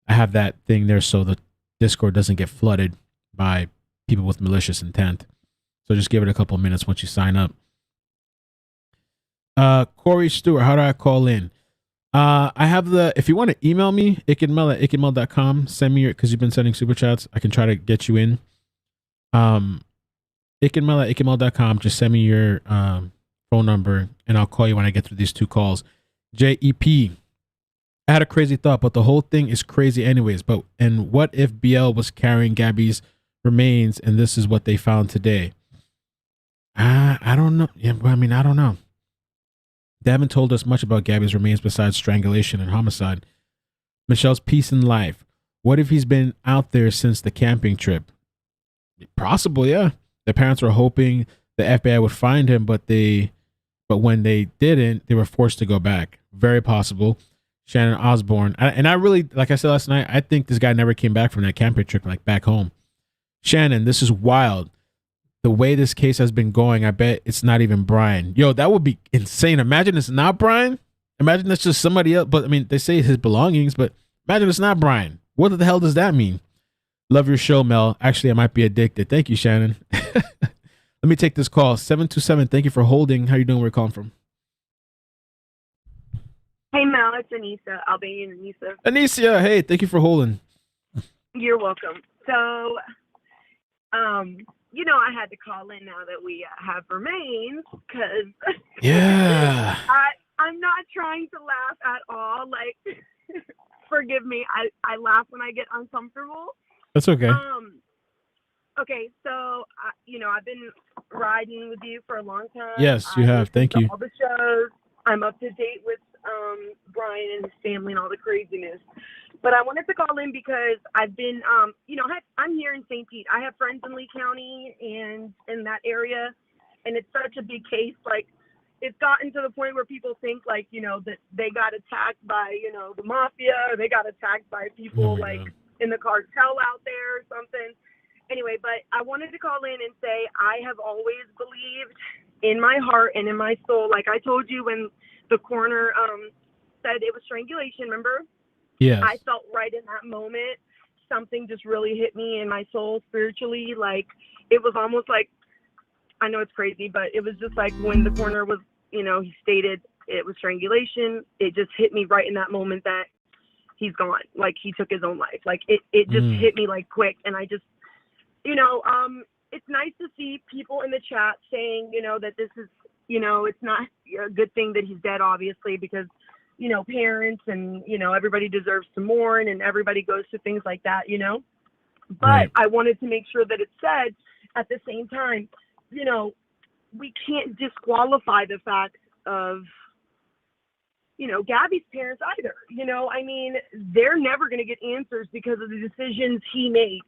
I have that thing there so the Discord doesn't get flooded by people with malicious intent. So just give it a couple of minutes once you sign up. Corey Stewart, how do I call in? I have if you want to email me, iCkEdMeL at iCkEdMeL.com. Send me because you've been sending super chats. I can try to get you in. iCkEdMeL at iCkEdMeL.com. Just send me your phone number and I'll call you when I get through these two calls. JEP, I had a crazy thought, but the whole thing is crazy anyways. And what if BL was carrying Gabby's remains and this is what they found today? I don't know. Yeah, I don't know. They haven't told us much about Gabby's remains besides strangulation and homicide. Michelle's peace in life. What if he's been out there since the camping trip? Possible, yeah. The parents were hoping the FBI would find him, but when they didn't, they were forced to go back. Very possible. Shannon Osborne. And I really, like I said last night, I think this guy never came back from that camping trip, like back home. Shannon, this is wild. The way this case has been going, I bet it's not even Brian. Yo, that would be insane. Imagine it's not Brian. Imagine it's just somebody else. But they say his belongings, but imagine it's not Brian. What the hell does that mean? Love your show, Mel. Actually, I might be addicted. Thank you, Shannon. Let me take this call. 727. Thank you for holding. How you doing? Where you calling from? Hey, Mel. It's Anissa. Albanian Anissa. Anissa, hey. Thank you for holding. You're welcome. So, I had to call in now that we have remains because yeah, I'm not trying to laugh at all. Like, forgive me. I laugh when I get uncomfortable. That's okay. Okay, so I've been riding with you for a long time. Yes, you have. Thank you. All the shows. I'm up to date with Brian and his family and all the craziness. But I wanted to call in because I've been, I'm here in St. Pete. I have friends in Lee County and in that area, and it's such a big case. Like, it's gotten to the point where people think, that they got attacked by, the mafia, or they got attacked by people, in the cartel out there or something. Anyway, but I wanted to call in and say I have always believed in my heart and in my soul, like I told you when the coroner said it was strangulation, remember? Yes. I felt right in that moment something just really hit me in my soul spiritually. Like it was almost like, I know it's crazy, but it was just like when the coroner was, you know, he stated it was strangulation. It just hit me right in that moment that he's gone. Like he took his own life. Like it just hit me like quick. And I just, you know, it's nice to see people in the chat saying, you know, that this is, you know, it's not a good thing that he's dead, obviously, because, you know, parents and, you know, everybody deserves to mourn and everybody goes through things like that, you know. But Right. I wanted to make sure that it said at the same time, you know, we can't disqualify the fact of, you know, Gabby's parents either. You know, I mean, they're never going to get answers because of the decisions he made,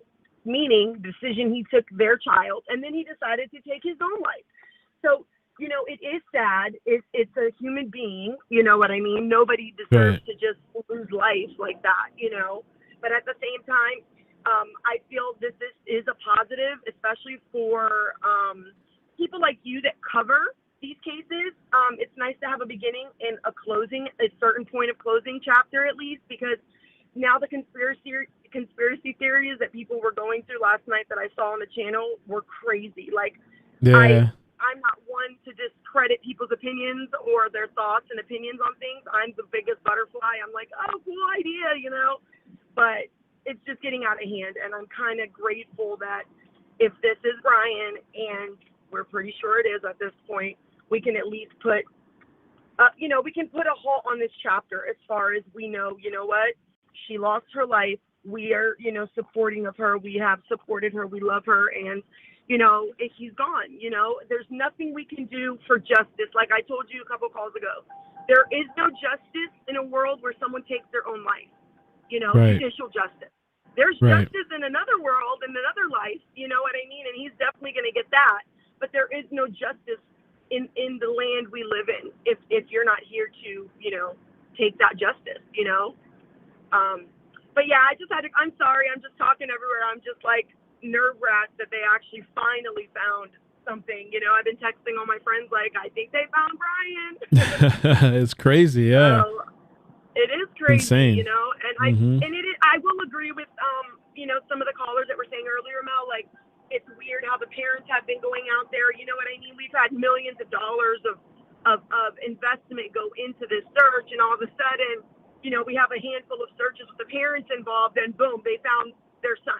meaning the decision he took their child, and then he decided to take his own life. So, you know, it is sad. It's a human being, you know what I mean? Nobody deserves Right. to just lose life like that, you know? But at the same time, I feel this is a positive, especially for people like you that cover these cases. It's nice to have a beginning and a closing, a certain point of closing chapter at least, because now the conspiracy theories that people were going through last night that I saw on the channel were crazy. Like, Yeah. I'm not one to discredit people's opinions or their thoughts and opinions on things. I'm the biggest butterfly. I'm like, oh, cool idea, you know? But it's just getting out of hand, and I'm kind of grateful that if this is Brian, and we're pretty sure it is at this point, we can at least put, you know, we can put a halt on this chapter as far as we know, you know what? She lost her life. We are, you know, supporting of her. We have supported her. We love her. And, you know, if he's gone, you know, there's nothing we can do for justice. Like I told you a couple calls ago, there is no justice in a world where someone takes their own life, you know, Right. judicial justice. There's Right. justice in another world, in another life, you know what I mean? And he's definitely going to get that. But there is no justice in the land we live in if you're not here to, you know, take that justice, you know? But yeah, I'm sorry, I'm just talking everywhere. I'm just like nerve-wracked that they actually finally found something. You know, I've been texting all my friends like, I think they found Brian. It's crazy, yeah. So, it is crazy, Insane. you know, and I will agree with you know, some of the callers that were saying earlier, Mel, like it's weird how the parents have been going out there. You know what I mean? We've had millions of dollars of investment go into this search, and all of a sudden, you know, we have a handful of searches with the parents involved, and boom, they found their son.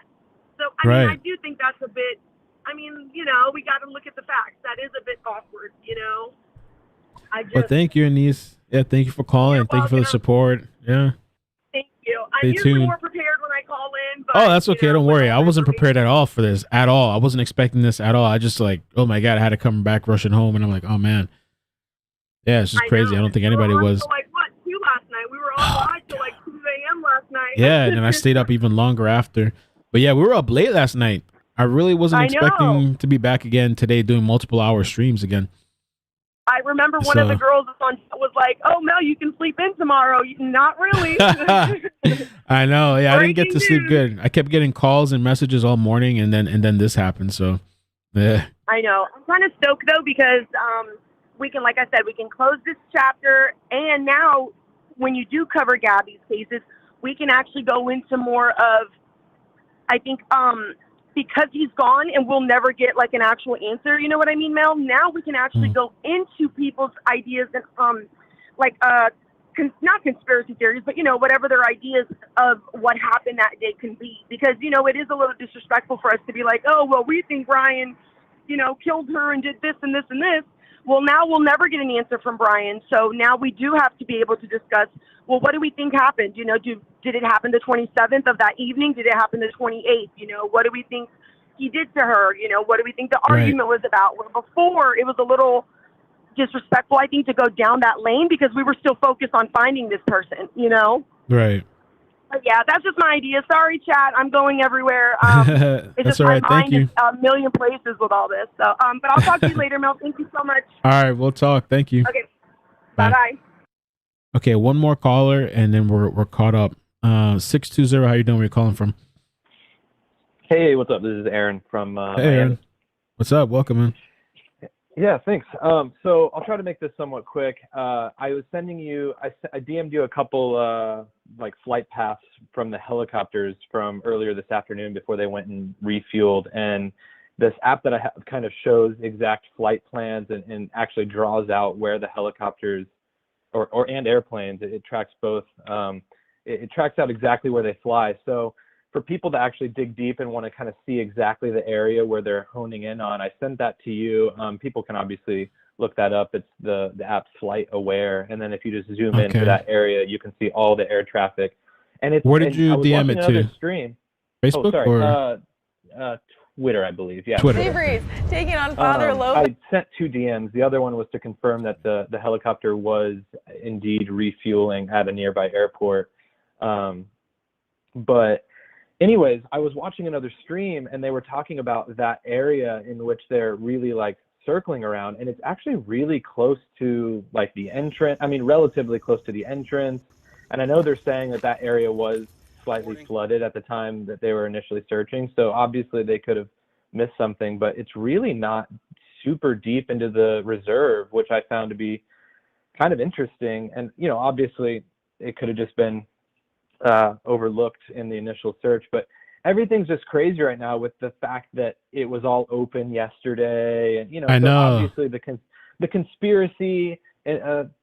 So I mean, I do think that's a bit. I mean, you know, we got to look at the facts. That is a bit awkward, you know. Well, thank you, Anise. Yeah, thank you for calling. Thank you for the support. Yeah. Thank you. Stay I'm usually tuned. more prepared when I call in, but Oh, that's okay. Don't worry. I wasn't prepared at all for this at all. I wasn't expecting this at all. I just like, oh my God, I had to come back rushing home, and I'm like, oh man. Yeah, it's just crazy. I don't think anybody was. Till like what, 2 last night? We were on live till like 2 a.m. last night. Yeah, and then I stayed up even longer after. But yeah, we were up late last night. I really wasn't I expecting to be back again today doing multiple hour streams again. I remember one of the So- girls was like, "Oh, Mel, you can sleep in tomorrow." Not really. I know. Yeah, I didn't get to Breaking sleep news. good. I kept getting calls and messages all morning, and then this happened. So, yeah. I know. I'm kind of stoked though because we can, like I said, we can close this chapter, and now when you do cover Gabby's cases, we can actually go into more of, I think, because he's gone and we'll never get like an actual answer. You know what I mean, Mel? Now we can actually go into people's ideas and like not conspiracy theories, but you know, whatever their ideas of what happened that day can be. Because you know, it is a little disrespectful for us to be like, oh well, we think Brian, you know, killed her and did this and this and this. Well, now we'll never get an answer from Brian. So now we do have to be able to discuss, well, what do we think happened? You know, did it happen the 27th of that evening? Did it happen the 28th? You know, what do we think he did to her? You know, what do we think the argument was about? Well, before, it was a little disrespectful, I think, to go down that lane because we were still focused on finding this person, you know? Right. But yeah, that's just my idea. Sorry, chat. I'm going everywhere. It's That's just all right. my Thank mind you. is a million places with all this. So, but I'll talk to you later, Mel. Thank you so much. All right, we'll talk. Thank you. Okay. Bye. Bye-bye. Okay, one more caller, and then we're caught up. 620. How you doing? Where you calling from? Hey, what's up? This is Aaron from Hey, Miami. Aaron. What's up? Welcome, man. Yeah, thanks. So I'll try to make this somewhat quick. I was sending you, I DM'd you a couple like flight paths from the helicopters from earlier this afternoon before they went and refueled. And this app that I have kind of shows exact flight plans and actually draws out where the helicopters and airplanes, it tracks both. It tracks out exactly where they fly. So for people to actually dig deep and want to kind of see exactly the area where they're honing in on, I sent that to you. People can obviously look that up. It's the app's Flight Aware. And then if you just zoom into that area, you can see all the air traffic. And it's, Where did you I was DM watching it another to? stream. Facebook or Twitter, I believe. Yeah. Twitter. Breeze, taking on Father Lopez. I sent 2 DMs. The other one was to confirm that the helicopter was indeed refueling at a nearby airport. But anyways, I was watching another stream and they were talking about that area in which they're really like circling around, and it's actually really close to like the entrance. I mean, relatively close to the entrance. And I know they're saying that area was slightly flooded at the time that they were initially searching. So obviously they could have missed something, but it's really not super deep into the reserve, which I found to be kind of interesting. And, you know, obviously it could have just been overlooked in the initial search, but everything's just crazy right now with the fact that it was all open yesterday. And, you know, I know. Obviously the conspiracy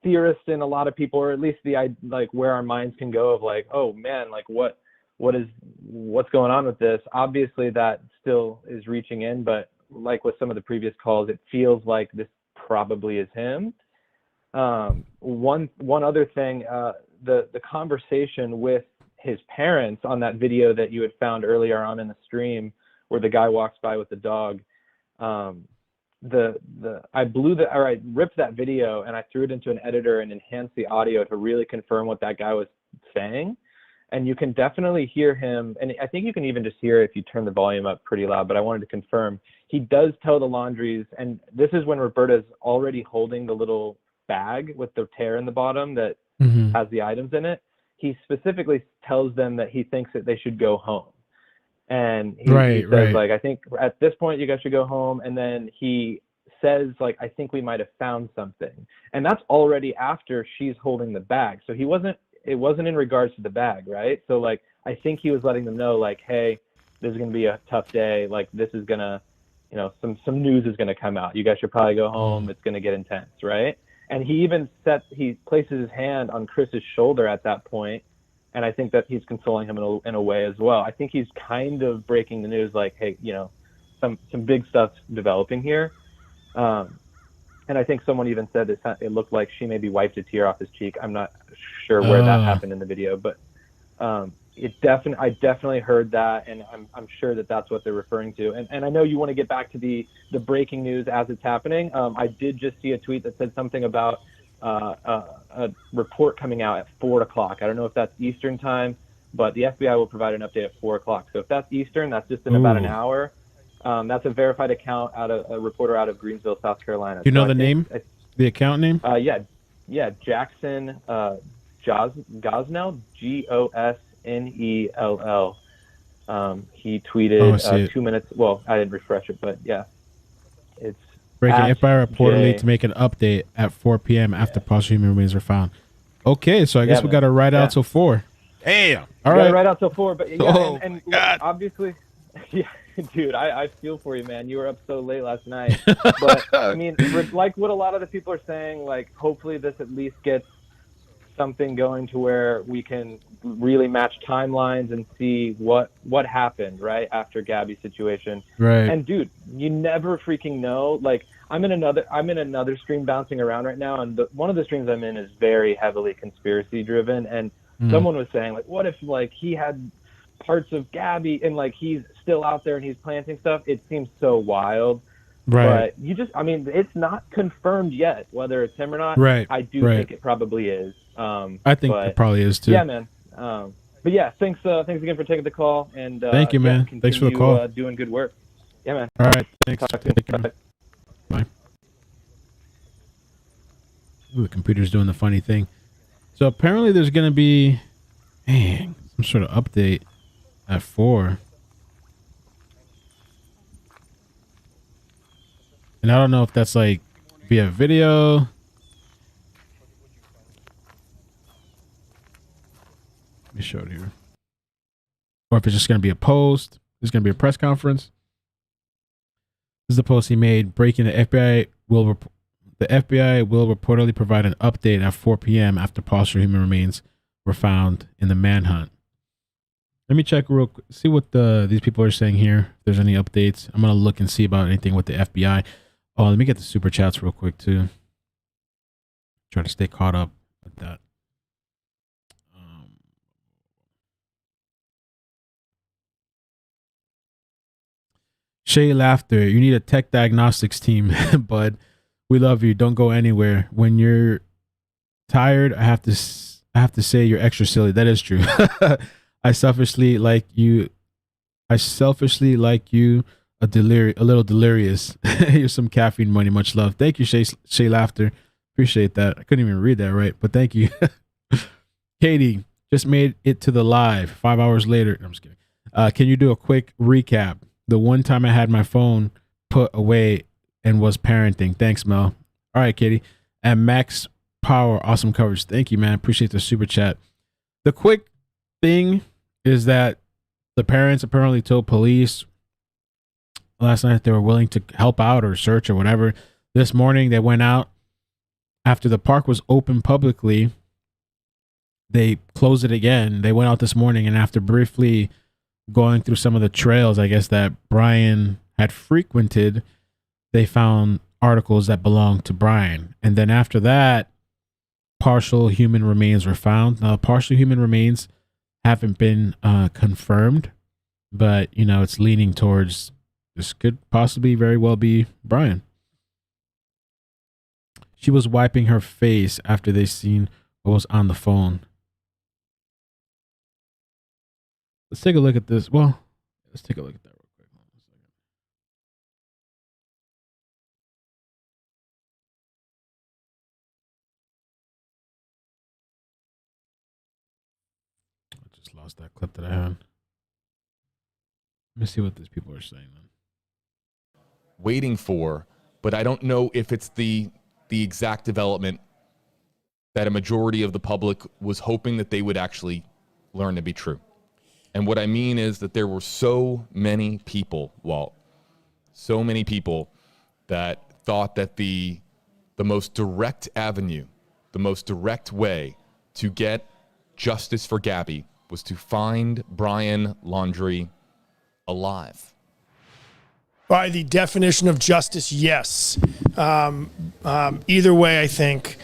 theorists and a lot of people, or at least like where our minds can go of like, oh man, like what's going on with this? Obviously that still is reaching in, but like with some of the previous calls, it feels like this probably is him. One other thing, the conversation with his parents on that video that you had found earlier on in the stream where the guy walks by with the dog, I ripped that video and I threw it into an editor and enhanced the audio to really confirm what that guy was saying. And you can definitely hear him, and I think you can even just hear it if you turn the volume up pretty loud, but I wanted to confirm. He does tell the Laundries, and this is when Roberta's already holding the little bag with the tear in the bottom that has the items in it. He specifically tells them that he thinks that they should go home. And he says, like, I think at this point you guys should go home. And then he says, like, I think we might have found something. And that's already after she's holding the bag. So it wasn't in regards to the bag, right? So, like, I think he was letting them know, like, hey, this is going to be a tough day. Like, this is going to, you know, some news is going to come out. You guys should probably go home. It's going to get intense, right? And he even he places his hand on Chris's shoulder at that point, and I think that he's consoling him in a way as well. I think he's kind of breaking the news, like, hey, you know, some big stuff's developing here. And I think someone even said it looked like she maybe wiped a tear off his cheek. I'm not sure where that happened in the video, but I definitely heard that, and I'm sure that that's what they're referring to. And I know you want to get back to the breaking news as it's happening. I did just see a tweet that said something about a report coming out at 4 o'clock. I don't know if that's Eastern time, but the FBI will provide an update at 4 o'clock. So if that's Eastern, that's just in about an hour. That's a verified account a reporter out of Greensville, South Carolina. Do you know the name? The account name? Yeah, Jackson Gosnell, Gosnell. He tweeted 2 minutes. Well, I didn't refresh it, but yeah, it's breaking FBI reportedly to make an update at 4 p.m. after partial human remains are found. Okay, so I guess we got to ride out till 4. Damn. All right. Right out till 4, but yeah, and obviously, yeah, dude, I feel for you, man. You were up so late last night, but I mean, like what a lot of the people are saying, like hopefully this at least gets something going to where we can really match timelines and see what happened right after Gabby's situation. Right. And dude, you never freaking know. Like I'm in another stream bouncing around right now, and one of the streams I'm in is very heavily conspiracy driven. And someone was saying, like, what if like he had parts of Gabby and like he's still out there and he's planting stuff? It seems so wild. Right. But it's not confirmed yet whether it's him or not. Right. I do think it probably is. I think it probably is too. Yeah, man. But yeah, thanks again for taking the call. And thank you, man. Thanks for the call. Doing good work. Yeah, man. All right. Thanks. Talk soon. Bye. Bye. Ooh, the computer's doing the funny thing. So apparently there's going to be, some sort of update at 4. And I don't know if that's like via video. Let me show it here. Or if it's just going to be a post. There's going to be a press conference. This is the post he made. Breaking the FBI will reportedly provide an update at 4 p.m. after partial human remains were found in the manhunt. Let me check real quick, see what these people are saying here. If there's any updates, I'm going to look and see about anything with the FBI. Oh, let me get the super chats real quick too. Try to stay caught up with that. Shay Laughter, you need a tech diagnostics team, bud. We love you. Don't go anywhere. When you're tired, I have to say you're extra silly. That is true. I selfishly like you. A little delirious. Here's some caffeine money. Much love. Thank you, Shay Laughter. Appreciate that. I couldn't even read that right, but thank you. Katie just made it to the live 5 hours later. I'm just kidding. Can you do a quick recap? The one time I had my phone put away and was parenting. Thanks, Mel. All right, Katie. And Max Power, awesome coverage. Thank you, man. Appreciate the super chat. The quick thing is that the parents apparently told police last night they were willing to help out or search or whatever. This morning they went out after the park was open publicly. They closed it again. They went out this morning, and after briefly going through some of the trails, I guess, that Brian had frequented, they found articles that belonged to Brian. And then after that, partial human remains were found. Now, partial human remains haven't been confirmed, but, you know, it's leaning towards this could possibly very well be Brian. She was wiping her face after they seen what was on the phone. Let's take a look at this. Well, let's take a look at that real quick. I just lost that clip that I had. Let me see what these people are saying then. Waiting for, but I don't know if it's the exact development that a majority of the public was hoping that they would actually learn to be true. And what I mean is that there were so many people, Walt, so many people that thought that the most direct avenue, the most direct way to get justice for Gabby was to find Brian Laundrie alive. By the definition of justice, yes. Either way, I think,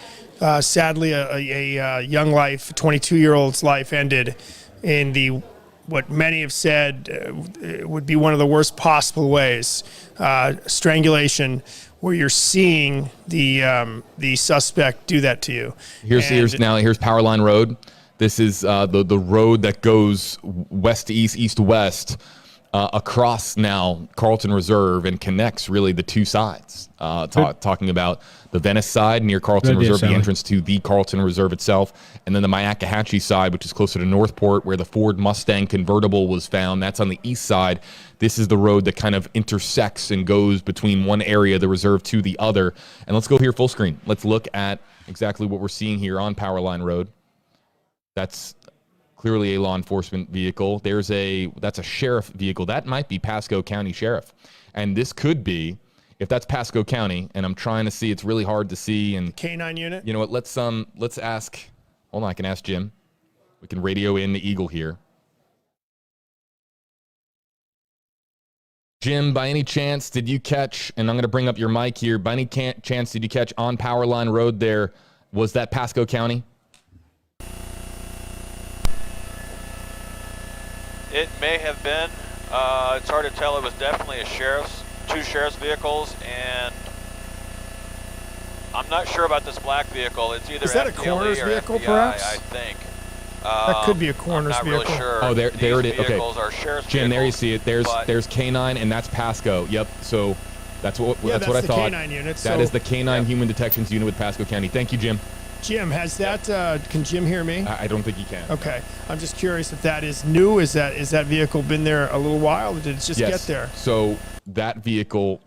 sadly, a young life, a 22-year-old's life ended in the what many have said would be one of the worst possible ways, strangulation, where you're seeing the suspect do that to you. Here's Powerline Road. This is the road that goes west to east, east to west, across now Carlton Reserve and connects really the two sides. Talking about the Venice side near Carlton Reserve, the entrance to the Carlton Reserve itself, and then the Myakkahatchee side, which is closer to Northport, where the Ford Mustang convertible was found. That's on the east side. This is the road that kind of intersects and goes between one area of the reserve to the other. And let's go here full screen. Let's look at exactly what we're seeing here on Powerline Road. That's clearly a law enforcement vehicle. That's a sheriff vehicle. That might be Pasco County Sheriff. And this could be, if that's Pasco County, and I'm trying to see, it's really hard to see. And K9 unit. You know what? Let's ask. Hold on, I can ask Jim. We can radio in the Eagle here. Jim, by any chance, did you catch? And I'm going to bring up your mic here. By any chance, did you catch on Powerline Road there? Was that Pasco County? It may have been. It's hard to tell. It was definitely two sheriff's vehicles, and I'm not sure about this black vehicle. It's either is that FDLE a coroner's or vehicle, FBI, perhaps? I think. That could be a coroner's I'm not vehicle. really sure. Oh, there it is. Okay, Are sheriff's Jim, there you vehicles, see it. There's K9, and that's Pasco. Yep. So that's what I thought. K9 unit. That is the K9 Human Detections Unit with Pasco County. Thank you, Jim. Jim, has that? Can Jim hear me? I don't think he can. Okay, I'm just curious if that is new. Is that vehicle been there a little while, or did it just get there? So that vehicle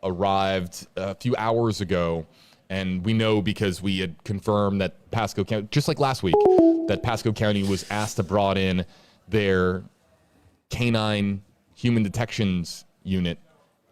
arrived a few hours ago, and we know because we had confirmed that Pasco County, just like last week, that Pasco County was asked to brought in their canine human detections unit.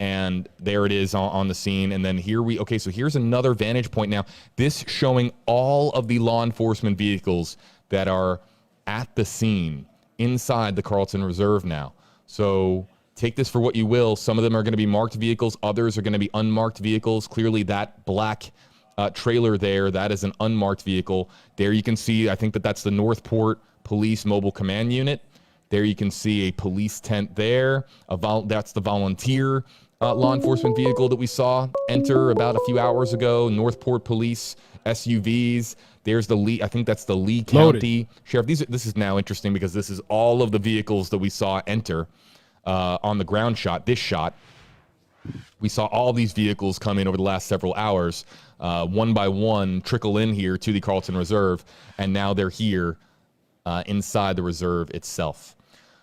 And there it is on the scene. And then so here's another vantage point now. This showing all of the law enforcement vehicles that are at the scene inside the Carlton Reserve now. So take this for what you will. Some of them are going to be marked vehicles. Others are going to be unmarked vehicles. Clearly that black trailer there, that is an unmarked vehicle. There you can see, I think that's the Northport Police Mobile Command Unit. There you can see a police tent there. That's the volunteer law enforcement vehicle that we saw enter about a few hours ago. Northport Police SUVs. There's the Lee. I think that's the Lee County Sheriff. This is now interesting because this is all of the vehicles that we saw enter on the ground shot. This shot, we saw all these vehicles come in over the last several hours, one by one, trickle in here to the Carlton Reserve, and now they're here inside the reserve itself.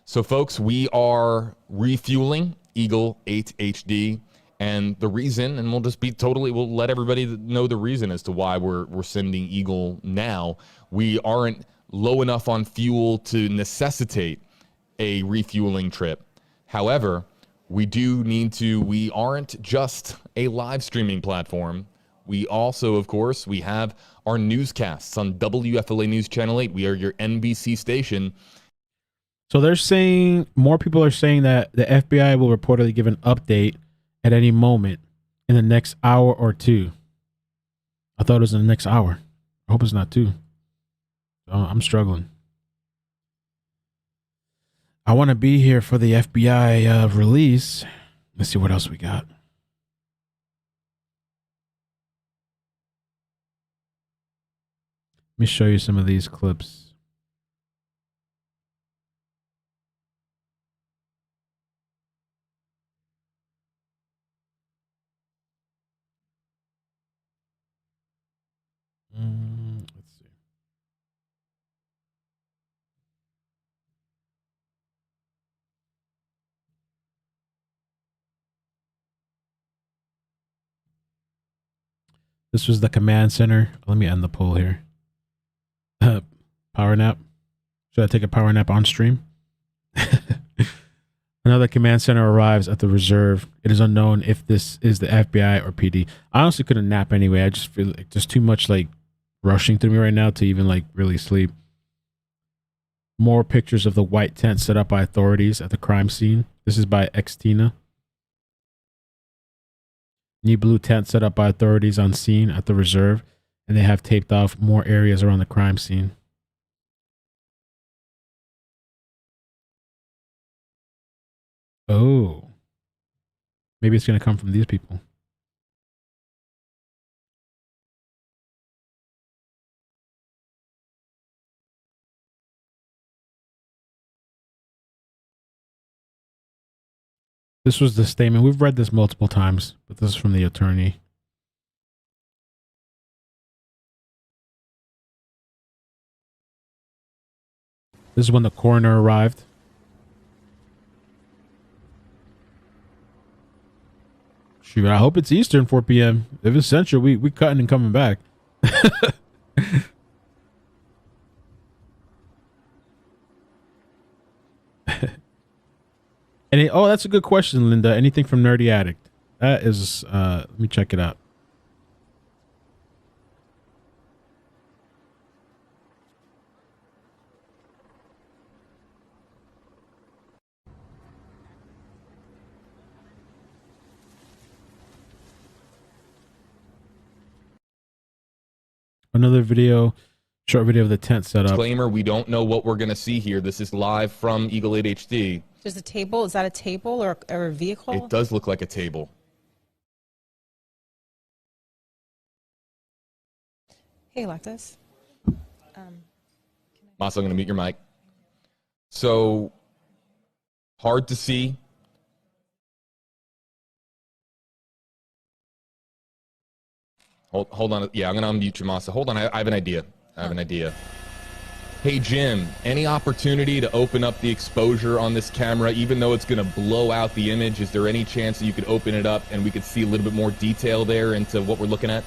So, folks, we are refueling Eagle 8 HD, and the reason, and we'll let everybody know the reason as to why we're sending Eagle now. We aren't low enough on fuel to necessitate a refueling trip. However, we aren't just a live streaming platform. We also, of course, we have our newscasts on WFLA News Channel 8. We are your NBC station. So they're saying, more people are saying that the FBI will reportedly give an update at any moment in the next hour or two. I thought it was in the next hour. I hope it's not two. I'm struggling. I want to be here for the FBI release. Let's see what else we got. Let me show you some of these clips. Let's see. This was the command center. Let me end the poll here. Power nap. Should I take a power nap on stream? Another command center arrives at the reserve. It is unknown if this is the FBI or PD. I honestly couldn't nap anyway. I just feel like just too much rushing through me right now to even really sleep. More pictures of the white tent set up by authorities at the crime scene. This is by Xtina. New blue tent set up by authorities on scene at the reserve, and they have taped off more areas around the crime scene. Oh. Maybe it's going to come from these people. This was the statement. We've read this multiple times, but this is from the attorney. This is when the coroner arrived. Shoot, I hope it's Eastern 4 p.m. If it's Central, we cutting and coming back. Oh, that's a good question, Linda. Anything from Nerdy Addict? That is, let me check it out. Another video, short video of the tent setup. Disclaimer, we don't know what we're going to see here. This is live from Eagle 8 HD. There's a table. Is that a table or a vehicle? It does look like a table. Hey, Alexis. Also, I'm going to mute your mic. So, hard to see. Hold on. Yeah, I'm gonna unmute you, Masa. Hold on. I have an idea. Hey, Jim, any opportunity to open up the exposure on this camera, even though it's going to blow out the image? Is there any chance that you could open it up and we could see a little bit more detail there into what we're looking at?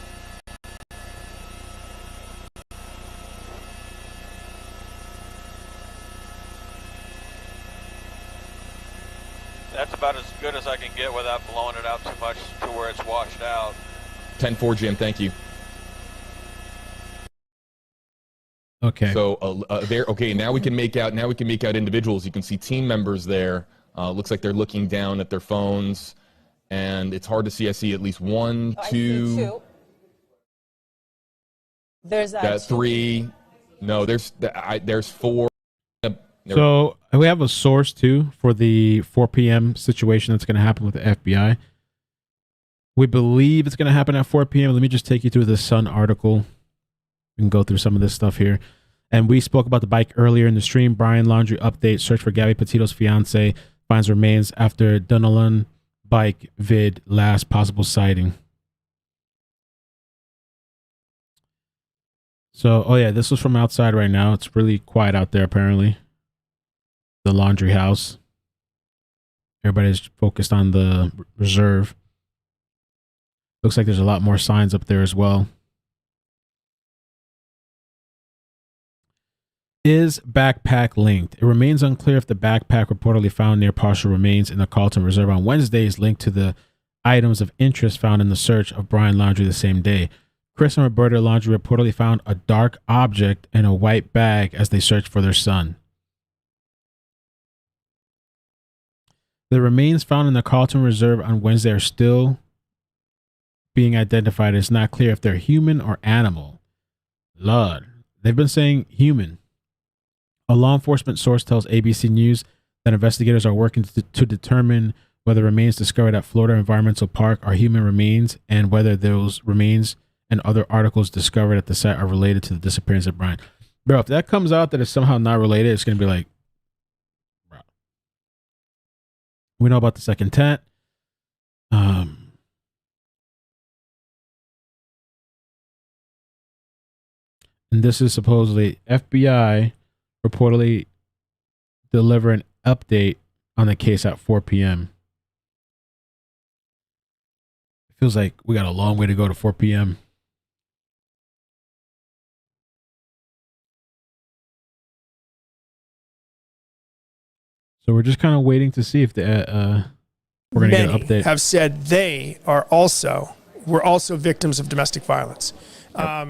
That's about as good as I can get without blowing it out too much to where it's washed out. 10-4, Jim. Thank you. Okay. So there. Okay. Now we can make out. Individuals. You can see team members there. Looks like they're looking down at their phones, and it's hard to see. I see at least one, two. I see two. There's three. No, there's four. So we have a source too for the 4 p.m. situation that's going to happen with the FBI. We believe it's going to happen at 4 p.m. Let me just take you through the Sun article. We can go through some of this stuff here. And we spoke about the bike earlier in the stream. Brian Laundrie update. Search for Gabby Petito's fiance. Finds remains after Dunalun bike vid last possible sighting. So, oh yeah, this was from outside right now. It's really quiet out there apparently. The Laundrie house. Everybody's focused on the reserve. Looks like there's a lot more signs up there as well. Is backpack linked? It remains unclear if the backpack reportedly found near partial remains in the Carlton Reserve on Wednesday is linked to the items of interest found in the search of Brian Laundrie the same day. Chris and Roberta Laundrie reportedly found a dark object in a white bag as they searched for their son. The remains found in the Carlton Reserve on Wednesday are still being identified. It's not clear if they're human or animal. Lord, they've been saying human. A law enforcement source tells ABC News that investigators are working to determine whether remains discovered at Florida Environmental Park are human remains and whether those remains and other articles discovered at the site are related to the disappearance of Brian. Bro, if that comes out that it's somehow not related, it's going to be like, bro. We know about the second tent. And this is supposedly FBI reportedly deliver an update on the case at 4 p.m. It feels like we got a long way to go to 4 p.m. So we're just kind of waiting to see if the we're going to get an update. Have said we're also victims of domestic violence.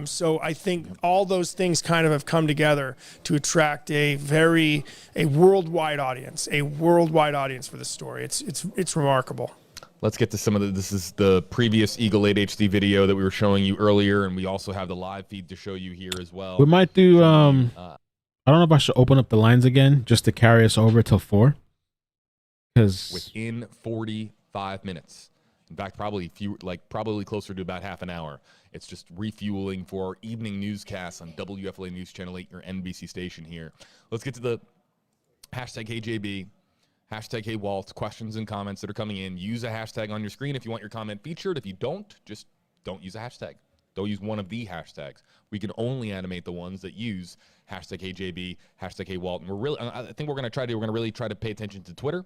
So I think all those things kind of have come together to attract a worldwide audience for this story. It's remarkable. Let's get to some of this is the previous Eagle 8 HD video that we were showing you earlier, and we also have the live feed to show you here as well. We might do, I don't know if I should open up the lines again just to carry us over till 4. Because within 45 minutes. In fact, probably closer to about half an hour. It's just refueling for our evening newscast on WFLA News Channel 8, your NBC station here. Let's get to the hashtag HeyJB, hashtag HeyWalt, questions and comments that are coming in. Use a hashtag on your screen if you want your comment featured. If you don't, just don't use a hashtag. Don't use one of the hashtags. We can only animate the ones that use hashtag HeyJB, hashtag HeyWalt. And I think we're going to really try to pay attention to Twitter.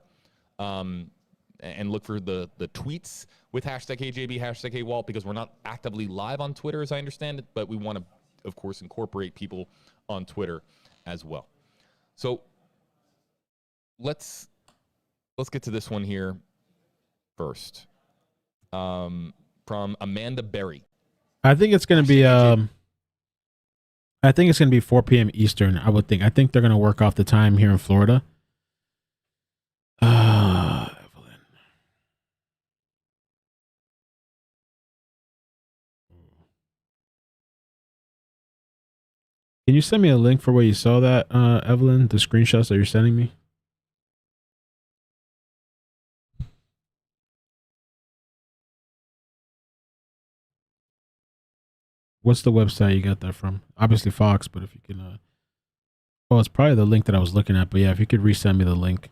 And look for the tweets with hashtag HeyJB, hashtag HeyWalt, because we're not actively live on Twitter, as I understand it, but we want to, of course, incorporate people on Twitter as well. So let's get to this one here first. From Amanda Berry. I think it's going to be 4 p.m. Eastern, I would think. I think they're going to work off the time here in Florida. Evelyn. Can you send me a link for where you saw that, Evelyn? The screenshots that you're sending me? What's the website you got that from? Obviously Fox, but if you can, well, it's probably the link that I was looking at, but yeah, if you could resend me the link.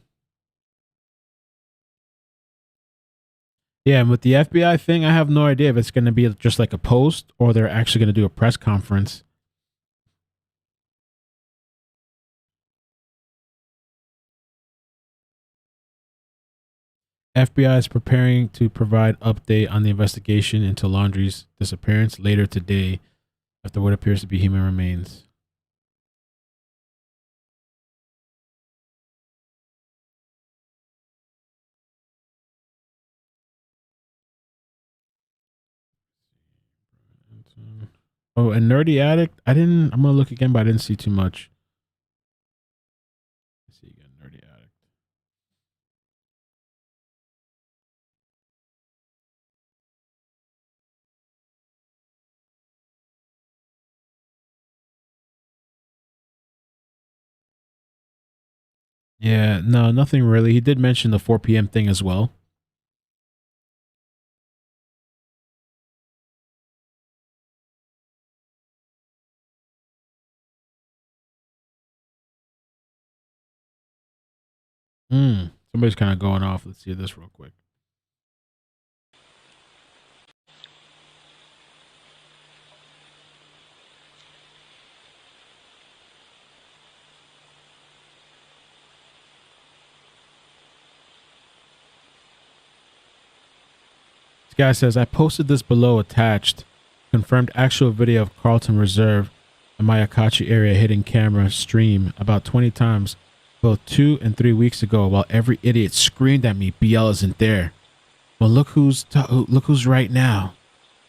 Yeah, and with the FBI thing, I have no idea if it's going to be just like a post or they're actually going to do a press conference. FBI is preparing to provide update on the investigation into Laundrie's disappearance later today after what appears to be human remains. Oh, and Nerdy Addict. I'm gonna look again, but I didn't see too much. Let's see again, Nerdy Addict. Yeah, no, nothing really. He did mention the 4 p.m. thing as well. Somebody's kind of going off. Let's see this real quick. This guy says, I posted this below attached. Confirmed actual video of Carlton Reserve and Mayakachi area hitting camera stream about 20 times both 2 and 3 weeks ago while every idiot screamed at me BL isn't there. Well, look who's right now.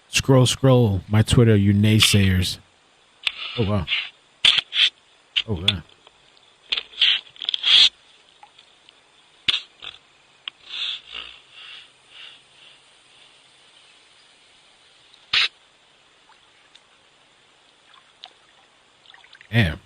Scroll my Twitter, you naysayers. Oh wow. Oh wow. Damn.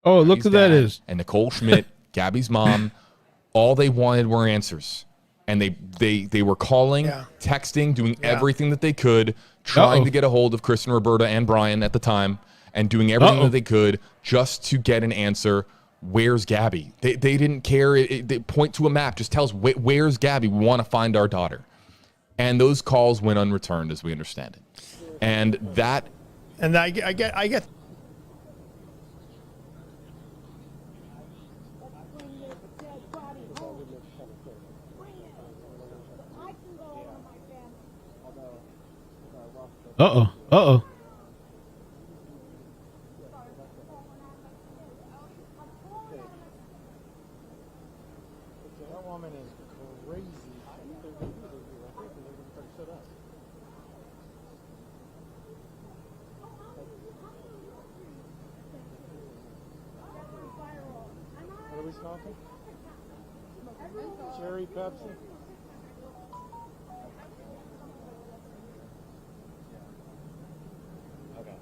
Oh, look Gabby's who that dad is. And Nicole Schmidt, Gabby's mom, all they wanted were answers. And they were calling, texting, doing everything that they could, trying to get a hold of Chris and Roberta and Brian at the time, and doing everything that they could just to get an answer. Where's Gabby? They didn't care. They point to a map. Just tell us, where's Gabby? We want to find our daughter. And those calls went unreturned, as we understand it. And that... And I get Uh-oh. That woman is crazy. What are we smoking? Cherry Pepsi? Okay.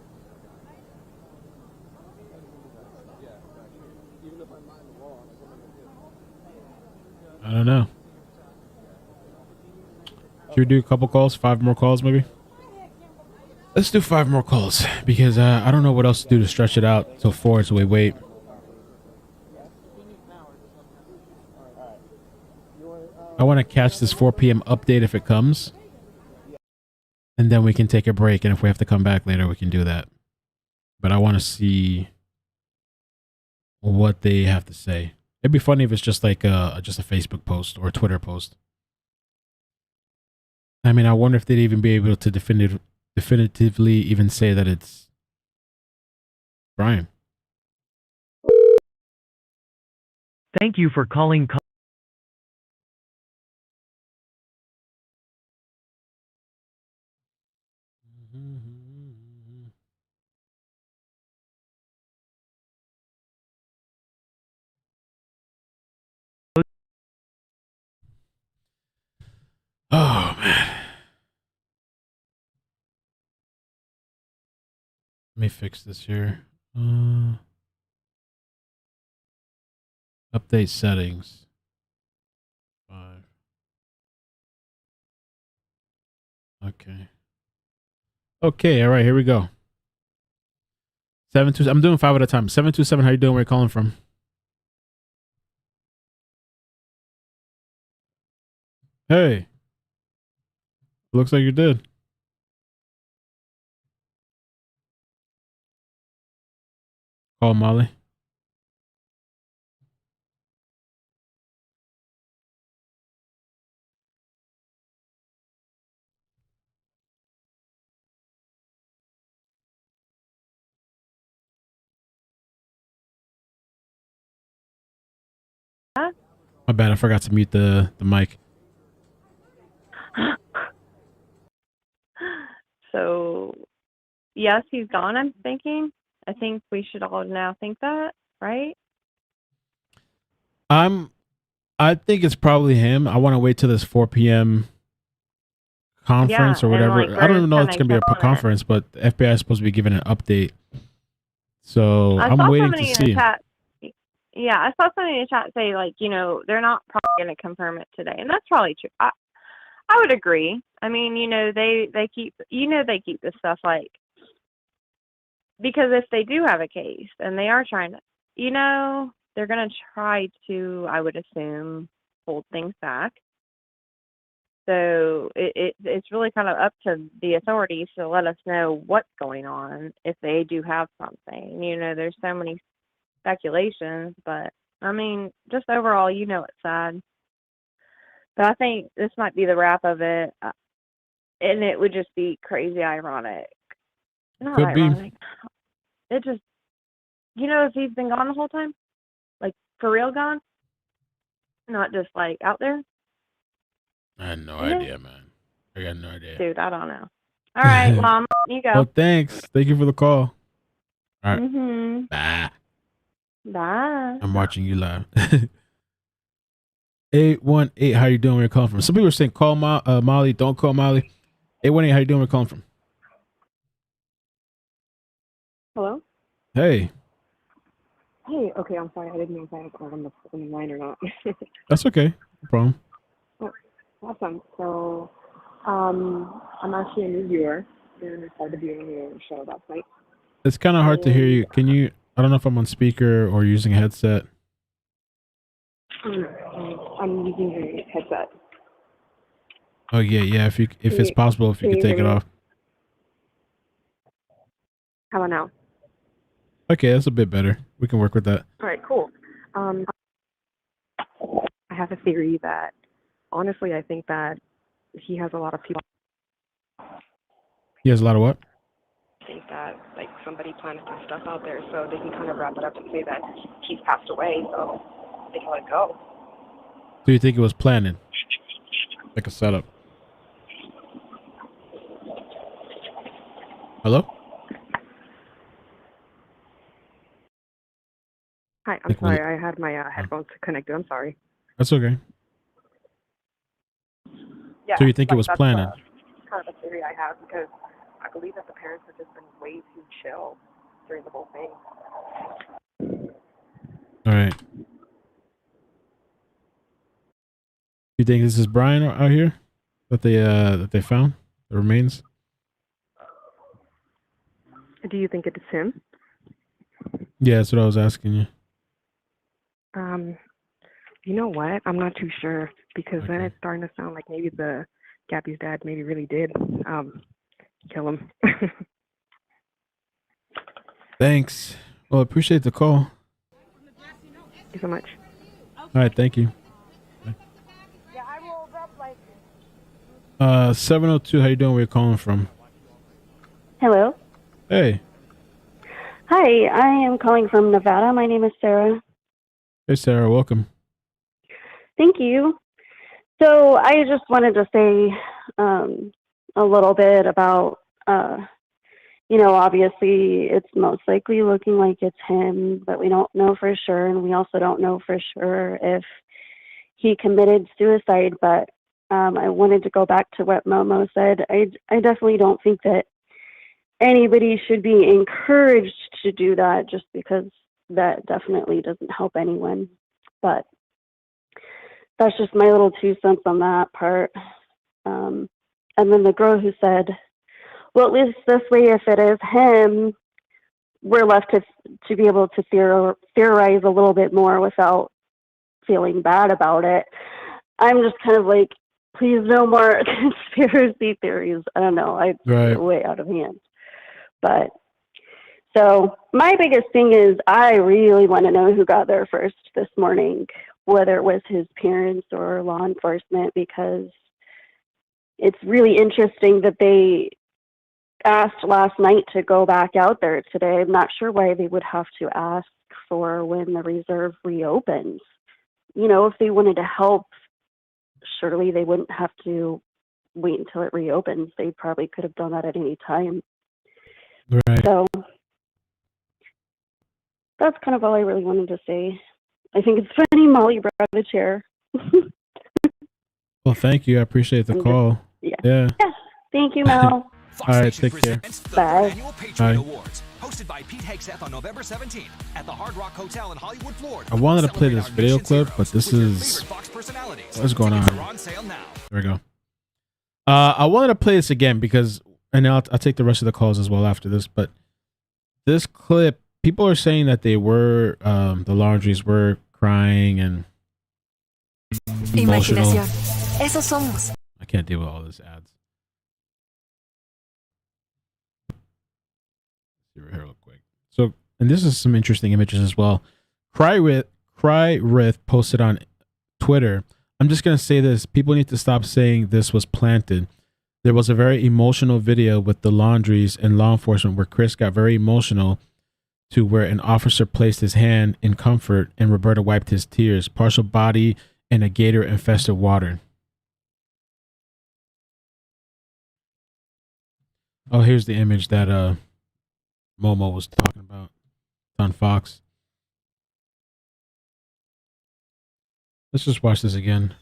Even if I'm not wrong, I don't know. Should we do a couple calls? 5 more calls, maybe? Let's do 5 more calls because I don't know what else to do to stretch it out till 4, so we wait. I want to catch this 4 p.m. update if it comes. And then we can take a break, and if we have to come back later, we can do that. But I want to see what they have to say. It'd be funny if it's just like just a Facebook post or a Twitter post. I mean, I wonder if they'd even be able to definitively even say that it's Brian. Thank you for calling. Oh, man. Let me fix this here. Update settings. 5. Okay. Okay. All right. Here we go. 727. I'm doing 5 at a time. 727. How you doing? Where you calling from? Hey. Looks like you did. Call Molly. My bad. I forgot to mute the mic. So, yes, he's gone, I'm thinking. I think we should all now think that, right? I think it's probably him. I want to wait till this 4 p.m. conference or whatever. I don't even know if it's gonna be a conference, but the FBI is supposed to be giving an update. So I'm waiting to see. Yeah, I saw somebody in the chat say, like, you know, they're not probably going to confirm it today. And that's probably true. I would agree. I mean, you know, they keep this stuff, like, because if they do have a case and they are trying to, you know, they're going to try to, I would assume, hold things back. So it's really kind of up to the authorities to let us know what's going on if they do have something. You know, there's so many speculations, but I mean, just overall, you know, it's sad. But I think this might be the wrap of it, and it would just be crazy ironic. Not Could ironic. It just, you know, if he's been gone the whole time, like for real gone, not just like out there. I had no idea, man. I got no idea. Dude, I don't know. All right, well, you go. Well, thanks. Thank you for the call. All right. Mm-hmm. Bye. Bye. I'm watching you live. 818. How you doing? Where you calling from? Some people are saying call Molly. Don't call Molly. 818. How you doing? Where you calling from? Hello? Hey. Hey, okay, I'm sorry. I didn't know if I had called on the line or not. That's okay. No problem. Oh, awesome. So, I'm actually a new viewer, and I started viewing your show last night. It's kind of hard to hear you. Can you? I don't know if I'm on speaker or using a headset. I'm using a headset. Oh yeah. If it's possible, if you could take it off. How about now? Okay, that's a bit better. We can work with that. All right, cool. I have a theory that, honestly, I think that he has a lot of people. He has a lot of what? I think that, like, somebody planted some stuff out there so they can kind of wrap it up and say that he's passed away, so they can let it go. Do you think it was planted? Like a setup? Hello? Hi, I'm sorry. I had my headphones connected. I'm sorry. That's okay. Yeah, So you think it was that's, planted? Kind of a theory I have, because I believe that the parents have just been way too chill during the whole thing. All right. You think this is Brian out here that they found the remains? Do you think it's him? Yeah, that's what I was asking you. You know what? I'm not too sure, because then it's starting to sound like maybe Gabby's dad maybe really did kill him. Thanks. Well, appreciate the call. Thank you so much. All right, thank you. Bye. 702. How you doing? Where you calling from? Hello. Hey. Hi, I am calling from Nevada. My name is Sarah. Hey, Sarah. Welcome. Thank you. So I just wanted to say a little bit about, obviously it's most likely looking like it's him, but we don't know for sure. And we also don't know for sure if he committed suicide. But I wanted to go back to what Momo said. I definitely don't think that anybody should be encouraged to do that, just because that definitely doesn't help anyone. But that's just my little 2 cents on that part. And then the girl who said, well, at least this way, if it is him, we're left to be able to theorize a little bit more without feeling bad about it. I'm just kind of like, please no more conspiracy theories. I don't know. It's way out of hand. But so my biggest thing is I really want to know who got there first this morning, whether it was his parents or law enforcement, because it's really interesting that they asked last night to go back out there today. I'm not sure why they would have to ask for when the reserve reopens. You know, if they wanted to help, surely they wouldn't have to wait until it reopens. They probably could have done that at any time. Right. So that's kind of all I really wanted to say. I think it's funny Molly brought a chair. Well, thank you. I appreciate the call. Yeah. Thank you, Mel. All right, take care. Bye. Bye. Awards, hosted by Pete Hegseth on November 17th at the Hard Rock Hotel in Hollywood, Florida. I wanted to play this video clip, but this is what's going on. There we go. I wanted to play this again because, and I'll take the rest of the calls as well after this. But this clip, people are saying that they were the Laundries were crying and emotional. Esos somos. I can't deal with all this ads. See right here real quick. So, and this is some interesting images as well. Cryrith posted on Twitter. I'm just gonna say this: people need to stop saying this was planted. There was a very emotional video with the Laundries and law enforcement where Chris got very emotional to where an officer placed his hand in comfort and Roberta wiped his tears, partial body in a gator infested water. Oh, here's the image that Momo was talking about on Fox. Let's just watch this again.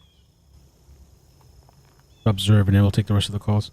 Observe, and then we'll take the rest of the calls.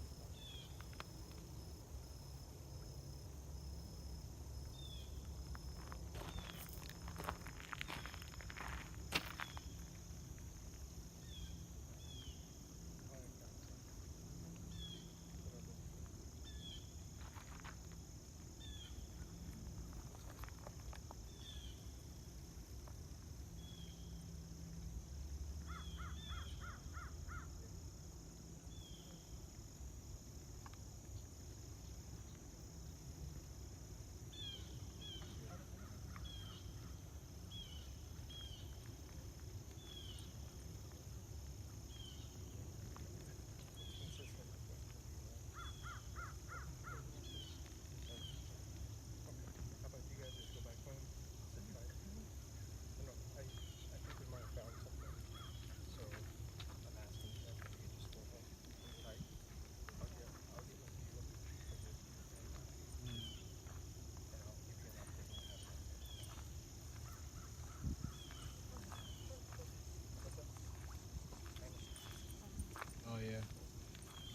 Oh yeah.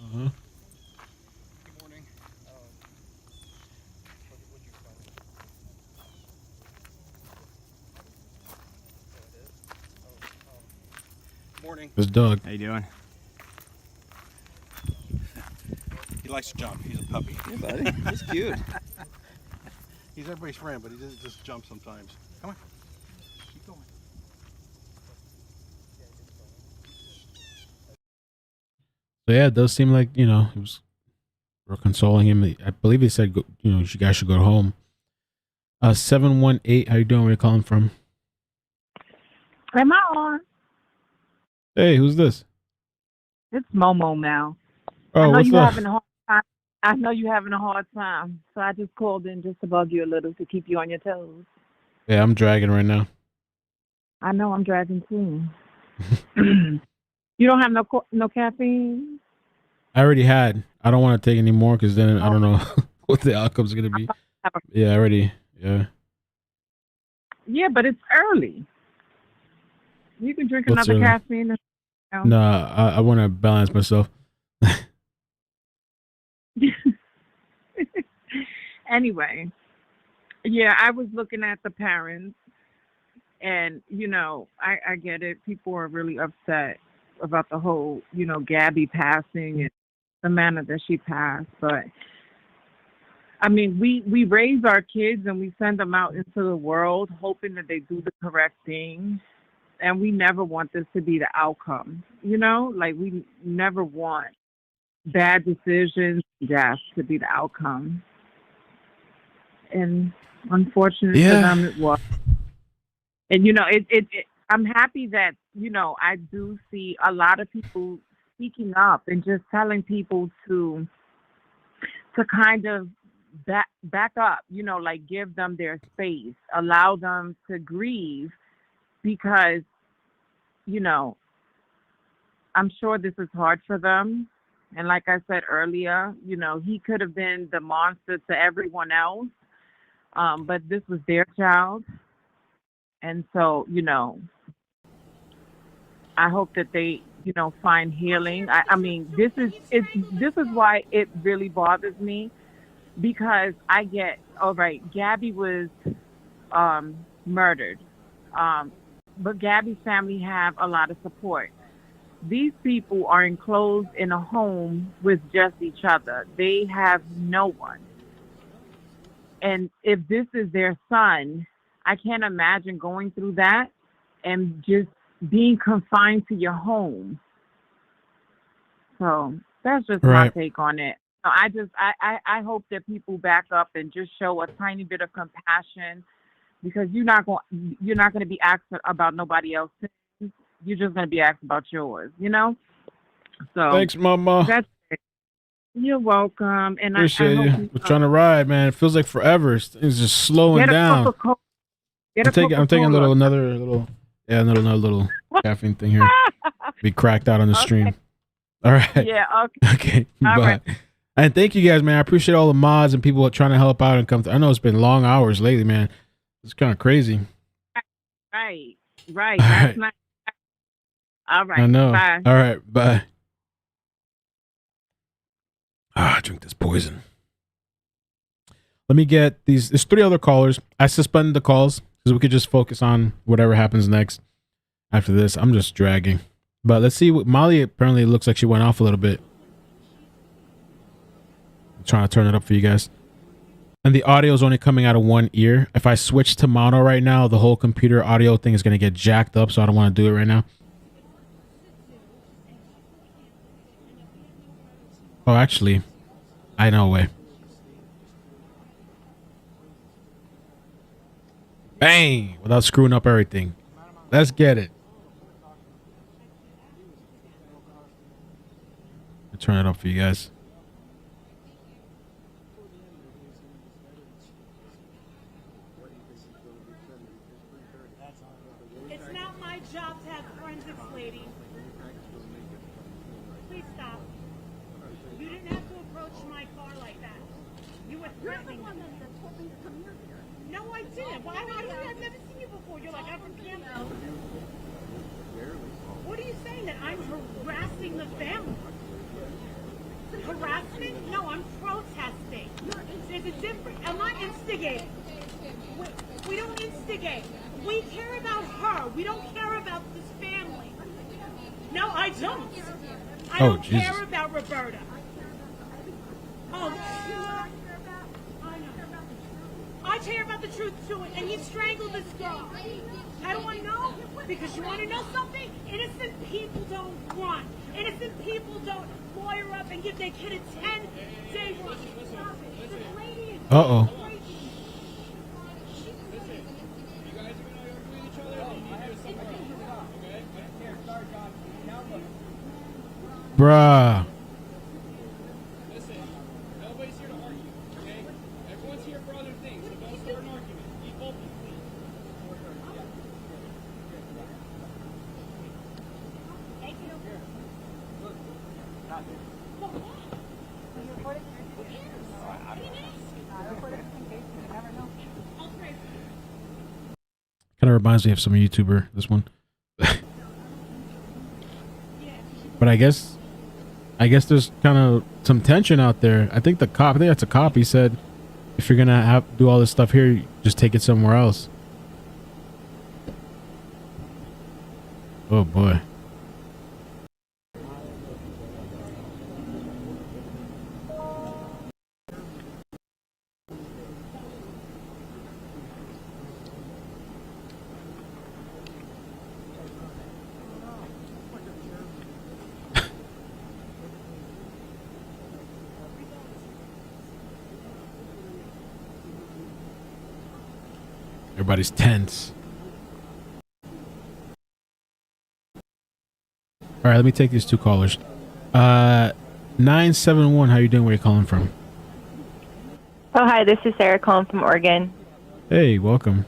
Uh-huh. Good morning. What'd you find? Oh, it is? Oh, morning. This Doug. How you doing? He likes to jump. He's a puppy. Yeah, buddy. He's cute. He's everybody's friend, but he just jump sometimes. Come on. Keep going. So yeah, it does seem like, you know, we're consoling him. I believe he said, you know, you guys should go home. 718, how you doing? Where you calling from? Am I on? Hey, who's this? It's Momo now. Oh, I know what's you're up? having a hard time. I know you're having a hard time, so I just called in just to bug you a little to keep you on your toes. Yeah, I'm dragging right now. I know I'm dragging too. You don't have no caffeine? I already had. I don't want to take any more because then I don't know what the outcome's going to be. Yeah, already. Yeah. Yeah, but it's early. You can drink What's another early? caffeine. No, I want to balance myself. Anyway, yeah, I was looking at the parents, and you know, I get it. People are really upset about the whole, you know, Gabby passing, and the manner that she passed. But I mean, we raise our kids and we send them out into the world hoping that they do the correct thing. And we never want this to be the outcome, you know? Like, we never want bad decisions, death to be the outcome. And unfortunately for them, it was. And, you know, I'm happy that, you know, I do see a lot of people speaking up and just telling people to kind of back up, you know, like give them their space, allow them to grieve, because, you know, I'm sure this is hard for them. And like I said earlier, you know, he could have been the monster to everyone else, but this was their child. And so, you know, I hope that they, you know, find healing. I mean, this is why it really bothers me, because I get, all right, Gabby was murdered, but Gabby's family have a lot of support. These people are enclosed in a home with just each other. They have no one. And if this is their son, I can't imagine going through that and just being confined to your home. So that's just my take on it. I hope that people back up and just show a tiny bit of compassion, because you're not going to be asked about nobody else's sins. You're just going to be asked about yours, you know? So Thanks, Mama. That's it. You're welcome. And Appreciate I you. hope We're trying to ride, man. It feels like forever. It's just slowing down. I'm taking another little caffeine thing here. Be cracked out on the stream. All right. Yeah. Okay. Okay. All Bye. right. And thank you guys, man. I appreciate all the mods and people trying to help out and come. I know it's been long hours lately, man. It's kind of crazy. Right. That's not. All right. I know. Bye. All right. Bye. Drink this poison. Let me get these. There's 3 other callers. I suspended the calls because we could just focus on whatever happens next after this. I'm just dragging. But let's see. Molly apparently looks like she went off a little bit. I'm trying to turn it up for you guys. And the audio is only coming out of one ear. If I switch to mono right now, the whole computer audio thing is going to get jacked up, so I don't want to do it right now. Oh, actually, I know a way. Bang! Without screwing up everything. Let's get it. I'll turn it up for you guys. It's not my job to have forensics, lady. Please stop. You didn't have to approach my car like that. You were threatening me. You're the one that told me to come here. No, I didn't. Why? I've never seen you before. You're like, I'm from Canada. What are you saying? That I'm harassing the family? Harassment? No, I'm protesting. There's a difference. I'm not instigating. We don't instigate. We care about her. We don't care about this family. No, I don't. I don't care about Roberta. Oh, I know. I care about the truth too, and he strangled this girl. How do I know? Because you want to know something? Innocent people don't run. Innocent people don't lawyer up and give their kid a 10-day run. Uh-oh. Bruh. Listen, nobody's here to argue, okay? Everyone's here for other things, so don't start an argument. Keep open, please. Kind of reminds me of some YouTuber, this one. But I guess there's kind of some tension out there. I think that's a cop. He said, if you're going to do all this stuff here, just take it somewhere else. Oh, boy. Everybody's tense. All right, let me take these two callers. 971, how you doing? Where you calling from? Oh, hi, this is Sarah calling from Oregon. Hey, welcome.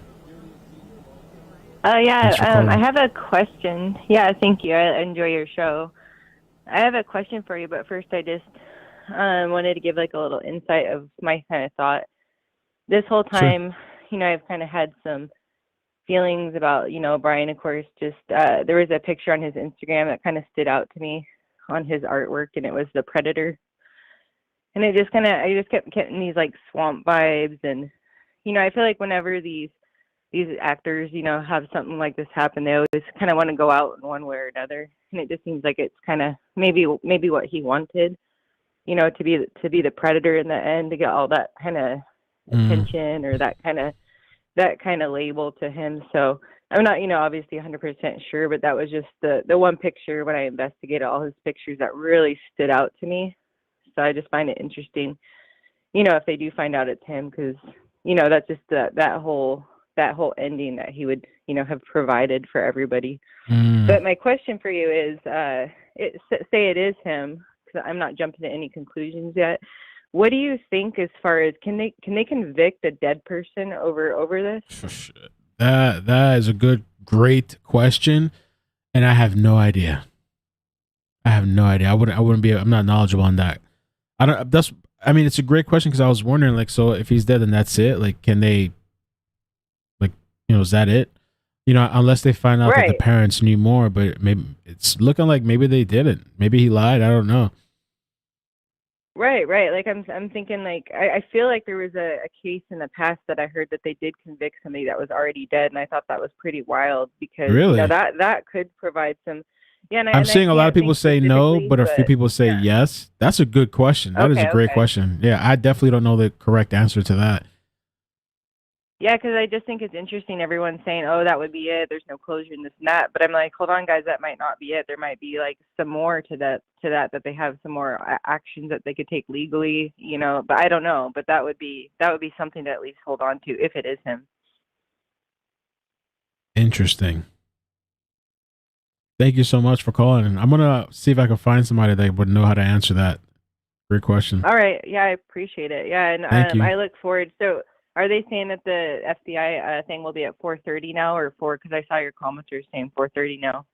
Thanks for calling. I have a question. Yeah, thank you. I enjoy your show. I have a question for you, but first I just wanted to give like a little insight of my kind of thought. This whole time, I've kind of had some feelings about, Brian, of course, just there was a picture on his Instagram that kind of stood out to me on his artwork, and it was the Predator. And it just I just kept getting these like swamp vibes. And, I feel like whenever these actors, have something like this happen, they always kind of want to go out in one way or another. And it just seems like it's kind of maybe what he wanted, to be the Predator in the end, to get all that kind of attention or that kind of label to him. So I'm not, obviously 100% sure, but that was just the one picture when I investigated all his pictures that really stood out to me. So I just find it interesting, if they do find out it's him, because, that's just that whole ending that he would, have provided for everybody. But my question for you is, say it is him, because I'm not jumping to any conclusions yet. What do you think as far as can they convict a dead person over this? That is a great question, and I have no idea. I'm not knowledgeable on that. It's a great question, because I was wondering, like, so if he's dead, then that's it. Like, can they, like, is that it? Unless they find out that the parents knew more, but maybe it's looking like maybe they didn't. Maybe he lied. I don't know. Right. Like I'm thinking, like, I feel like there was a case in the past that I heard that they did convict somebody that was already dead, and I thought that was pretty wild, because really? that could provide some. Yeah, I'm seeing a lot of people say no, but a few people say yes. That's a good question. That is a great question. Yeah, I definitely don't know the correct answer to that. Yeah, because I just think it's interesting. Everyone's saying, "Oh, that would be it. There's no closure in this and that." But I'm like, hold on, guys, that might not be it. There might be like some more to that they have some more actions that they could take legally, But I don't know. But that would be something to at least hold on to if it is him. Interesting. Thank you so much for calling. I'm gonna see if I can find somebody that would know how to answer that. Great question. All right. Yeah, I appreciate it. Yeah, and I look forward. So, are they saying that the FBI thing will be at 4:30 now, or 4? Because I saw your commenters saying 4:30 now.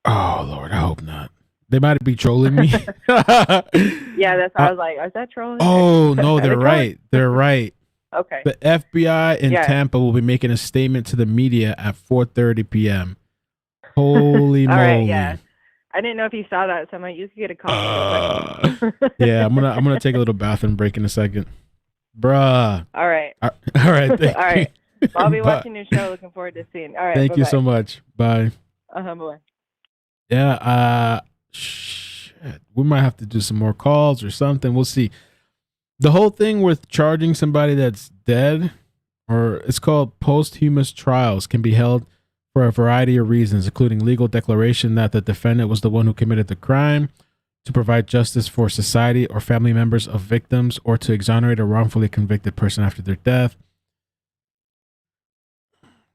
Oh Lord, I hope not. They might be trolling me. Yeah, that's why I was like, is that trolling? Oh no, they're right. They're right. Okay. The FBI in Tampa will be making a statement to the media at 4:30 p.m. Holy moly! All right, yeah. I didn't know if you saw that, so I'm like, you could get a copy. Yeah, I'm gonna take a little bathroom break in a second, bruh. All right. All right. Thank All right. you. I'll be Bye. watching your show. Looking forward to seeing. All right. Thank you bye-bye. so much. Bye. Bye. Yeah. Shit. We might have to do some more calls or something. We'll see. The whole thing with charging somebody that's dead, or it's called posthumous trials, can be held for a variety of reasons, including legal declaration that the defendant was the one who committed the crime, to provide justice for society or family members of victims, or to exonerate a wrongfully convicted person after their death.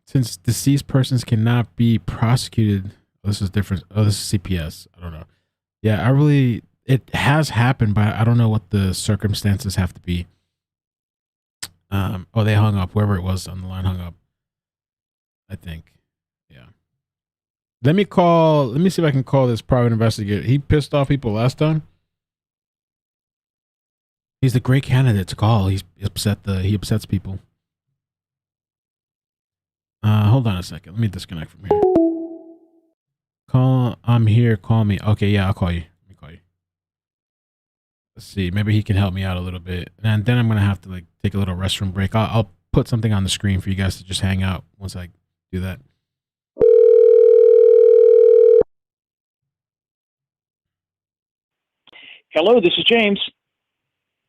Since deceased persons cannot be prosecuted, this is different. Oh, this is CPS. I don't know. Yeah, it has happened, but I don't know what the circumstances have to be. They hung up. Whoever it was on the line hung up, I think. Yeah. Let me see if I can call this private investigator. He pissed off people last time. He's the great candidate to call. He upsets people. Hold on a second. Let me disconnect from here. I'm here. Call me. Okay, yeah, I'll call you. Let me call you. Let's see. Maybe he can help me out a little bit. And then I'm going to have to take a little restroom break. I'll put something on the screen for you guys to just hang out once I do that. Hello, this is James.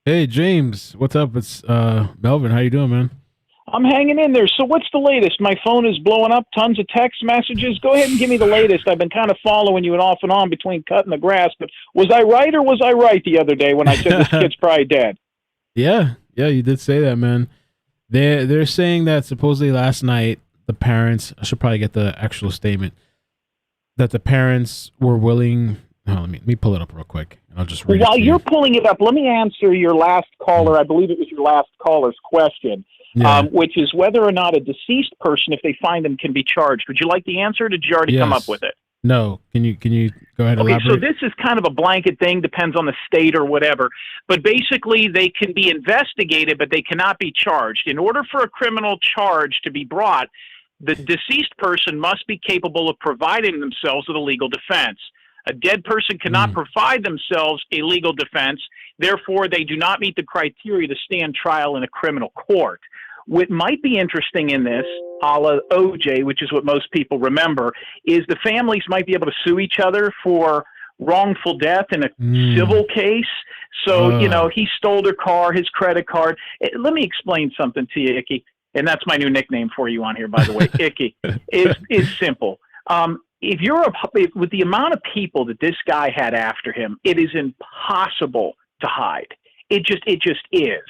Hey, James. What's up? It's Melvin. How you doing, man? I'm hanging in there. So what's the latest? My phone is blowing up, tons of text messages. Go ahead and give me the latest. I've been kind of following you and off and on between cutting the grass, but was I right or was I right the other day when I said this kid's probably dead? Yeah, you did say that, man. They're saying that supposedly last night the parents, I should probably get the actual statement, that the parents were willing. Oh, let me pull it up real quick. I'll just read it While to you're you. pulling it up, let me answer your last caller. I believe it was your last caller's question, Yeah. which is whether or not a deceased person, if they find them, can be charged. Would you like the answer? Or did you already come up Yes. with it? No. Can you go ahead and Okay, elaborate? so this is kind of a blanket thing, depends on the state or whatever. But basically, they can be investigated, but they cannot be charged. In order for a criminal charge to be brought, the deceased person must be capable of providing themselves with a legal defense. A dead person cannot provide themselves a legal defense. Therefore, they do not meet the criteria to stand trial in a criminal court. What might be interesting in this, a la OJ, which is what most people remember, is the families might be able to sue each other for wrongful death in a civil case. So, he stole their car, his credit card. Let me explain something to you, Icky. And that's my new nickname for you on here, by the way. Icky is simple. If you're with the amount of people that this guy had after him, it is impossible to hide. It just is.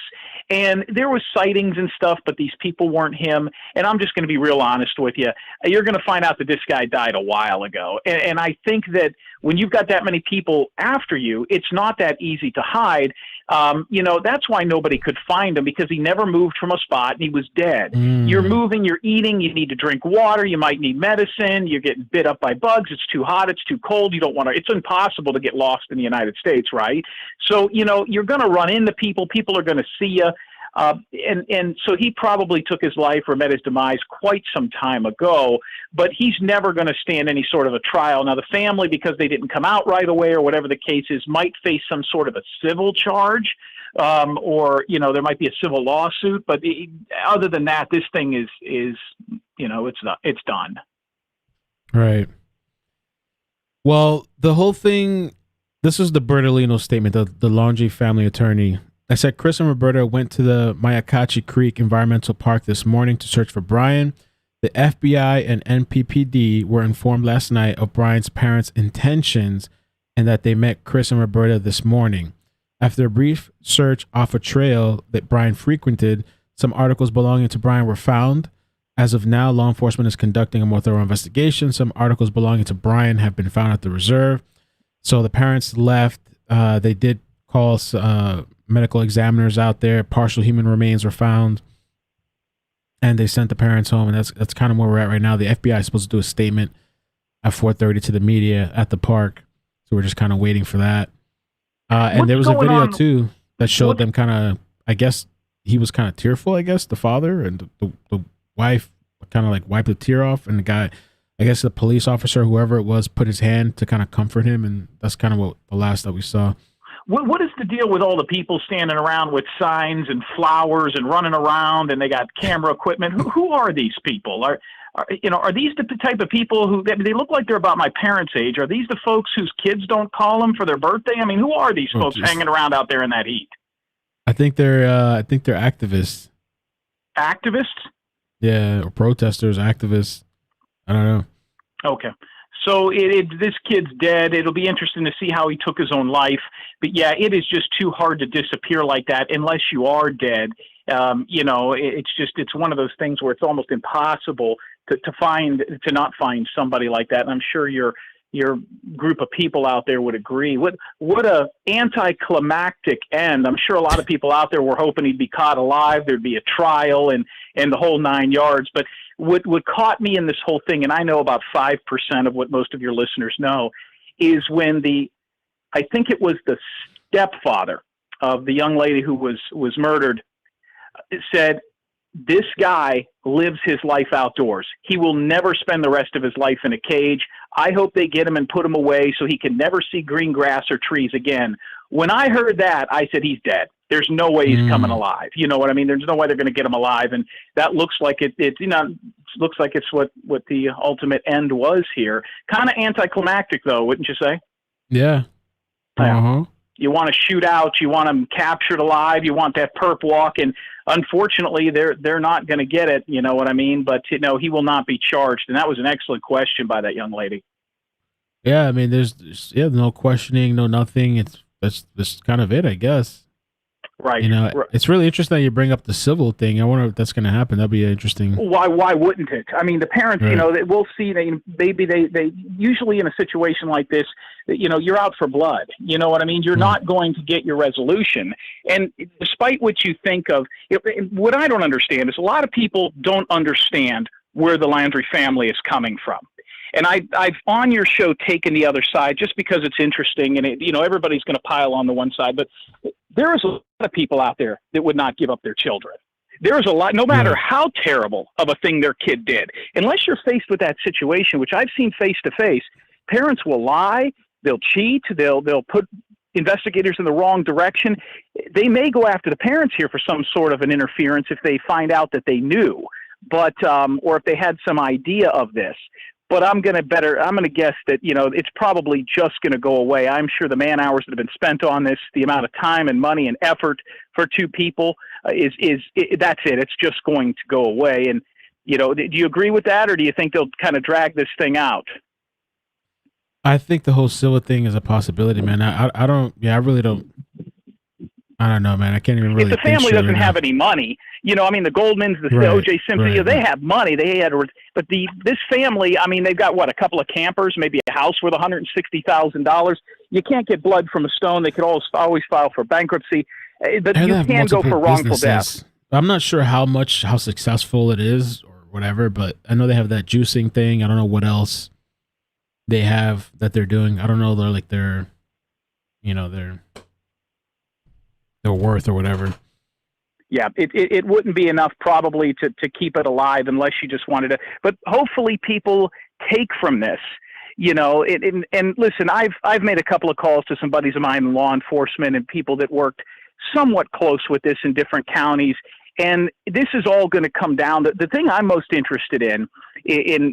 And there was sightings and stuff, but these people weren't him. And I'm just going to be real honest with you. You're going to find out that this guy died a while ago. And I think that when you've got that many people after you, it's not that easy to hide. That's why nobody could find him, because he never moved from a spot and he was dead. You're moving, you're eating, you need to drink water, you might need medicine, you're getting bit up by bugs, it's too hot, it's too cold, you don't want to, it's impossible to get lost in the United States, right? So, you're going to run into people are going to see you. And so he probably took his life or met his demise quite some time ago, but he's never going to stand any sort of a trial. Now, the family, because they didn't come out right away or whatever the case is, might face some sort of a civil charge, or, there might be a civil lawsuit. But other than that, this thing is it's done. Right. Well, the whole thing, this is the Bertolino statement, the Laundrie family attorney. I said Chris and Roberta went to the Myakkachi Creek Environmental Park this morning to search for Brian. The FBI and NPPD were informed last night of Brian's parents' intentions and that they met Chris and Roberta this morning. After a brief search off a trail that Brian frequented, some articles belonging to Brian were found. As of now, law enforcement is conducting a more thorough investigation. Some articles belonging to Brian have been found at the reserve. So the parents left. They did call medical examiners out there. Partial human remains were found, and they sent the parents home. And that's kind of where we're at right now. The FBI is supposed to do a statement at 4:30 to the media at the park, so we're just kind of waiting for that. And there was a video too that showed them kind of. I guess he was kind of tearful. I guess the father and the wife kind of like wiped a tear off, and the guy, I guess the police officer, whoever it was, put his hand to kind of comfort him, and that's kind of what the last that we saw. What is the deal with all the people standing around with signs and flowers and running around, and they got camera equipment? Who are these people? Are these the type of people who they look like they're about my parents' age? Are these the folks whose kids don't call them for their birthday? I mean, who are these folks hanging around out there in that heat? I think they're activists. Activists? Yeah, or protesters, activists. I don't know. Okay. So this kid's dead. It'll be interesting to see how he took his own life. But yeah, it is just too hard to disappear like that unless you are dead. It's one of those things where it's almost impossible to not find somebody like that. And I'm sure your group of people out there would agree. What a anticlimactic end. I'm sure a lot of people out there were hoping he'd be caught alive. There'd be a trial and the whole 9 yards. But what caught me in this whole thing, and I know about 5% of what most of your listeners know, is when I think it was the stepfather of the young lady who was murdered, said, this guy lives his life outdoors. He will never spend the rest of his life in a cage. I hope they get him and put him away so he can never see green grass or trees again. When I heard that, I said, he's dead. There's no way he's coming alive. You know what I mean? There's no way they're going to get him alive. And that looks like looks like it's what the ultimate end was here. Kind of anticlimactic though, wouldn't you say? Yeah. Uh-huh. You want to shoot out, you want him captured alive, you want that perp walk, and unfortunately they're not going to get it, you know what I mean? But he will not be charged. And that was an excellent question by that young lady. Yeah, I mean there's no questioning, no nothing. That's kind of it, I guess. Right. You know, right. it's really interesting that you bring up the civil thing. I wonder if that's going to happen. That'd be interesting. Why wouldn't it? I mean, the parents, Right. you know, we'll see. Maybe they usually in a situation like this, you know, you're out for blood. You know what I mean? You're not going to get your resolution. And despite what you think of, what I don't understand is a lot of people don't understand where the Laundrie family is coming from. And I've on your show taken the other side just because it's interesting, and you know, everybody's going to pile on the one side, but there is a lot of people out there that would not give up their children. There is a lot, no matter how terrible of a thing their kid did, unless you're faced with that situation, which I've seen face to face. Parents will lie, they'll cheat, they'll put investigators in the wrong direction. They may go after the parents here for some sort of an interference if they find out that they knew, but or if they had some idea of this. But I'm going to guess that, you know, it's probably just going to go away. I'm sure the man hours that have been spent on this, the amount of time and money and effort for two people that's it. It's just going to go away. And, you know, do you agree with that, or do you think they'll kind of drag this thing out? I think the whole civil thing is a possibility, man. I really don't. I don't know, man. I can't even really. If the family doesn't have any money, you know, I mean, the Goldmans, the O.J. Simpson, you know, they have money. But this family, I mean, they've got what, a couple of campers, maybe a house worth $160,000. You can't get blood from a stone. They could always file for bankruptcy, but you can go for wrongful death. I'm not sure how successful it is or whatever, but I know they have that juicing thing. I don't know what else they have that they're doing. I don't know. Their worth or whatever. Yeah, it wouldn't be enough probably to keep it alive unless you just wanted to. But hopefully people take from this, you know. And listen, I've made a couple of calls to some buddies of mine in law enforcement and people that worked somewhat close with this in different counties. And this is all going to come down. The thing I'm most interested in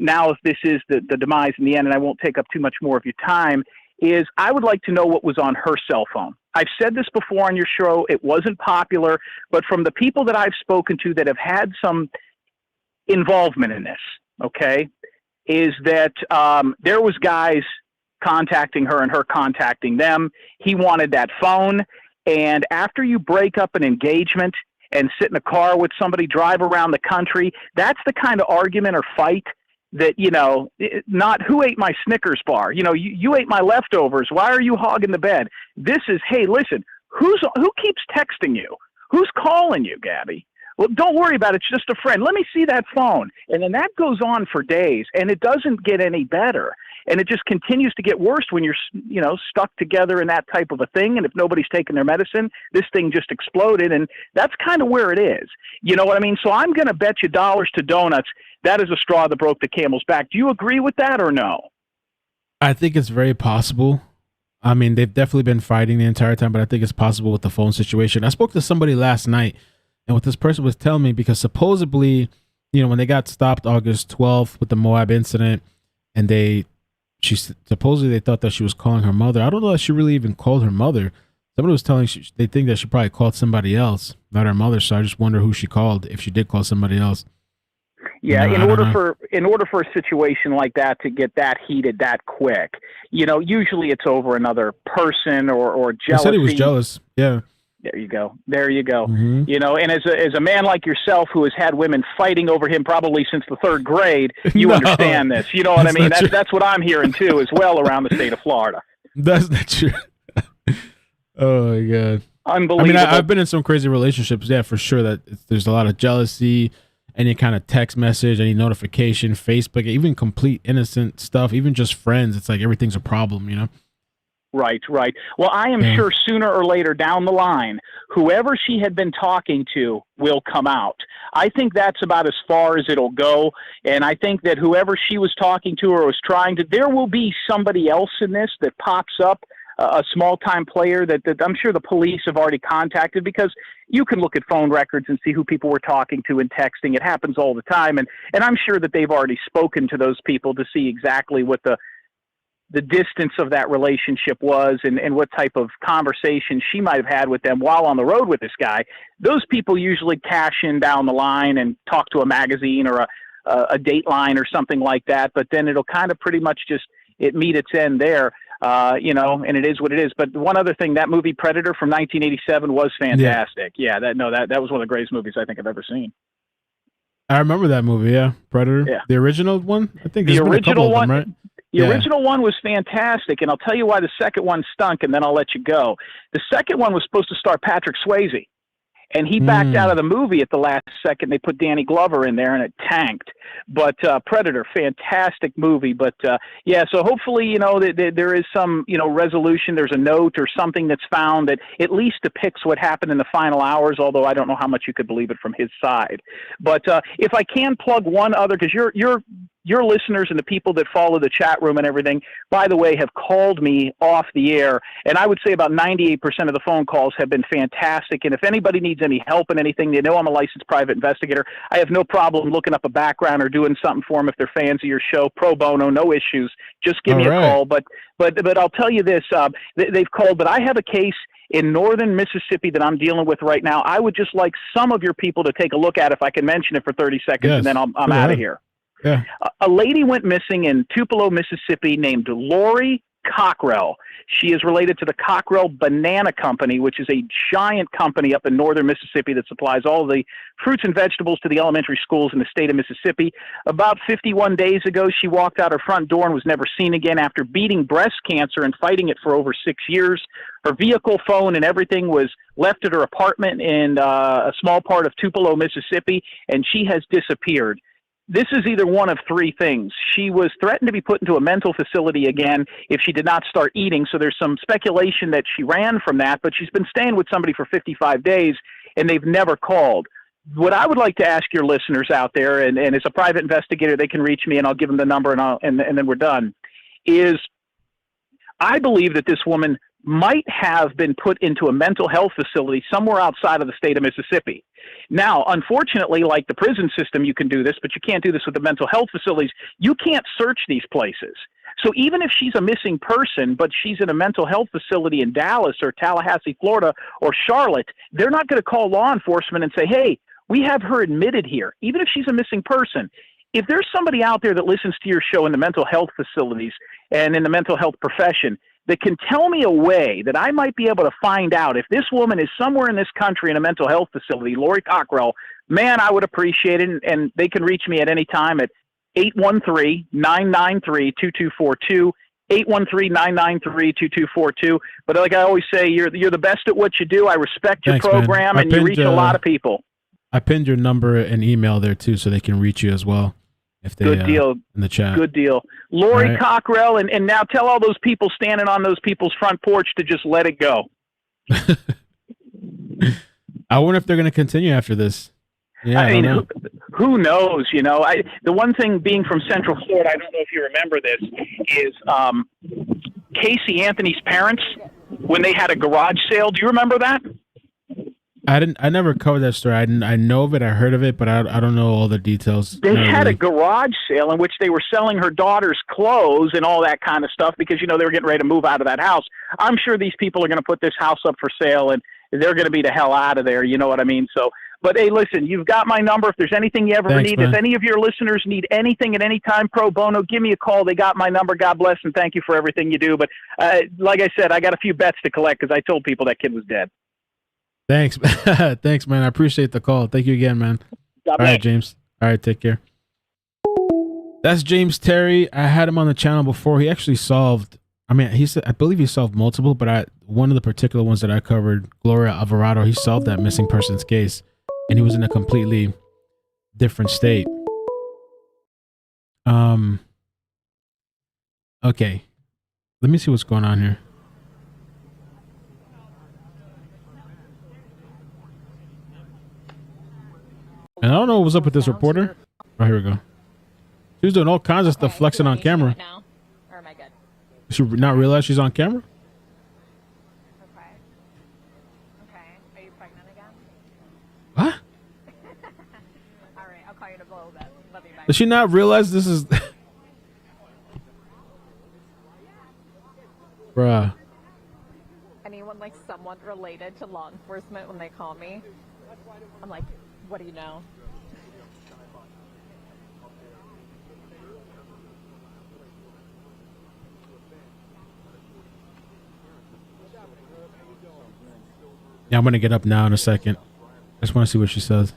now, if this is the demise in the end, and I won't take up too much more of your time, is I would like to know what was on her cell phone. I've said this before on your show. It wasn't popular, but from the people that I've spoken to that have had some involvement in this, okay, is that there was guys contacting her and her contacting them. He wanted that phone. And after you break up an engagement and sit in a car with somebody, drive around the country, that's the kind of argument or fight that, you know, not who ate my Snickers bar. You know, you ate my leftovers. Why are you hogging the bed? This is, hey, listen, who keeps texting you? Who's calling you, Gabby? Well, don't worry about it. It's just a friend. Let me see that phone. And then that goes on for days, and it doesn't get any better. And it just continues to get worse when you're, you know, stuck together in that type of a thing. And if nobody's taking their medicine, this thing just exploded. And that's kind of where it is. You know what I mean? So I'm going to bet you dollars to donuts that is a straw that broke the camel's back. Do you agree with that or no? I think it's very possible. I mean, they've definitely been fighting the entire time, but I think it's possible with the phone situation. I spoke to somebody last night, and what this person was telling me, because supposedly, you know, when they got stopped August 12th with the Moab incident, and supposedly they thought that she was calling her mother. I don't know if she really even called her mother. Somebody was telling they think that she probably called somebody else, not her mother. So I just wonder who she called, if she did call somebody else. Yeah, No, in order for a situation like that to get that heated that quick, you know, usually it's over another person or jealousy. I said he was jealous. Yeah. There you go. There you go. Mm-hmm. You know, and as a man like yourself who has had women fighting over him probably since the third grade, you understand this. You know what I mean? That's what I'm hearing too, as well, around the state of Florida. That's not true. Oh my God. Unbelievable. I mean, I've been in some crazy relationships. Yeah, for sure. There's a lot of jealousy. Any kind of text message, any notification, Facebook, even complete innocent stuff, even just friends. It's like everything's a problem, you know? Right. Well, I am sure sooner or later down the line, whoever she had been talking to will come out. I think that's about as far as it'll go. And I think that whoever she was talking to or was trying to, there will be somebody else in this that pops up, a small-time player that I'm sure the police have already contacted, because you can look at phone records and see who people were talking to and texting. It happens all the time. And I'm sure that they've already spoken to those people to see exactly what the distance of that relationship was and what type of conversation she might have had with them while on the road with this guy. Those people usually cash in down the line and talk to a magazine or a Dateline or something like that. But then it'll kind of pretty much just meet its end there. You know, and it is what it is. But one other thing, that movie Predator from 1987 was fantastic. Yeah, that was one of the greatest movies I think I've ever seen. I remember that movie. Yeah, Predator. Yeah. The original one. I think The there's been a couple original of them, one, right? The original one was fantastic, and I'll tell you why the second one stunk, and then I'll let you go. The second one was supposed to star Patrick Swayze, and he backed out of the movie at the last second. They put Danny Glover in there, and it tanked. But Predator, fantastic movie. But yeah, so hopefully, you know, there is some, you know, resolution. There's a note or something that's found that at least depicts what happened in the final hours. Although I don't know how much you could believe it from his side. But if I can plug one other, because your listeners and the people that follow the chat room and everything, by the way, have called me off the air. And I would say about 98% of the phone calls have been fantastic. And if anybody needs any help in anything, they know I'm a licensed private investigator. I have no problem looking up a background or doing something for them if they're fans of your show. Pro bono, no issues. Just give me a call. But I'll tell you this, they've called, but I have a case in northern Mississippi that I'm dealing with right now. I would just like some of your people to take a look at if I can mention it for 30 seconds, and then I'm out of here. Yeah. A lady went missing in Tupelo, Mississippi, named Lori Cockrell. She is related to the Cockrell Banana Company, which is a giant company up in northern Mississippi that supplies all the fruits and vegetables to the elementary schools in the state of Mississippi. About 51 days ago, she walked out her front door and was never seen again after beating breast cancer and fighting it for over 6 years. Her vehicle, phone, and everything was left at her apartment in a small part of Tupelo, Mississippi, and she has disappeared. This is either one of three things. She was threatened to be put into a mental facility again if she did not start eating. So there's some speculation that she ran from that, but she's been staying with somebody for 55 days and they've never called. What I would like to ask your listeners out there, and as a private investigator, they can reach me and I'll give them the number and then we're done, is I believe that this woman might have been put into a mental health facility somewhere outside of the state of Mississippi. Now, unfortunately, like the prison system, you can do this, but you can't do this with the mental health facilities. You can't search these places. So even if she's a missing person, but she's in a mental health facility in Dallas or Tallahassee, Florida, or Charlotte, they're not going to call law enforcement and say, hey, we have her admitted here, even if she's a missing person. If there's somebody out there that listens to your show in the mental health facilities and in the mental health profession that can tell me a way that I might be able to find out if this woman is somewhere in this country in a mental health facility, Lori Cockrell, man, I would appreciate it. And they can reach me at any time at 813-993-2242, 813-993-2242. But like I always say, you're the best at what you do. I respect your program, and you reach a lot of people. I pinned your number and email there too, so they can reach you as well. If they, Good deal. In the chat. Good deal. Lori Cockrell, and now tell all those people standing on those people's front porch to just let it go. I wonder if they're going to continue after this. Yeah, I mean, who knows? You know, the one thing being from Central Florida, I don't know if you remember this, is Casey Anthony's parents, when they had a garage sale. Do you remember that? I never covered that story. I know of it. I heard of it, but I don't know all the details. They had a garage sale in which they were selling her daughter's clothes and all that kind of stuff because, you know, they were getting ready to move out of that house. I'm sure these people are going to put this house up for sale and they're going to be the hell out of there. You know what I mean? So, but hey, listen, you've got my number. If there's anything you ever need, if any of your listeners need anything at any time, pro bono, give me a call. They got my number. God bless and thank you for everything you do. But like I said, I got a few bets to collect because I told people that kid was dead. Thanks. Thanks, man. I appreciate the call. Thank you again, man. All right, James. All right, take care. That's James Terry. I had him on the channel before. He actually solved, I believe he solved multiple, but one of the particular ones that I covered, Gloria Alvarado, he solved that missing persons case, and he was in a completely different state. Okay. Let me see what's going on here. And I don't know what was up with this reporter. Oh, here we go. She was doing all kinds of stuff, flexing on camera. Now, or am I good? She not realize she's on camera? Okay. Okay. Are you pregnant again? What? All right. I'll call you in a little bit. Love you. Bye. Does she not realize this is... Bruh. Anyone like somewhat related to law enforcement when they call me, I'm like, what do you know? Yeah, I'm gonna get up now in a second. I just want to see what she says.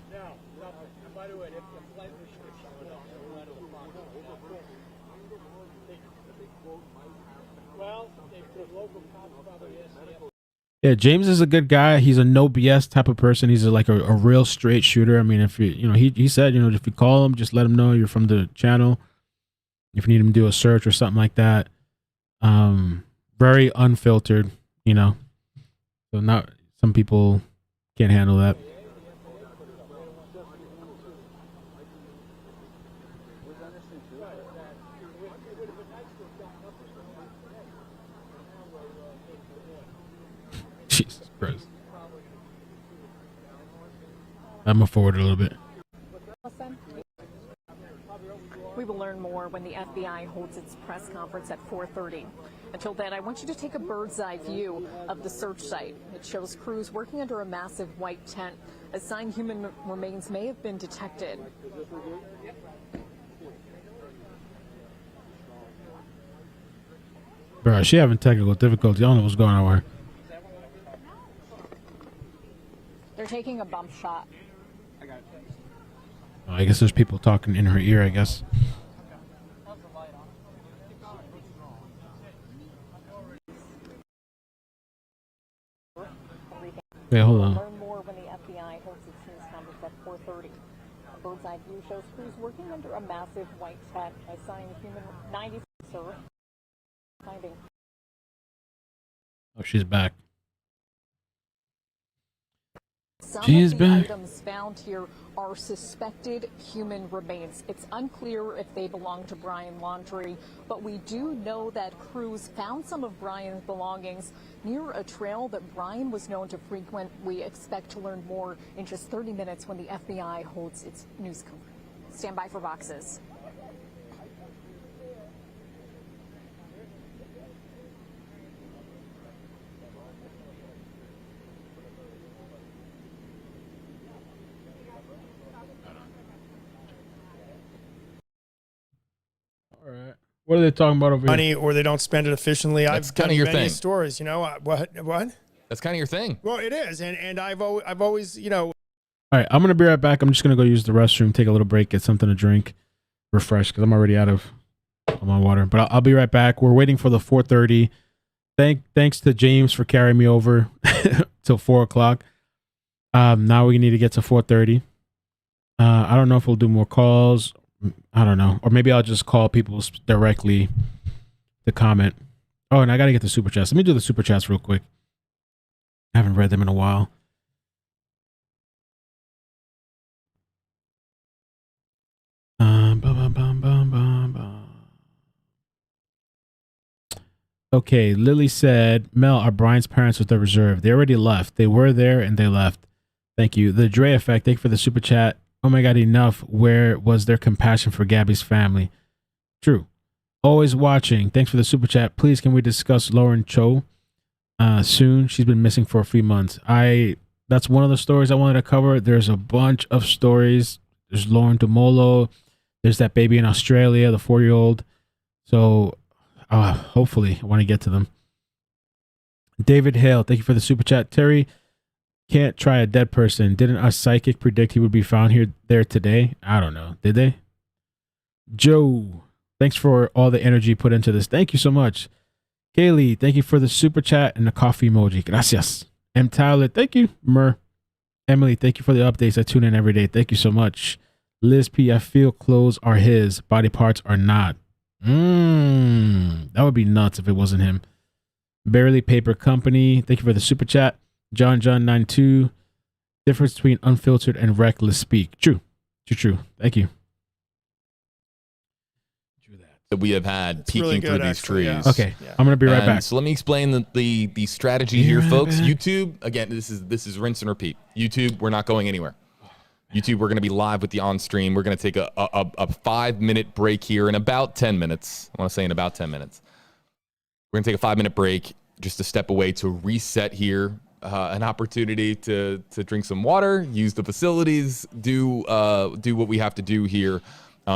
Yeah, James is a good guy. He's a no BS type of person. He's like a real straight shooter. I mean, if he said, if you call him, just let him know you're from the channel. If you need him to do a search or something like that. Very unfiltered, So not some people can't handle that. Jesus Christ. I'm gonna forward it a little bit. We will learn more when the FBI holds its press conference at 4:30. Until then, I want you to take a bird's eye view of the search site. It shows crews working under a massive white tent. A sign human remains may have been detected. Bro, she having technical difficulty. I don't know what's going on with her. They're taking a bump shot. I guess there's people talking in her ear, I guess. Wait, hold on. Learn more when the FBI holds its news conference at 4:30. A bird's eye view shows crews working under a massive white tent. A sign human 90 sir. Finding. Oh, she's back. Some She's of the back. items found here are suspected human remains. It's unclear if they belong to Brian Laundrie, but we do know that crews found some of Brian's belongings near a trail that Brian was known to frequent. We expect to learn more in just 30 minutes when the FBI holds its news conference. Stand by for boxes. All right. What are they talking about over money here? or they don't spend it efficiently. That's I've kinda done your many thing. stories, what? That's kind of your thing. Well, it is. And I've always, All right, I'm going to be right back. I'm just going to go use the restroom, take a little break, get something to drink, refresh, because I'm already out of my water. But I'll be right back. We're waiting for the 4:30. Thanks to James for carrying me over till 4 o'clock. Now we need to get to 4:30. I don't know if we'll do more calls. I don't know. Or maybe I'll just call people directly to comment. Oh, and I got to get the super chats. Let me do the super chats real quick. I haven't read them in a while. Okay, Lily said, Mel, are Brian's parents with the reserve? They already left. They were there and they left. Thank you. The Dre Effect, thank you for the super chat. Oh my God, enough. Where was their compassion for Gabby's family? True. Always watching. Thanks for the super chat. Please, can we discuss Lauren Cho soon? She's been missing for a few months. That's one of the stories I wanted to cover. There's a bunch of stories. There's Lauren DeMolo. There's that baby in Australia, the 4-year-old. So hopefully I want to get to them. David Hale, thank you for the super chat. Terry, can't try a dead person. Didn't our psychic predict he would be found there today? I don't know. Did they? Joe, thanks for all the energy put into this. Thank you so much. Kaylee, thank you for the super chat and the coffee emoji. Gracias. M. Tyler, thank you. Emily, thank you for the updates. I tune in every day. Thank you so much. Liz P, I feel clothes are his, body parts are not. That would be nuts if it wasn't him. Barely Paper Company, thank you for the super chat. John 92, difference between unfiltered and reckless speak. True. Thank you. That we have had peeking really through good, these actually, trees. yeah. Okay, I'm gonna be right back. So let me explain the strategy here, folks. YouTube, again, this is rinse and repeat. YouTube, we're not going anywhere. YouTube, we're going to be live with the on stream. We're going to take a 5-minute break here in about 10 minutes. I want to say in about 10 minutes. We're going to take a 5-minute break just to step away to reset here. An opportunity to drink some water, use the facilities, do what we have to do here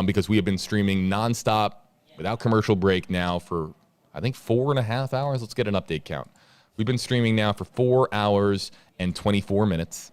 because we have been streaming nonstop without commercial break now for, I think, 4.5 hours. Let's get an update count. We've been streaming now for 4 hours and 24 minutes.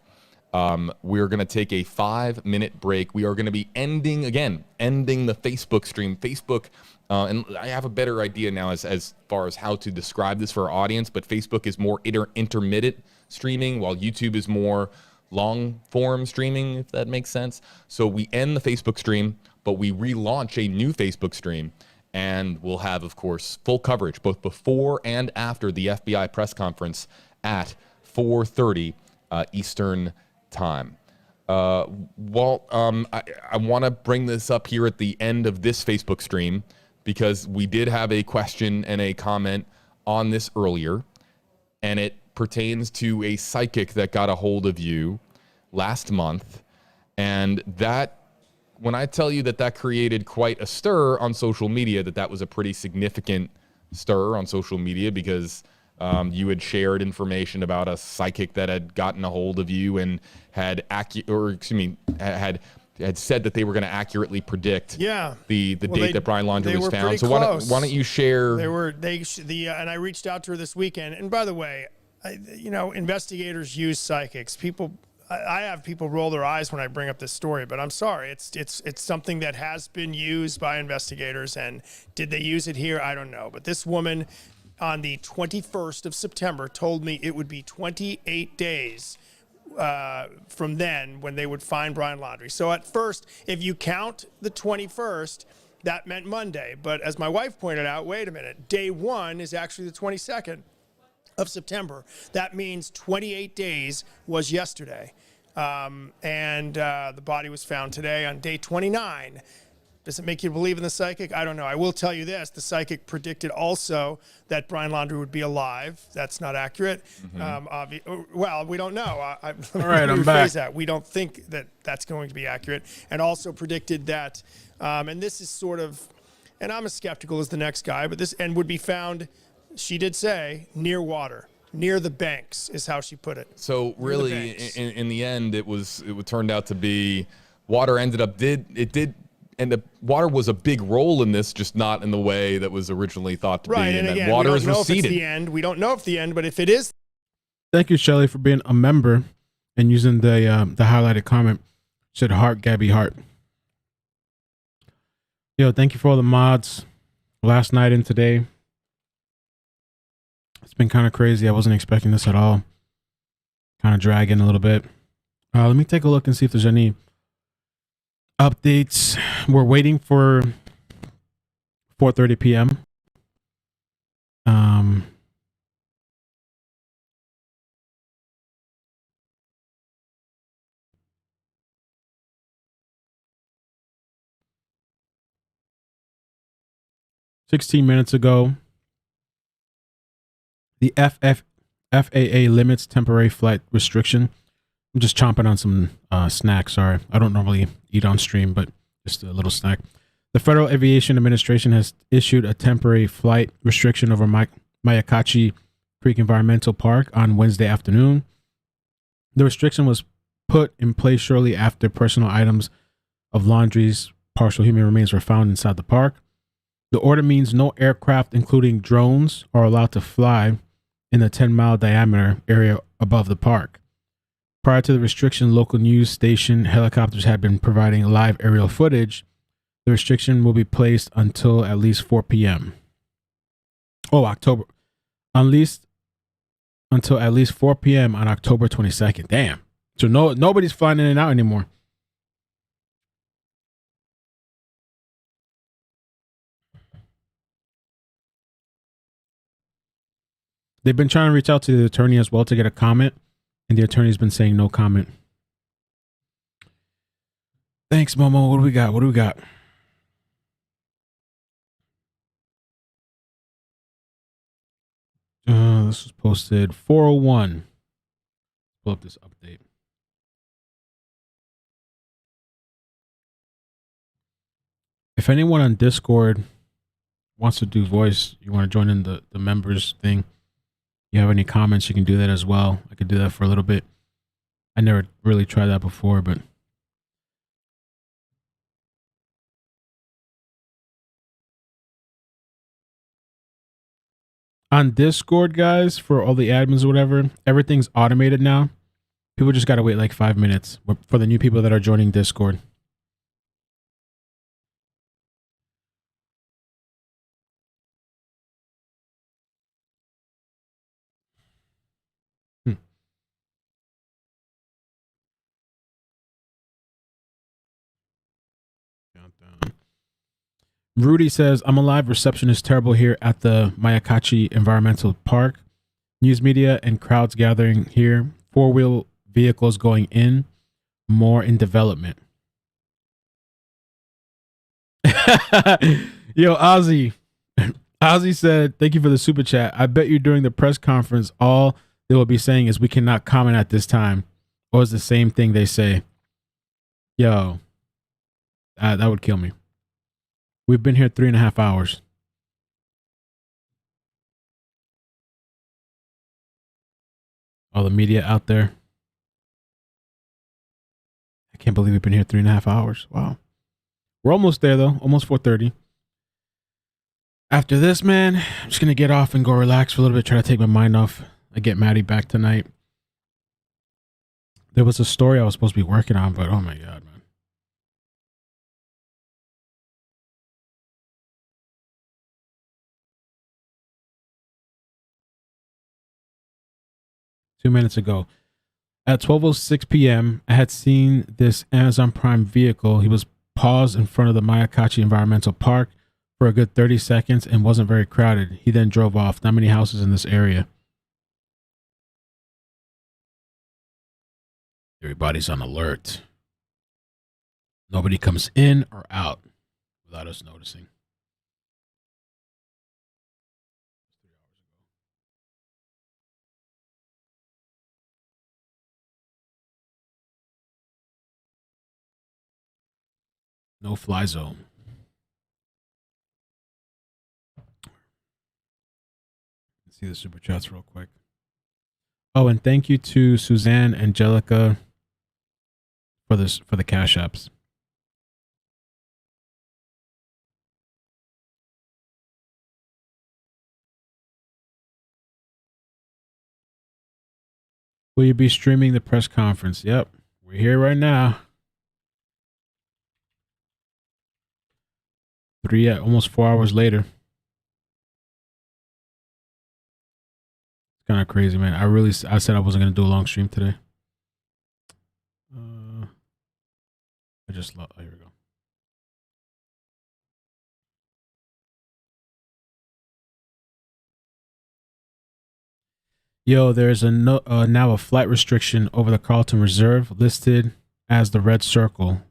We're going to take a 5-minute break. We are going to be ending the Facebook stream. Facebook, and I have a better idea now as far as how to describe this for our audience, but Facebook is more intermittent streaming, while YouTube is more long form streaming, if that makes sense. So we end the Facebook stream, but we relaunch a new Facebook stream, and we'll have, of course, full coverage both before and after the FBI press conference at 4:30 Eastern time. Walt, I want to bring this up here at the end of this Facebook stream because we did have a question and a comment on this earlier, and it pertains to a psychic that got a hold of you last month. And that, when I tell you that created quite a stir on social media, that was a pretty significant stir on social media because you had shared information about a psychic that had gotten a hold of you and had said that they were going to accurately predict the date that Brian Laundrie was found. So why don't you share? And I reached out to her this weekend. And by the way, investigators use psychics. I have people roll their eyes when I bring up this story, but I'm sorry. It's something that has been used by investigators, and did they use it here? I don't know. But this woman on the 21st of September told me it would be 28 days from then when they would find Brian Laundrie. So at first, if you count the 21st, that meant Monday. But as my wife pointed out, wait a minute, day one is actually the 22nd of September. That means 28 days was yesterday. And the body was found today on day 29. Does it make you believe in the psychic? I don't know. I will tell you this. The psychic predicted also that Brian Laundrie would be alive. That's not accurate. Well, we don't know. All right, I'm back. That. We don't think that that's going to be accurate. And also predicted that, and this is sort of, and I'm as skeptical as the next guy, but this and would be found, she did say, near water. Near the banks is how she put it. So really, in the end, it turned out to be water water was a big role in this, just not in the way that was originally thought to be. And that again, water we is don't know receded. if it's the end. We don't know if the end, but if it is. Thank you, Shelly, for being a member and using the highlighted comment. Said heart, Gabby, heart. Yo, thank you for all the mods last night and today. It's been kind of crazy. I wasn't expecting this at all. Kind of dragging a little bit. Let me take a look and see if there's any updates. We're waiting for 4:30 p.m. 16 minutes ago, the FAA limits temporary flight restriction. I'm just chomping on some snacks. Sorry, I don't normally eat on stream, but just a little snack. The Federal Aviation Administration has issued a temporary flight restriction over Myakkachi Creek Environmental Park on Wednesday afternoon. The restriction was put in place shortly after personal items of Laundrie's partial human remains were found inside the park. The order means no aircraft, including drones, are allowed to fly in the 10-mile diameter area above the park. Prior to the restriction, local news station helicopters had been providing live aerial footage. The restriction will be placed until at least 4 p.m. October. Until at least 4 p.m. on October 22nd. Damn. So nobody's flying in and out anymore. They've been trying to reach out to the attorney as well to get a comment, and the attorney's been saying no comment. Thanks, Momo. What do we got? This was posted 4:01. Pull up this update. If anyone on Discord wants to do voice, you want to join in the members thing, you have any comments, you can do that as well. I could do that for a little bit. I never really tried that before, but On Discord, guys, for all the admins or whatever, everything's automated now. People just gotta wait like 5 minutes for the new people that are joining Discord. Rudy says, I'm alive. Reception is terrible here at the Mayakachi Environmental Park. News media and crowds gathering here. Four-wheel vehicles going in. More in development. Yo, Ozzy. Ozzy said, thank you for the super chat. I bet you during the press conference, all they will be saying is we cannot comment at this time. Or it's the same thing they say. Yo, that would kill me. We've been here 3.5 hours. All the media out there. I can't believe we've been here 3.5 hours. Wow. We're almost there though. Almost 4:30. After this, man, I'm just gonna get off and go relax for a little bit. Try to take my mind off. I get Maddie back tonight. There was a story I was supposed to be working on, but oh my god, man. Two minutes ago. At 12:06 p.m., I had seen this Amazon Prime vehicle. He was paused in front of the Mayakachi Environmental Park for a good 30 seconds and wasn't very crowded. He then drove off. Not many houses in this area. Everybody's on alert. Nobody comes in or out without us noticing. No fly zone. Let's see the super chats real quick. Oh, and thank you to Suzanne, Angelica for the cash apps. Will you be streaming the press conference? Yep. We're here right now. Almost 4 hours later. It's kind of crazy, man. I said I wasn't going to do a long stream today. Oh, here we go. Yo, there's now a flight restriction over the Carlton Reserve listed as the red circle.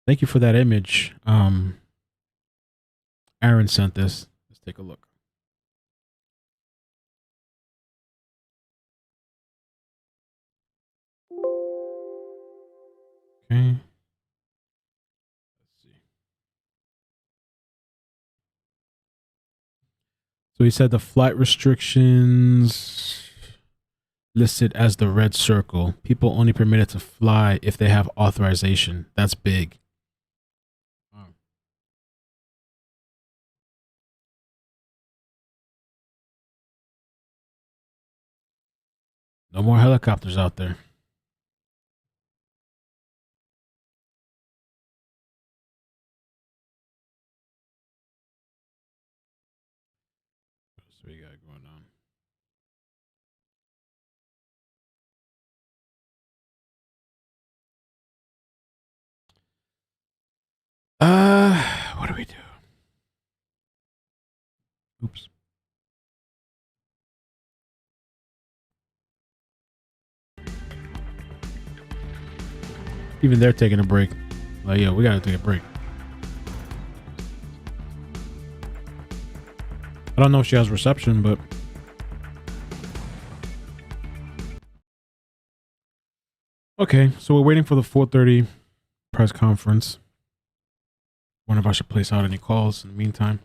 Thank you for that image. Aaron sent this. Let's take a look. Okay. Let's see. So he said the flight restrictions listed as the red circle. People only permitted to fly if they have authorization. That's big. No more helicopters out there. What else we got going on? What do we do? Oops. Even they're taking a break. Like, yo, we gotta take a break. I don't know if she has reception, but okay. So we're waiting for the 4:30 press conference. Wonder if I should place out any calls in the meantime.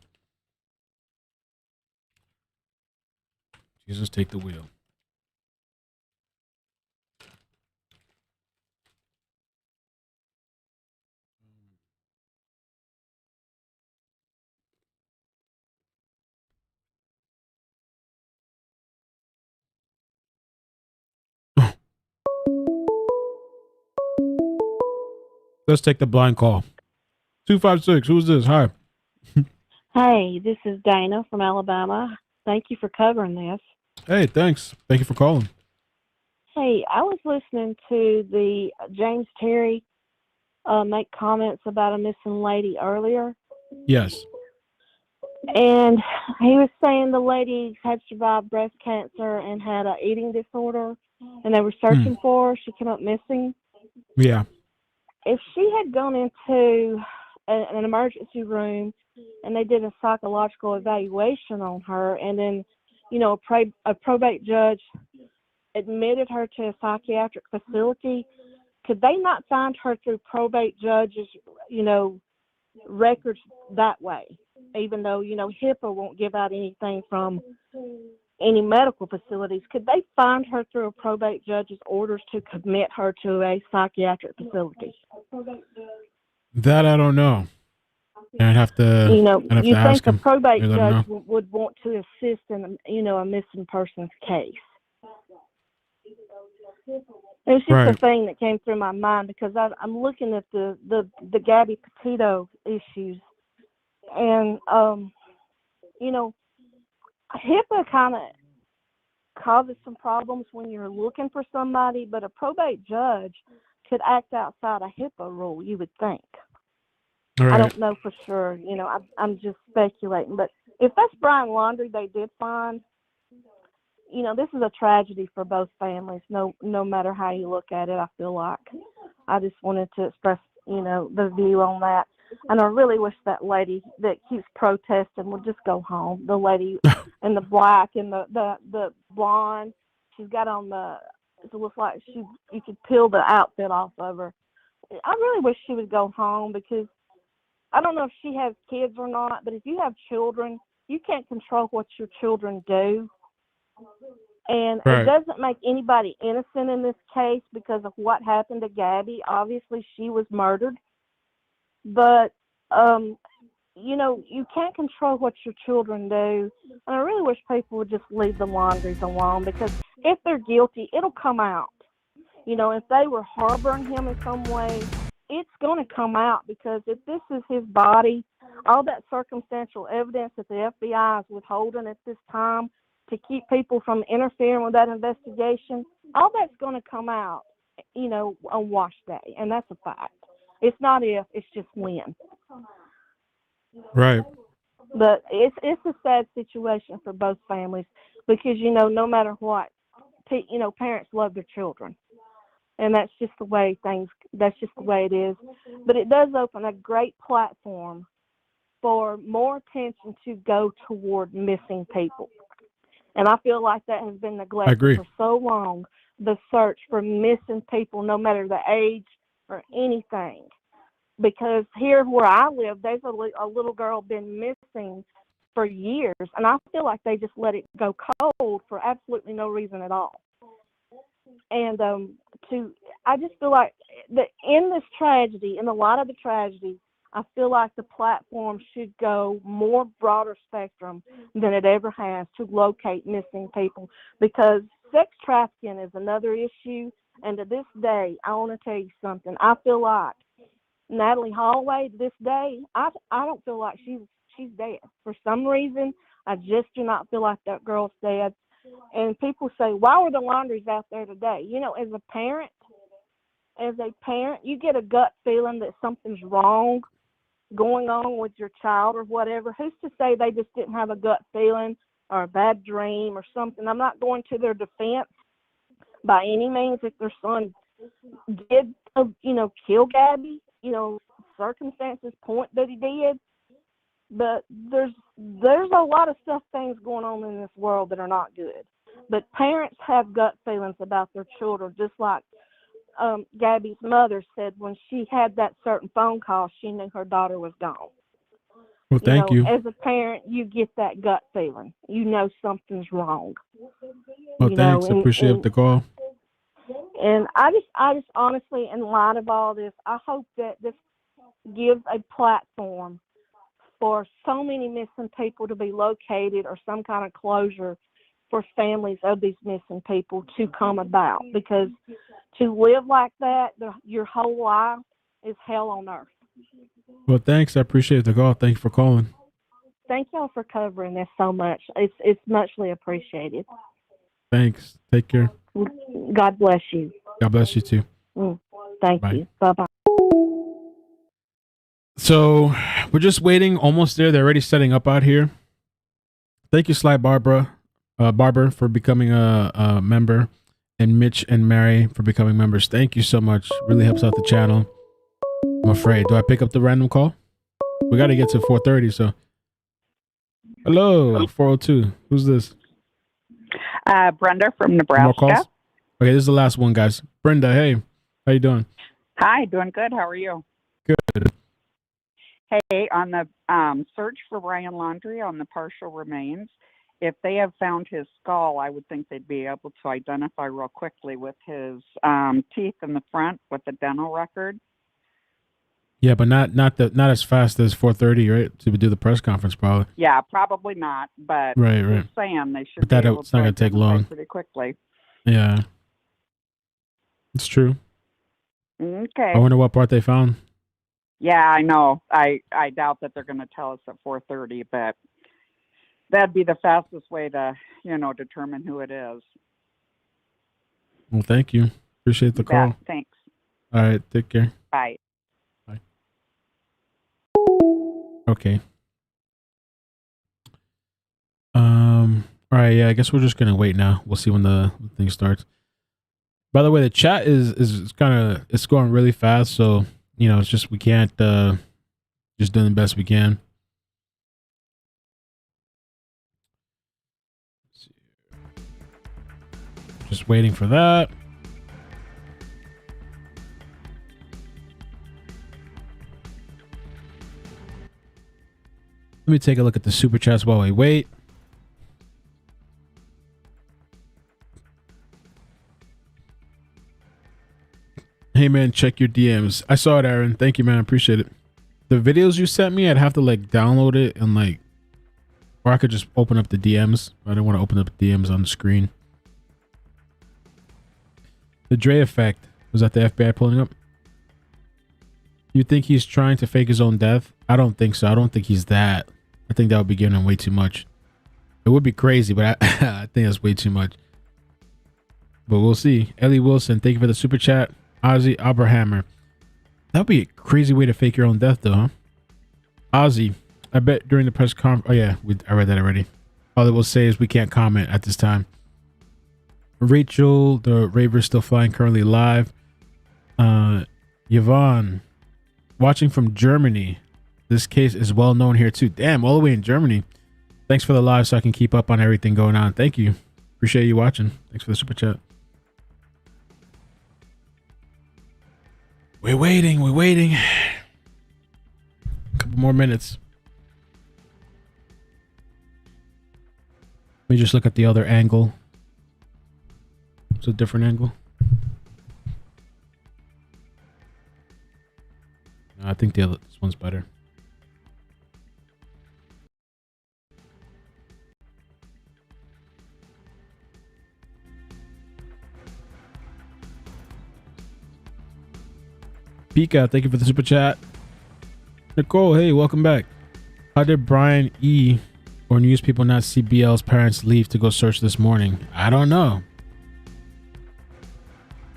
Jesus, take the wheel. Let's take the blind call. 256. Who's this? Hi. Hey, this is Dana from Alabama. Thank you for covering this. Hey, thanks. Thank you for calling. Hey, I was listening to the James Terry make comments about a missing lady earlier, Yes. and he was saying the lady had survived breast cancer and had an eating disorder, and they were searching for her. She came up missing. Yeah. If she had gone into an emergency room and they did a psychological evaluation on her, and then, you know, a probate judge admitted her to a psychiatric facility, could they not find her through probate judges, you know, records that way? Even though, you know, HIPAA won't give out anything from any medical facilities, could they find her through a probate judge's orders to commit her to a psychiatric facility? That I don't know. I'd have to, You know, I'd have you to think ask a him. probate I don't judge know. would want to assist in, you know, a missing person's case. It was just a Right. thing that came through my mind because I'm looking at the Gabby Petito issues, and you know, HIPAA kind of causes some problems when you're looking for somebody, but a probate judge could act outside a HIPAA rule, you would think. All right. I don't know for sure. You know, I'm just speculating. But if that's Brian Laundrie they did find, you know, this is a tragedy for both families, no matter how you look at it, I feel like. I just wanted to express, you know, the view on that. And I really wish that lady that keeps protesting would just go home. The lady in the black and the blonde, she's got on it looks like you could peel the outfit off of her. I really wish she would go home because I don't know if she has kids or not, but if you have children, you can't control what your children do. And Right. It doesn't make anybody innocent in this case because of what happened to Gabby. Obviously, she was murdered. But, you know, you can't control what your children do. And I really wish people would just leave the Laundries alone because if they're guilty, it'll come out. You know, if they were harboring him in some way, it's going to come out because if this is his body, all that circumstantial evidence that the FBI is withholding at this time to keep people from interfering with that investigation, all that's going to come out, you know, on wash day. And that's a fact. It's not if, it's just when. Right. But it's a sad situation for both families because, you know, no matter what, you know, parents love their children. And that's just the way it is. But it does open a great platform for more attention to go toward missing people. And I feel like that has been neglected for so long, the search for missing people, no matter the age or anything. Because here where I live, there's a little girl been missing for years, and I feel like they just let it go cold for absolutely no reason at all. And I just feel like that in this tragedy, in a lot of the tragedy, I feel like the platform should go more broader spectrum than it ever has to locate missing people, because sex trafficking is another issue. And to this day, I want to tell you something. I feel like Natalie Holloway, to this day, I don't feel like she's dead. For some reason, I just do not feel like that girl's dead. And people say, why were the Laundries out there today? You know, as a parent, you get a gut feeling that something's wrong going on with your child or whatever. Who's to say they just didn't have a gut feeling or a bad dream or something? I'm not going to their defense by any means if their son did, you know, kill Gabby. You know, circumstances point that he did. But there's a lot of things going on in this world that are not good. But parents have gut feelings about their children, just like Gabby's mother said when she had that certain phone call, she knew her daughter was gone. Well, thank you. As a parent, you get that gut feeling. You know something's wrong. Well, thanks. Appreciate the call. And I just honestly, in light of all this, I hope that this gives a platform for so many missing people to be located or some kind of closure for families of these missing people to come about. Because to live like that your whole life is hell on earth. Well, thanks. I appreciate the call. Thank you for calling. Thank y'all for covering this so much. It's muchly appreciated. Thanks. Take care. God bless you. God bless you too. Thank Bye. you. Bye-bye. So we're just waiting. Almost there. They're already setting up out here. Thank you, Sly Barber, for becoming a member, and Mitch and Mary for becoming members. Thank you so much. Really helps out the channel. I'm afraid. Do I pick up the random call? We got to get to 4:30. So, hello, 402. Who's this? Brenda from More calls? Nebraska. Okay, this is the last one, guys. Brenda, hey, how you doing? Hi, doing good. How are you? Good. Hey, on the search for Brian Laundrie on the partial remains, if they have found his skull, I would think they'd be able to identify real quickly with his teeth in the front with the dental record. Yeah, but not as fast as 4:30, right? To do the press conference, probably. Yeah, probably not, but Right. just saying they should But be that able it's to not gonna take identify long. pretty quickly. Yeah, it's true. Okay. I wonder what part they found. Yeah, I know. I doubt that they're going to tell us at 4:30, but that'd be the fastest way to, determine who it is. Well, thank you. Appreciate the You call. bet. Thanks. All right, take care. Bye. Okay. All right. Yeah, I guess we're just gonna wait now. We'll see when the thing starts. By the way, the chat is kind of it's going really fast, so it's just we can't just doing the best we can. Just waiting for that. Let me take a look at the super chats while we wait. Hey man, check your DMs. I saw it, Aaron. Thank you, man. I appreciate it. The videos you sent me, I'd have to download it and or I could just open up the DMs. I don't want to open up the DMs on the screen. The Dre effect. Was that the FBI pulling up? You think he's trying to fake his own death? I don't think so. I don't think he's that. I think that would be giving him way too much. It would be crazy, but I think that's way too much. But we'll see. Ellie Wilson, thank you for the super chat. Ozzy Abrahammer. That would be a crazy way to fake your own death, though, huh? Ozzy, I bet during the press conference. Oh, yeah, I read that already. All it will say is we can't comment at this time. Rachel, the Raver still flying, currently live. Yvonne, watching from Germany. This case is well known here, too. Damn, all the way in Germany. Thanks for the live so I can keep up on everything going on. Thank you. Appreciate you watching. Thanks for the super chat. We're waiting. A couple more minutes. Let me just look at the other angle. It's a different angle. No, I think this one's better. Pika, thank you for the super chat. Nicole, hey, welcome back. How did Brian E. or news people not see BL's parents leave to go search this morning? I don't know.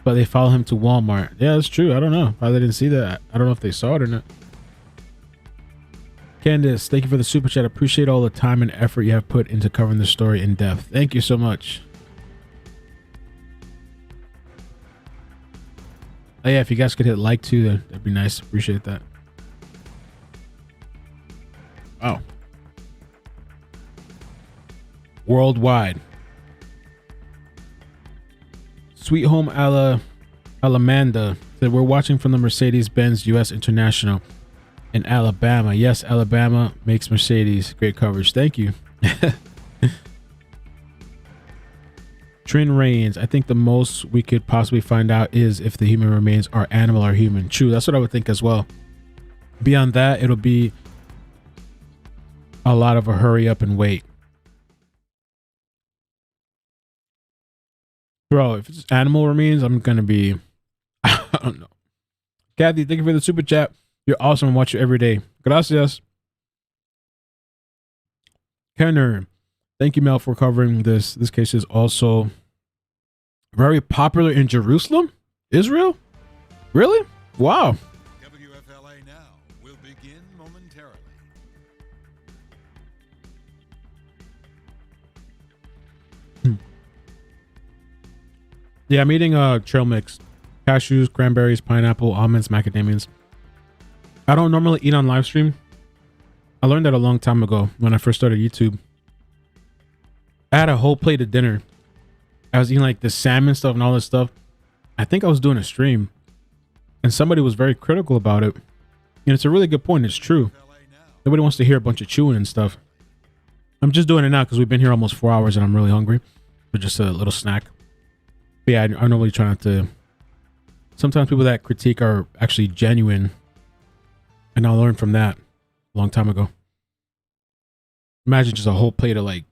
But they follow him to Walmart. Yeah, that's true. I don't know. Probably didn't see that. I don't know if they saw it or not. Candace, thank you for the super chat. Appreciate all the time and effort you have put into covering the story in depth. Thank you so much. Oh yeah, if you guys could hit like too, that'd be nice. Appreciate that. Wow. Worldwide. Sweet Home Alamanda said we're watching from the Mercedes-Benz US International in Alabama. Yes, Alabama makes Mercedes. Great coverage. Thank you. Trin Reigns, I think the most we could possibly find out is if the human remains are animal or human. True, that's what I would think as well. Beyond that, it'll be a lot of a hurry up and wait. Bro, if it's animal remains, I'm gonna be I don't know. Kathy, thank you for the super chat. You're awesome and watch you every day. Gracias. Kenner, thank you, Mel, for covering this. This case is also very popular in Jerusalem, Israel. Really? Wow. WFLA Now will begin momentarily. Yeah, I'm eating trail mix. Cashews, cranberries, pineapple, almonds, macadamias. I don't normally eat on live stream. I learned that a long time ago when I first started YouTube. I had a whole plate of dinner. I was eating like the salmon stuff and all this stuff. I think I was doing a stream. And somebody was very critical about it. And it's a really good point. It's true. Nobody wants to hear a bunch of chewing and stuff. I'm just doing it now because we've been here almost 4 hours and I'm really hungry. For just a little snack. But yeah, I normally try not to. Sometimes people that critique are actually genuine. And I learned from that a long time ago. Imagine just a whole plate of like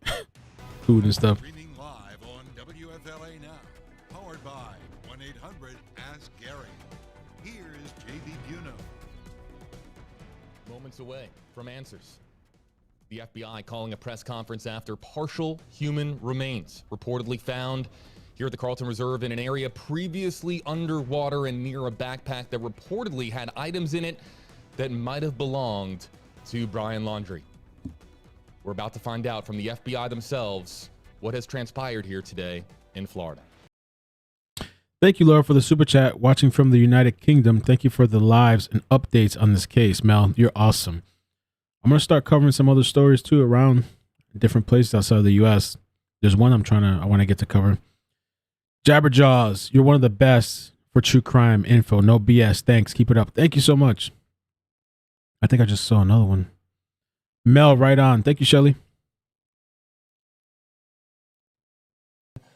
food and stuff. Streaming live on WFLA Now, powered by 1-800-ASK-GARY. Here is JB Buno. Moments away from answers. The FBI calling a press conference after partial human remains reportedly found here at the Carlton Reserve in an area previously underwater and near a backpack that reportedly had items in it that might have belonged to Brian Laundrie. We're about to find out from the FBI themselves what has transpired here today in Florida. Thank you, Laura, for the super chat. Watching from the United Kingdom. Thank you for the lives and updates on this case, Mel. You're awesome. I'm going to start covering some other stories too around different places outside of the U.S. There's one I want to get to cover. Jabberjaws, you're one of the best for true crime info. No BS. Thanks. Keep it up. Thank you so much. I think I just saw another one. Mel, right on. Thank you, Shelly.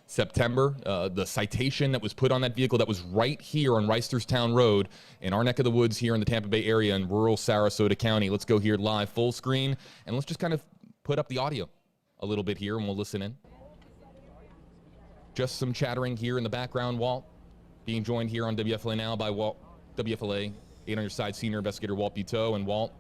September, the citation that was put on that vehicle that was right here on Reisterstown Road in our neck of the woods here in the Tampa Bay area in rural Sarasota County. Let's go here live full screen and let's just kind of put up the audio a little bit here and we'll listen in. Just some chattering here in the background, Walt. Being joined here on WFLA Now by Walt, WFLA 8 on your side, Senior Investigator Walt Petito. And Walt,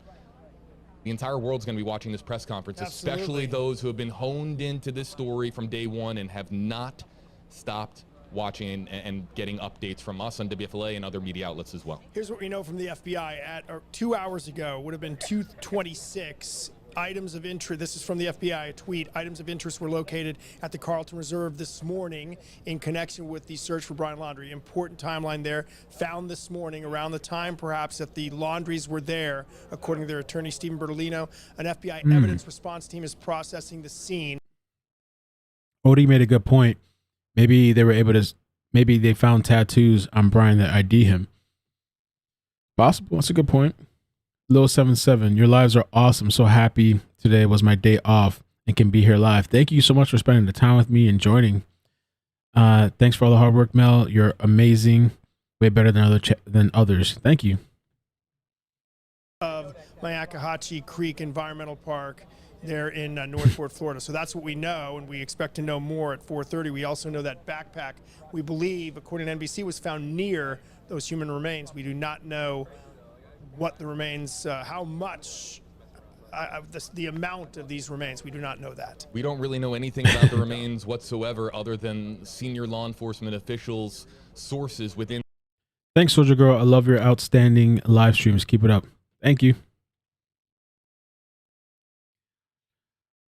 the entire world's going to be watching this press conference, Absolutely. especially those who have been honed into this story from day one and have not stopped watching and getting updates from us on WFLA and other media outlets as well. Here's what we know from the FBI. At 2 hours ago, would have been 2:26. Items of interest, this is from the FBI, a tweet. Items of interest were located at the Carlton Reserve this morning in connection with the search for Brian Laundrie. Important timeline there. Found this morning around the time perhaps that the Laundries were there, according to their attorney, Stephen Bertolino. An FBI evidence response team is processing the scene. Odie made a good point. Maybe they were able to, maybe they found tattoos on Brian that ID him. Possible. That's a good point. Lil 77, your lives are awesome. So happy today was my day off and can be here live. Thank you so much for spending the time with me and joining. Thanks for all the hard work, Mel. You're amazing. Way better than others. Thank you. Of Myakkahatchee Creek Environmental Park there in Northport, Florida. So that's what we know, and we expect to know more at 4:30. We also know that backpack, we believe, according to NBC, was found near those human remains. We do not know what the remains, how much, the amount of these remains. We do not know that. We don't really know anything about the remains whatsoever other than senior law enforcement officials, sources within. Thanks, Soldier Girl. I love your outstanding live streams. Keep it up. Thank you.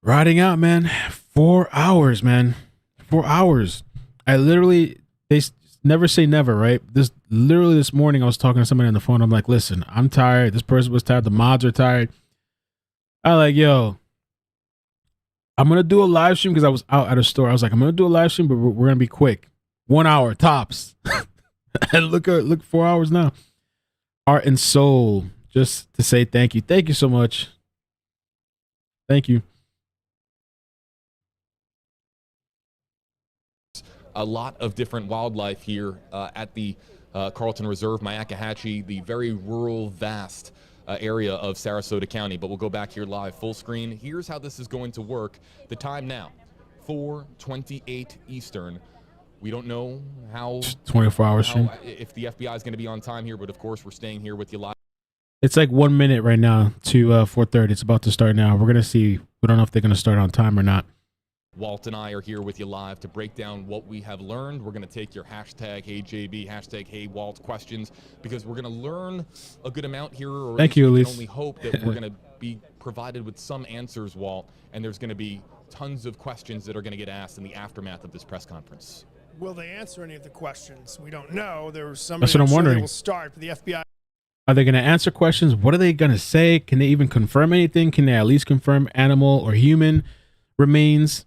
Riding out, man. 4 hours, man. 4 hours. I literally, never say never, right? Literally this morning I was talking to somebody on the phone. I'm like, listen, I'm tired. This person was tired. The mods are tired. I'm like, yo, I'm going to do a live stream because I was out at a store. I was like, I'm going to do a live stream, but we're going to be quick. 1 hour tops. And look, 4 hours now. Art and Soul, just to say thank you. Thank you so much. Thank you. A lot of different wildlife here at the Carlton Reserve, Myakkahatchee, the very rural, vast area of Sarasota County. But we'll go back here live full screen. Here's how this is going to work. The time now, 4:28 Eastern. We don't know how 24 hours how, stream. if the FBI is going to be on time here, but of course we're staying here with you live. It's like 1 minute right now to 4:30. It's about to start now. We're gonna see. We don't know if they're gonna start on time or not. Walt and I are here with you live to break down what we have learned. We're going to take your hashtag HeyJB, hashtag HeyWalt questions, because we're going to learn a good amount here. Or Thank you, we Elise. can only hope that we're going to be provided with some answers, Walt, and there's going to be tons of questions that are going to get asked in the aftermath of this press conference. Will they answer any of the questions? We don't know. There was somebody That's what I'm sure wondering. They will start, but the FBI. Are they gonna answer questions? What are they gonna say? Can they even confirm anything? Can they at least confirm animal or human remains?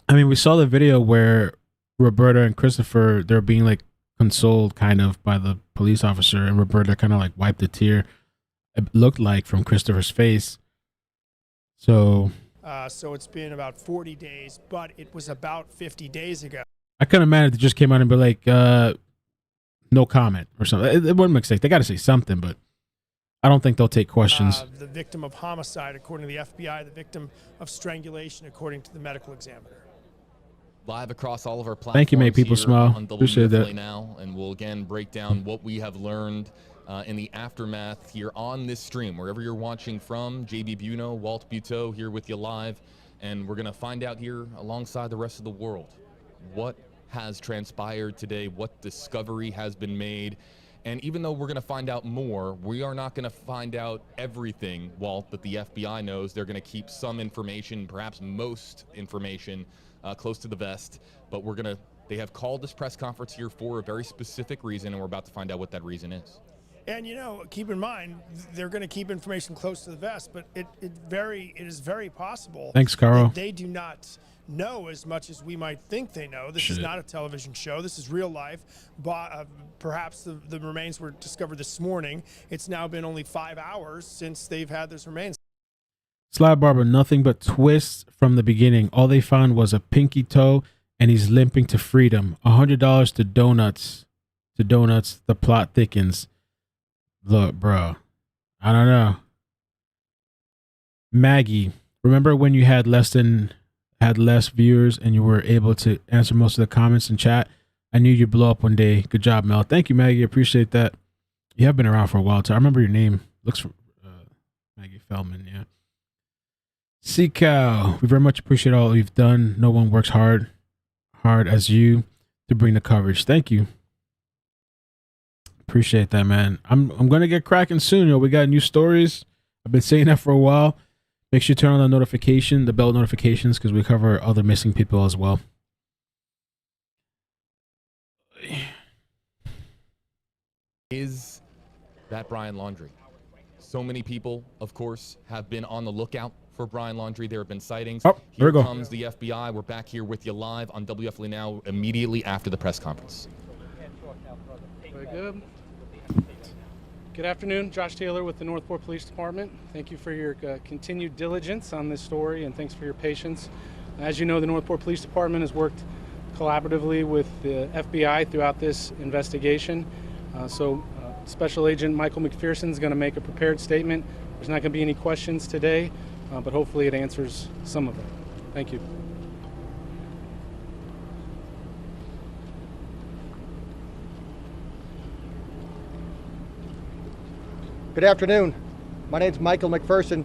I mean, we saw the video where Roberta and Christopher, they're being like consoled kind of by the police officer, and Roberta kind of like wiped a tear, it looked like, from Christopher's face. So So it's been about 40 days, but it was about 50 days ago. I couldn't imagine if they just came out and be like, no comment or something. It wouldn't make sense. They got to say something, but I don't think they'll take questions. The victim of homicide, according to the FBI, the victim of strangulation, according to the medical examiner. Live across all of our platforms. Thank you, make people here smile. On Appreciate WFLA that. Now, and we'll again break down what we have learned in the aftermath here on this stream, wherever you're watching from. JB Buno, Walt Buteau here with you live, and we're going to find out here alongside the rest of the world what has transpired today, what discovery has been made. And even though we're going to find out more, we are not going to find out everything, Walt, that the FBI knows. They're going to keep some information, perhaps most information, close to the vest. But they have called this press conference here for a very specific reason, and we're about to find out what that reason is. And, you know, keep in mind, they're going to keep information close to the vest, but it is very possible. Thanks, Carl. That they do not know as much as we might think they know. This is not a television show. This is real life. Perhaps the remains were discovered this morning. It's now been only 5 hours since they've had those remains. Slab Barber, nothing but twists from the beginning. All they found was a pinky toe, and he's limping to freedom. $100 to donuts. The plot thickens. Look, bro, I don't know. Maggie, remember when you had less viewers and you were able to answer most of the comments in chat? I knew you'd blow up one day. Good job, Mel. Thank you, Maggie. Appreciate that. You have been around for a while, too. I remember your name. Looks for Maggie Feldman, yeah. Seacow, we very much appreciate all you've done. No one works hard as you to bring the coverage. Thank you. Appreciate that, man. I'm gonna get cracking soon. We got new stories. I've been saying that for a while. Make sure you turn on the bell notifications, because we cover other missing people as well. Is that Brian Laundrie? So many people, of course, have been on the lookout for Brian Laundrie. There have been sightings. Oh, there we go. Here comes the FBI. We're back here with you live on WFLA Now immediately after the press conference. Very good. Good afternoon, Josh Taylor with the Northport Police Department. Thank you for your continued diligence on this story, and thanks for your patience. As you know, the Northport Police Department has worked collaboratively with the FBI throughout this investigation. Special Agent Michael McPherson is going to make a prepared statement. There's not going to be any questions today, but hopefully it answers some of them. Thank you. Good afternoon. My name is Michael McPherson.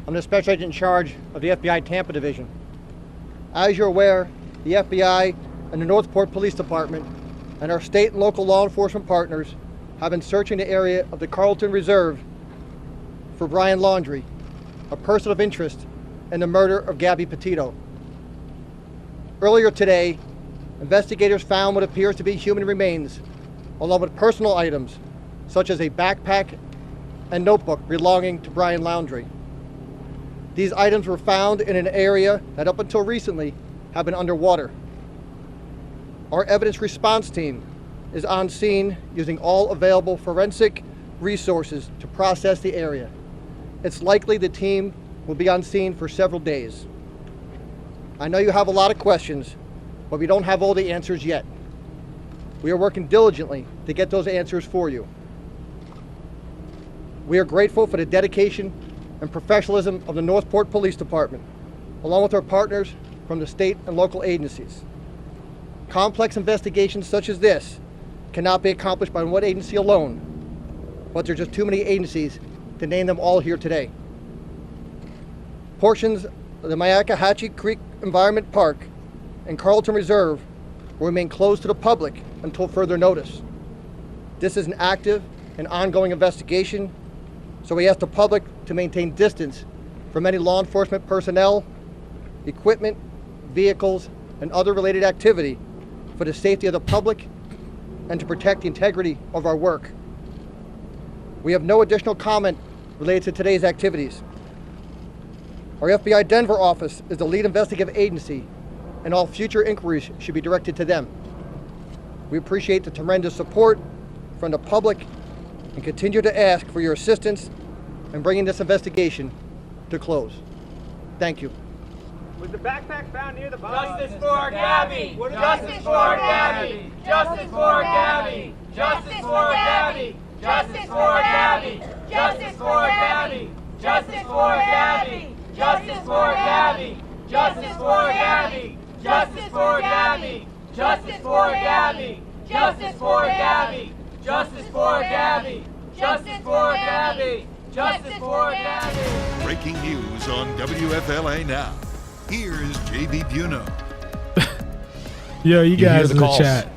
I'm the Special Agent in charge of the FBI Tampa Division. As you're aware, the FBI and the Northport Police Department and our state and local law enforcement partners have been searching the area of the Carlton Reserve for Brian Laundrie, a person of interest in the murder of Gabby Petito. Earlier today, investigators found what appears to be human remains, along with personal items such as a backpack and notebook belonging to Brian Laundrie. These items were found in an area that up until recently have been underwater. Our evidence response team is on scene using all available forensic resources to process the area. It's likely the team will be on scene for several days. I know you have a lot of questions, but we don't have all the answers yet. We are working diligently to get those answers for you. We are grateful for the dedication and professionalism of the Northport Police Department. along with our partners from the state and local agencies. Complex investigations such as this cannot be accomplished by one agency alone, but there are just too many agencies to name them all here today. Portions of the Myakkahatchee Creek Environment Park and Carlton Reserve will remain closed to the public until further notice. This is an active and ongoing investigation, so we ask the public to maintain distance from any law enforcement personnel, equipment, vehicles, and other related activity for the safety of the public and to protect the integrity of our work. We have no additional comment related to today's activities. Our FBI Denver office is the lead investigative agency, and all future inquiries should be directed to them. We appreciate the tremendous support from the public and continue to ask for your assistance in bringing this investigation to close. Thank you. Was the backpack found near the body? Justice for Gabby! Justice for Gabby! Justice for Gabby! Justice for Gabby! Justice for Gabby! Justice for Gabby! Justice for Gabby! Justice for Gabby! Justice for Gabby! Justice for Gabby! Justice for Gabby! Justice for Gabby! Justice for Gabby! Justice for Gabby! Justice for Gabby! Breaking news on WFLA Now. Here's JB Buno. Yo, you hear guys the in the calls. chat.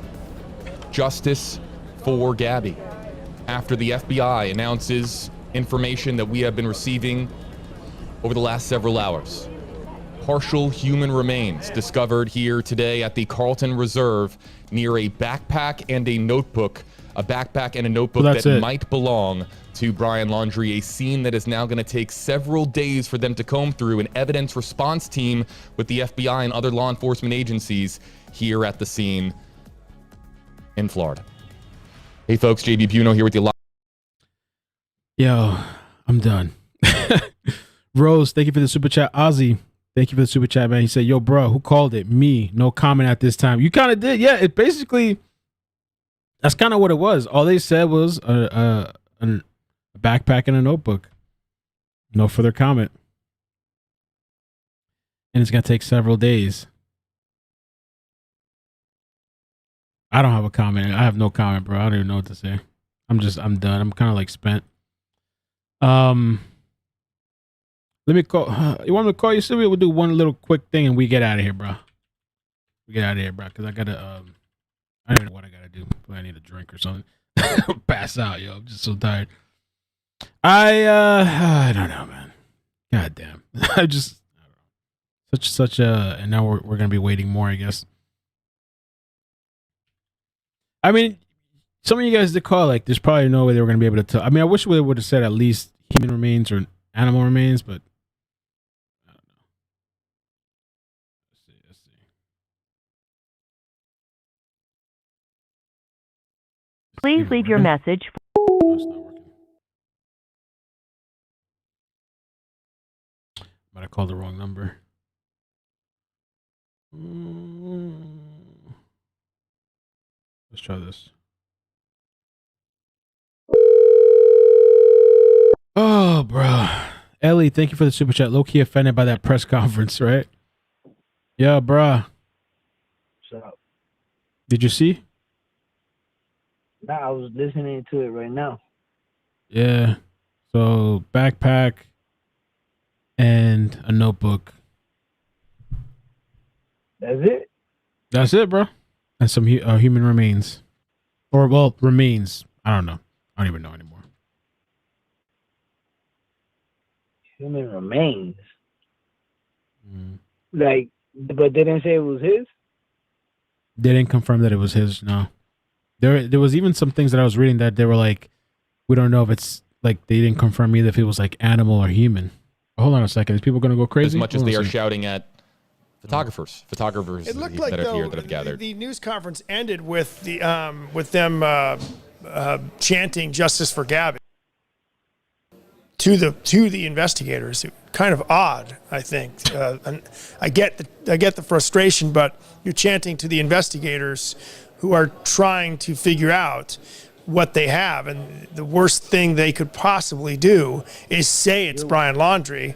Justice for Gabby. After the FBI announces information that we have been receiving over the last several hours. Partial human remains discovered here today at the Carlton Reserve near a backpack and a notebook. A backpack and a notebook that might belong to Brian Laundrie, a scene that is now going to take several days for them to comb through. An evidence response team with the FBI and other law enforcement agencies here at the scene in Florida. Hey folks, JB Puno here with you live. Yo, I'm done. Rose, thank you for the super chat. Ozzy, thank you for the super chat, man. He said, yo, bro, who called it? Me. No comment at this time. You kind of did. Yeah, it basically, that's kind of what it was. All they said was a backpack and a notebook. No further comment. And it's going to take several days. I don't have a comment. I have no comment, bro. I don't even know what to say. I'm done. I'm kind of like spent. Let me call. You want me to call you, Sylvia? We'll do one little quick thing and we get out of here, bro. We get out of here, bro. Because I gotta. I don't know what I gotta do. I need a drink or something. Pass out, yo. I'm just so tired. I don't know, man. God damn. I don't know. Such a. And now we're gonna be waiting more, I guess. I mean, some of you guys did call. Like, there's probably no way they were gonna be able to tell. I mean, I wish they would have said at least human remains or animal remains, but. Please leave your message. Oh, it's not working. Might have called the wrong number. Let's try this. Oh, bro. Ellie, thank you for the super chat. Low-key offended by that press conference, right? Yeah, bro. What's up? Did you see? Nah, I was listening to it right now. Yeah. So backpack and a notebook. That's it? That's it, bro. And some human remains. Or, well, remains. I don't know. I don't even know anymore. Human remains? Like, but they didn't say it was his? They didn't confirm that it was his, no. There was even some things that I was reading that they were like, we don't know if it's like they didn't confirm either if it was like animal or human. Hold on a second. Is people going to go crazy? As much as they are shouting at photographers It looked like that are here though, that have gathered. the news conference ended with them chanting "Justice for Gabby" to the investigators. Kind of odd, I think. And I get the frustration, but you're chanting to the investigators who are trying to figure out what they have, and the worst thing they could possibly do is say it's Brian Laundrie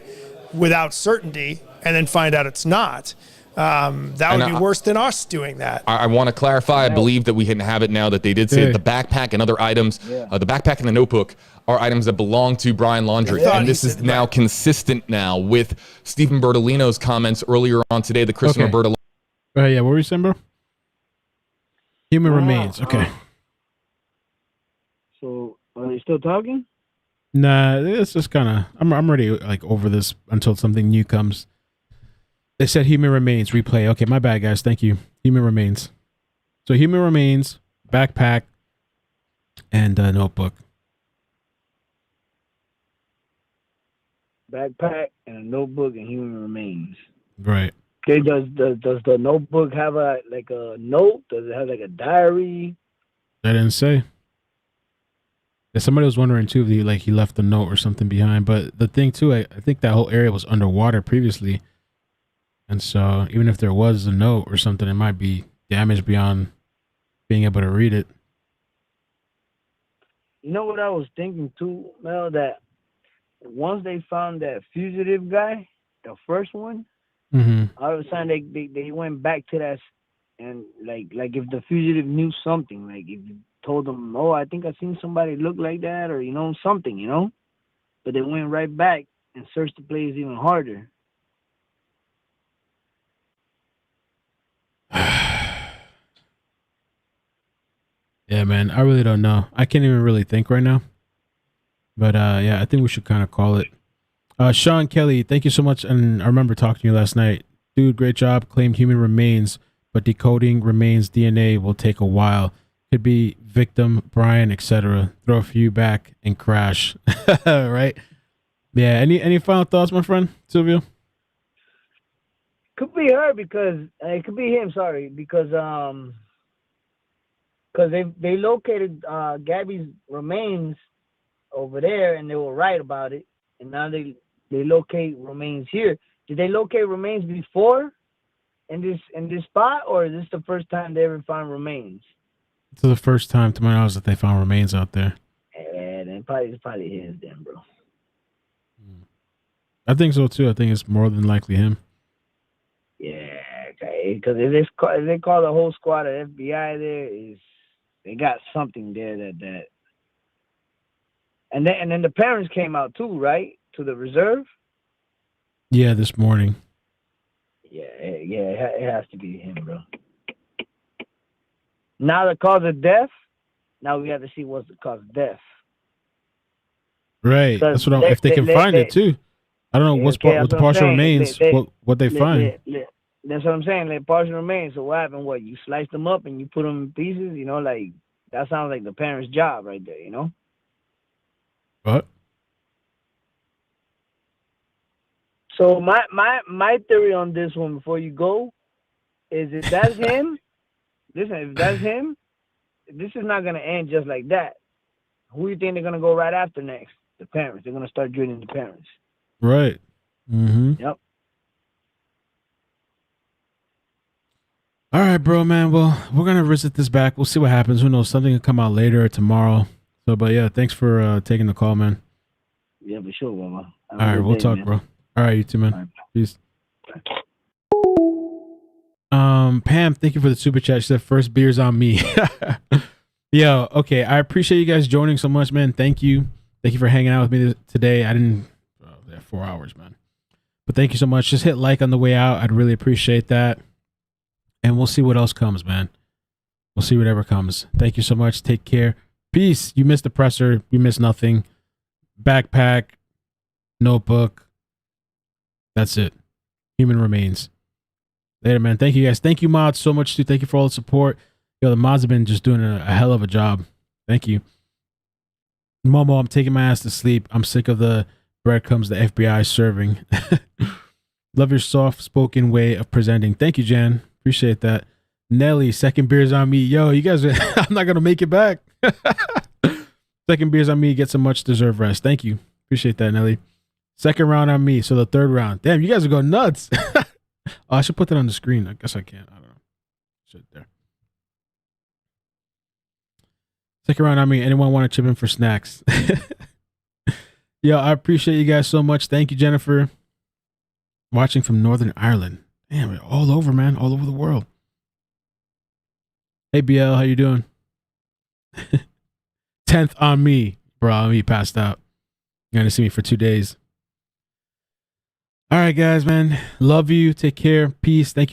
without certainty and then find out it's not. That would be worse than us doing that. I want to clarify. I believe that we can have it now that they did say that the backpack and other items, the backpack and the notebook are items that belong to Brian Laundrie. And this is now consistent now with Stephen Bertolino's comments earlier on today, the Christopher Bertolino. Yeah, what were you saying, bro? Human remains. Okay. So, are they still talking? Nah, it's just kind of, I'm already like over this until something new comes. They said human remains, replay. Okay, my bad, guys. Thank you. Human remains. So human remains, backpack, and notebook. Backpack and a notebook and human remains. Right. Okay, does the notebook have a note? Does it have like a diary? I didn't say. Yeah, somebody was wondering too if he left a note or something behind. But the thing too, I think that whole area was underwater previously. And so even if there was a note or something, it might be damaged beyond being able to read it. You know what I was thinking too, Mel? That once they found that fugitive guy, the first one, all of a sudden they went back to that, and like if the fugitive knew something, like if you told them, oh, I think I seen somebody look like that, or something, but they went right back and searched the place even harder. Yeah, man, I really don't know. I can't even really think right now. But yeah, I think we should kind of call it. Sean Kelly, thank you so much. And I remember talking to you last night. Dude, great job. Claimed human remains, but decoding remains DNA will take a while. Could be victim, Brian, etc. Throw a few back and crash. Right? Yeah. Any final thoughts, my friend Silvio? Could be her because it could be him. Sorry, because they located Gabby's remains over there, and they were right about it, and now they locate remains here. Did they locate remains before in this spot, or is this the first time they ever found remains? It's the first time, to my knowledge, that they found remains out there. And it's probably his then, bro. I think so too. I think it's more than likely him. Yeah, okay. Because if they call the whole squad of FBI there, they got something there that. And then the parents came out too, right? To the reserve. Yeah, this morning. Yeah, it has to be him, bro. Now the cause of death. Now we have to see what's the cause of death. Right. That's what if they can find it too. I don't know what the partial remains. What they find. That's what I'm saying. Like partial remains. So what happened? What you slice them up and you put them in pieces? Like that sounds like the parents' job right there. What? So my theory on this one before you go is if that's him, listen, if that's him, this is not gonna end just like that. Who do you think they're gonna go right after next? The parents. They're gonna start drilling the parents. Right. Mm-hmm. Yep. All right, bro, man. Well, we're gonna visit this back. We'll see what happens. Who knows? Something will come out later or tomorrow. So, but yeah, thanks for taking the call, man. Yeah, for sure, Mama. All right, we'll talk, man. Bro. All right, you too, man. Right. Peace. Pam, thank you for the super chat. She said, "First beer's on me." Yo, okay. I appreciate you guys joining so much, man. Thank you. Thank you for hanging out with me today. I didn't 4 hours, man. But thank you so much. Just hit like on the way out. I'd really appreciate that. And we'll see what else comes, man. We'll see whatever comes. Thank you so much. Take care. Peace. You missed the presser. You missed nothing. Backpack, notebook. That's it. Human remains. Later, man. Thank you, guys. Thank you, mods, so much, too. Thank you for all the support. Yo, the mods have been just doing a hell of a job. Thank you. Momo, I'm taking my ass to sleep. I'm sick of the breadcrumbs the FBI is serving. Love your soft-spoken way of presenting. Thank you, Jan. Appreciate that. Nelly, second beer's on me. Yo, you guys, I'm not going to make it back. Second beer's on me. Get some much-deserved rest. Thank you. Appreciate that, Nelly. Second round on me. So the third round. Damn, you guys are going nuts. Oh, I should put that on the screen. I guess I can't. I don't know. Shit there. Second round on me. Anyone want to chip in for snacks? Yo, I appreciate you guys so much. Thank you, Jennifer. Watching from Northern Ireland. Damn, we're all over, man. All over the world. Hey, BL, how you doing? 10th on me. Bro, he passed out. You're going to see me for 2 days. All right, guys, man. Love you. Take care. Peace. Thank you.